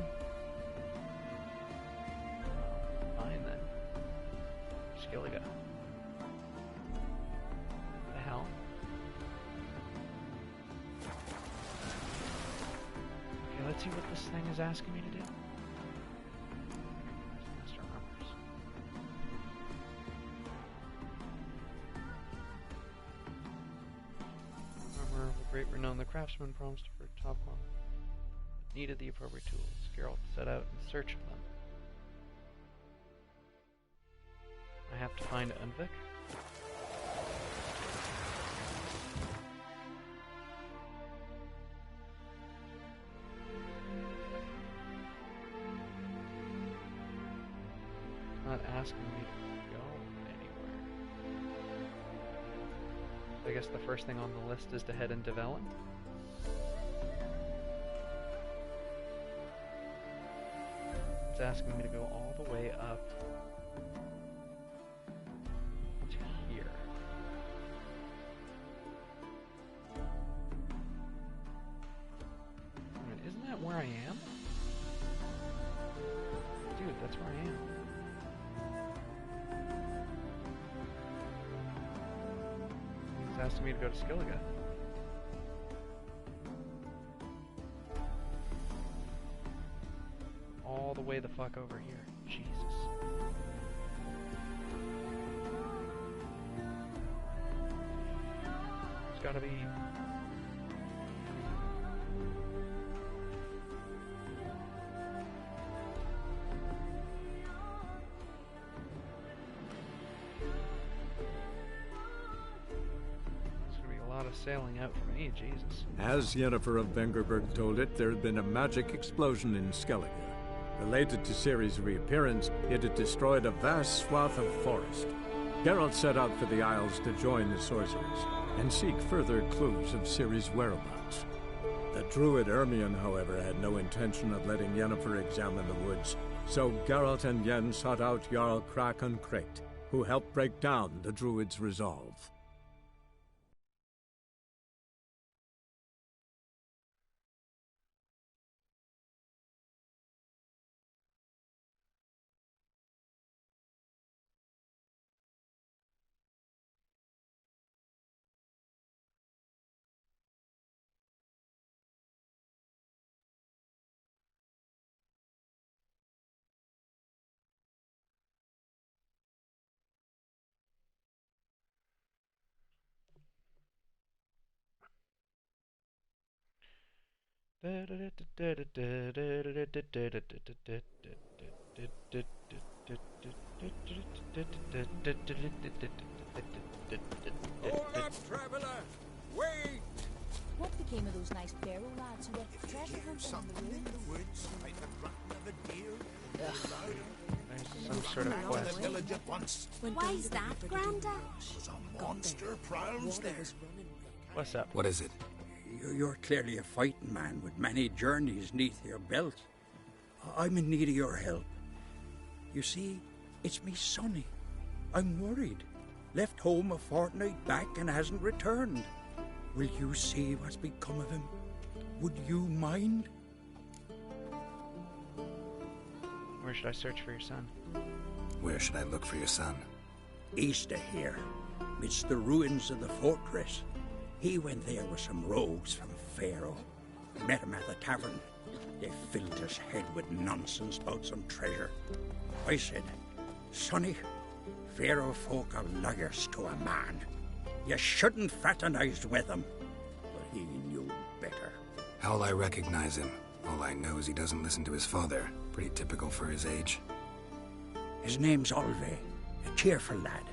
Fine then. Skellige. The hell? Okay, let's see what this thing is asking me to do. Master Armors. Armor of a great renown, the craftsman promised for top one. Needed the appropriate tools. Geralt set out in search of them. I have to find Unvik. Not asking me to go anywhere. So I guess the first thing on the list is to head into Velen. It's asking me to go all the way up to here. I mean, isn't that where I am? Dude, that's where I am. It's asking me to go to Skellige. All the way the fuck over here. Jesus. It's gotta be... There's gonna be a lot of sailing out for me, Jesus. As Yennefer of Vengerberg told it, there had been a magic explosion in Skellige. Related to Ciri's reappearance, it had destroyed a vast swath of forest. Geralt set out for the Isles to join the sorcerers and seek further clues of Ciri's whereabouts. The druid Ermion, however, had no intention of letting Yennefer examine the woods, so Geralt and Yen sought out Jarl Krakon Krayt, who helped break down the druid's resolve. Hold up, traveler! Wait! What became of those nice barrel lads who left the treasure hunt on the road? Woods, like the rutting of a deer. There's some sort of quest. Village at once. Why's that, Grandad? There's a monster prowls there. What's up? What is it? You're clearly a fighting man with many journeys neath your belt. I'm in need of your help. You see, it's me Sonny. I'm worried. Left home a fortnight back and hasn't returned. Will you see what's become of him? Would you mind? Where should I search for your son? Where should I look for your son? East of here, midst the ruins of the fortress. He went there with some rogues from Pharaoh. Met him at the tavern. They filled his head with nonsense about some treasure. I said, Sonny, Pharaoh folk are liars to a man. You shouldn't fraternize with them. But he knew better. How'll I recognize him? All I know is he doesn't listen to his father. Pretty typical for his age. His name's Olve, a cheerful lad.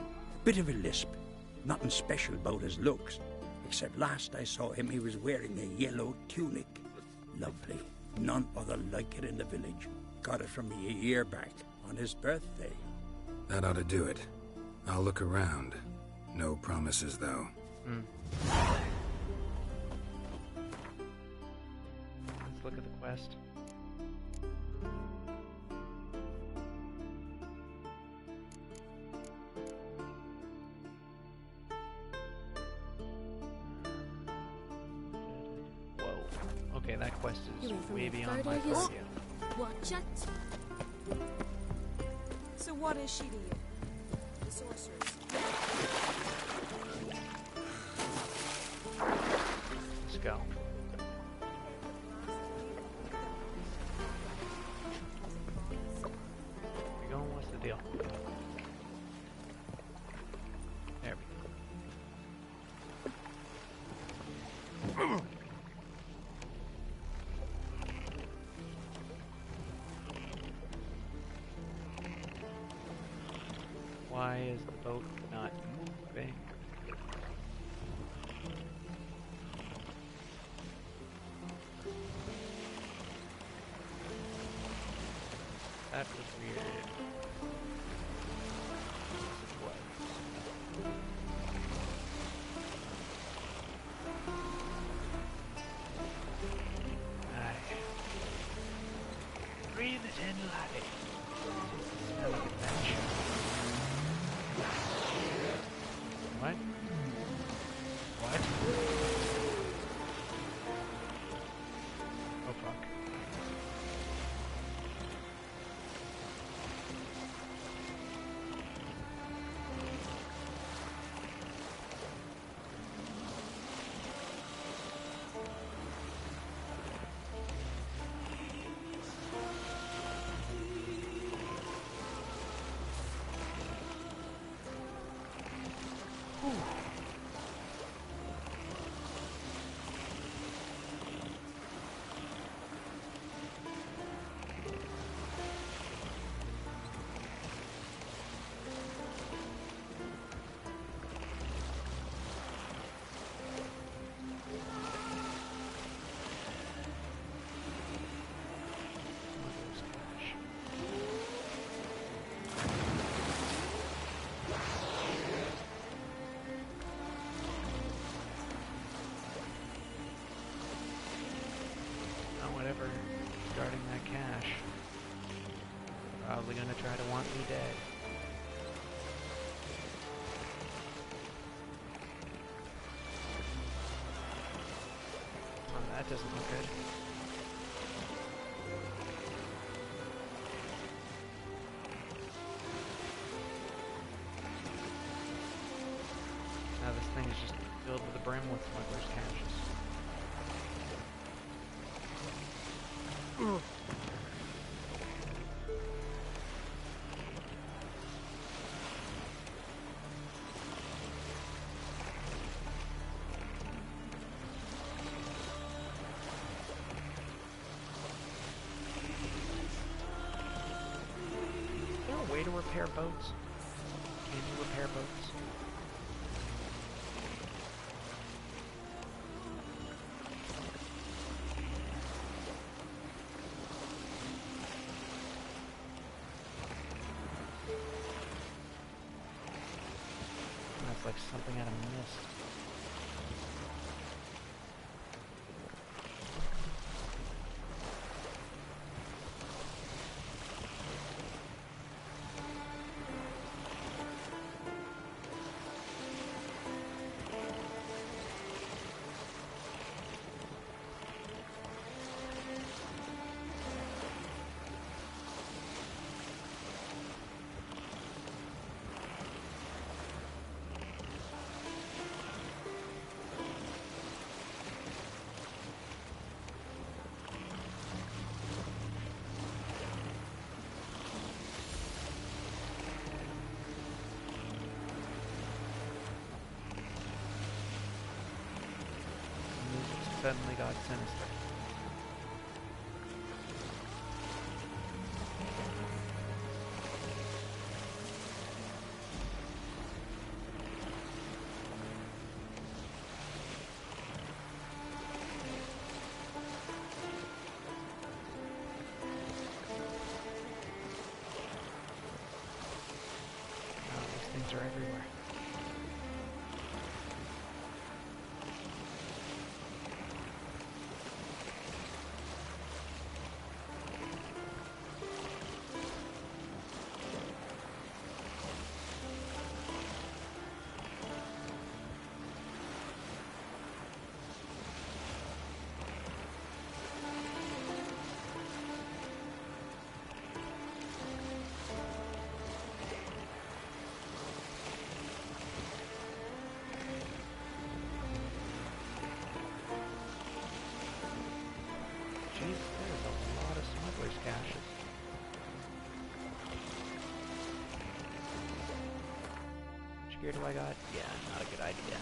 Bit of a lisp. Nothing special about his looks. Except last I saw him, he was wearing a yellow tunic. Lovely. None other like it in the village. Got it from me a year back, on his birthday. That ought to do it. I'll look around. No promises, though. Let's look at the quest. Whoa. Okay, that quest is You went from way a beyond my photo you purview. Watch it. So what is she to you? The sorceress. Let's go. Where we going? What's the deal? There we go. Why is the boat not moving? That was weird. Breathe it in, laddie. Smell of adventure. What? What? Oh fuck. Whatever starting that cache. Probably gonna try to want me dead. Oh, that doesn't look good. Now this thing is just filled to the brim with smugglers' caches. Is there a way to repair boats? Can you repair boats? That's like something out of Mist. Suddenly got sinister. Oh, these things are everywhere. here do I got? Yeah, not a good idea.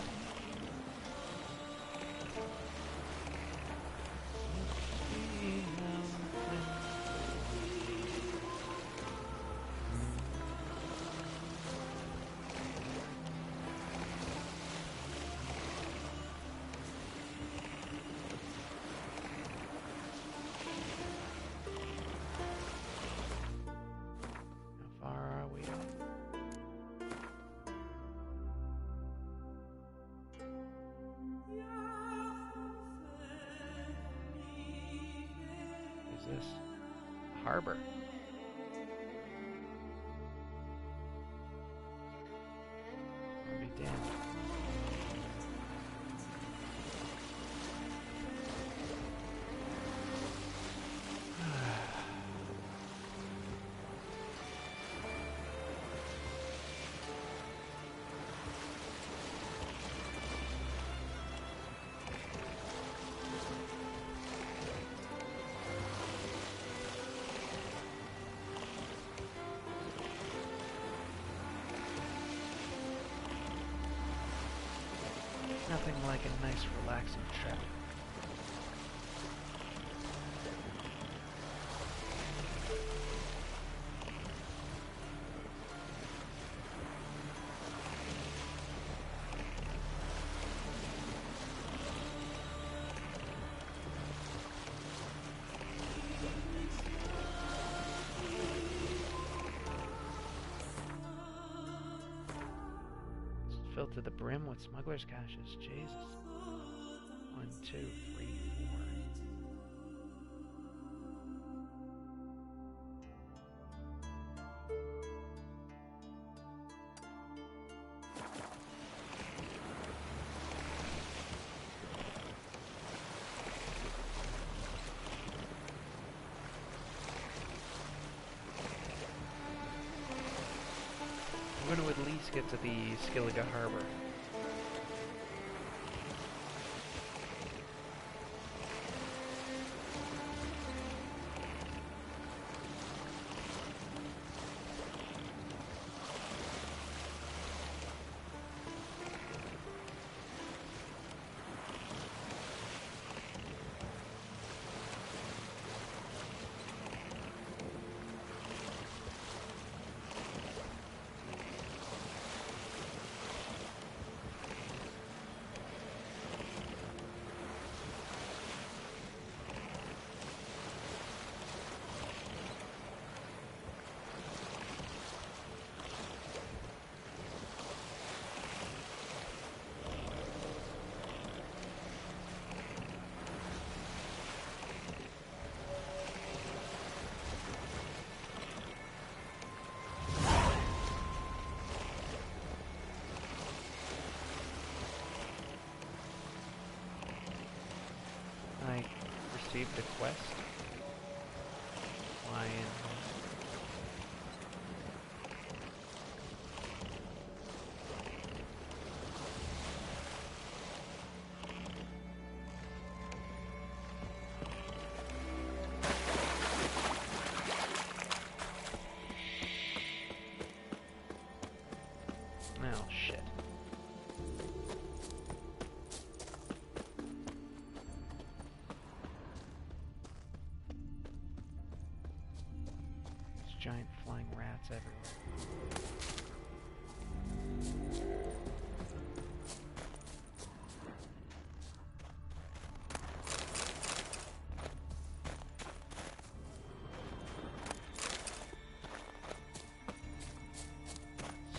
How far are we? Is this harbor? I'll be damned. Nothing like a nice, relaxing trip. Filled to the brim with smuggler's caches. Jesus. 1, 2, 3, 4. I'm going to at least get to the Skellige Harbor. I received a quest. Why oh, shit. There's giant flying rats everywhere.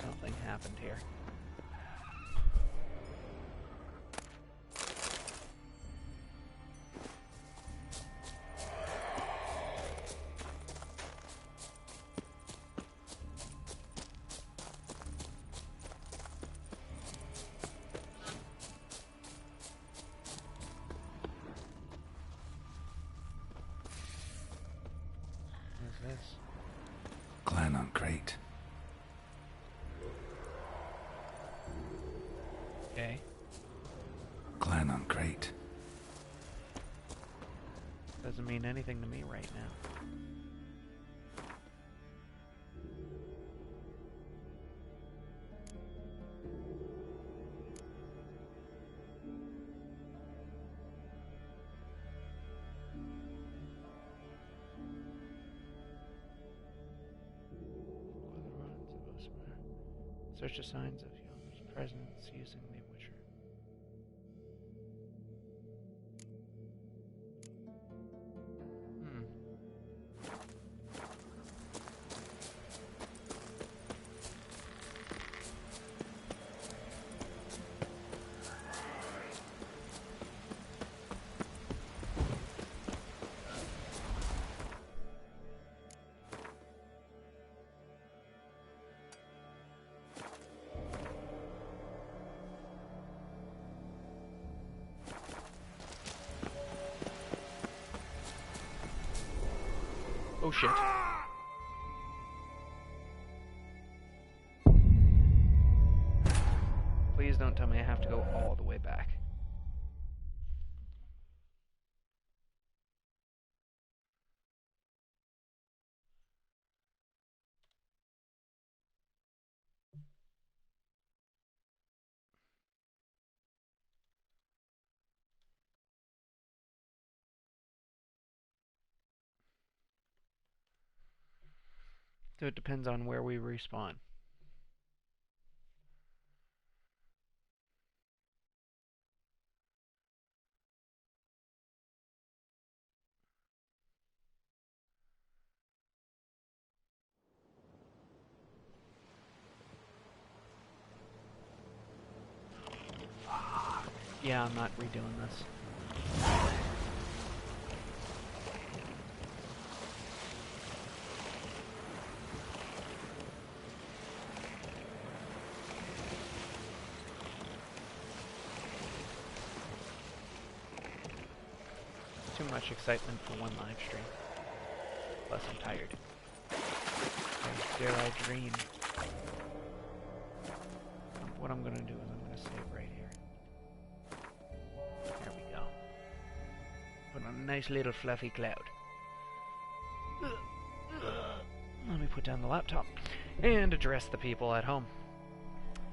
Something happened here. What is this? Clan on crate. Okay. Clan on crate. Doesn't mean anything to me right now. Search the signs of your presence using the Witcher. Oh shit. Please don't tell me I have to go all the way back. So it depends on where we respawn. Yeah, I'm not redoing this. Too much excitement for one live stream. Plus I'm tired. Dare I dream? What I'm gonna do is I'm gonna save right here. There we go. Put on a nice little fluffy cloud. Let me put down the laptop and address the people at home.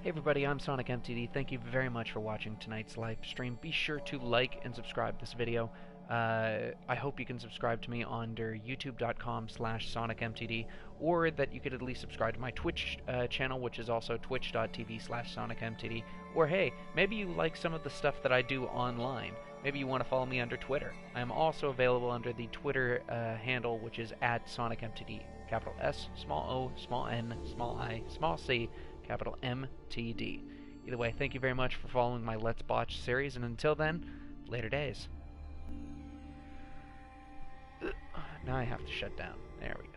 Hey everybody, I'm SonicMTD. Thank you very much for watching tonight's live stream. Be sure to like and subscribe this video. I hope you can subscribe to me under youtube.com/SonicMTD, or that you could at least subscribe to my Twitch channel, which is also twitch.tv/SonicMTD. Or hey, maybe you like some of the stuff that I do online. Maybe you want to follow me under Twitter. I am also available under the Twitter handle, which is @SonicMTD. Capital S, small O, small N, small I, small C, capital MTD. Either way, thank you very much for following my Let's Botch series, and until then, later days. Now I have to shut down. There we go.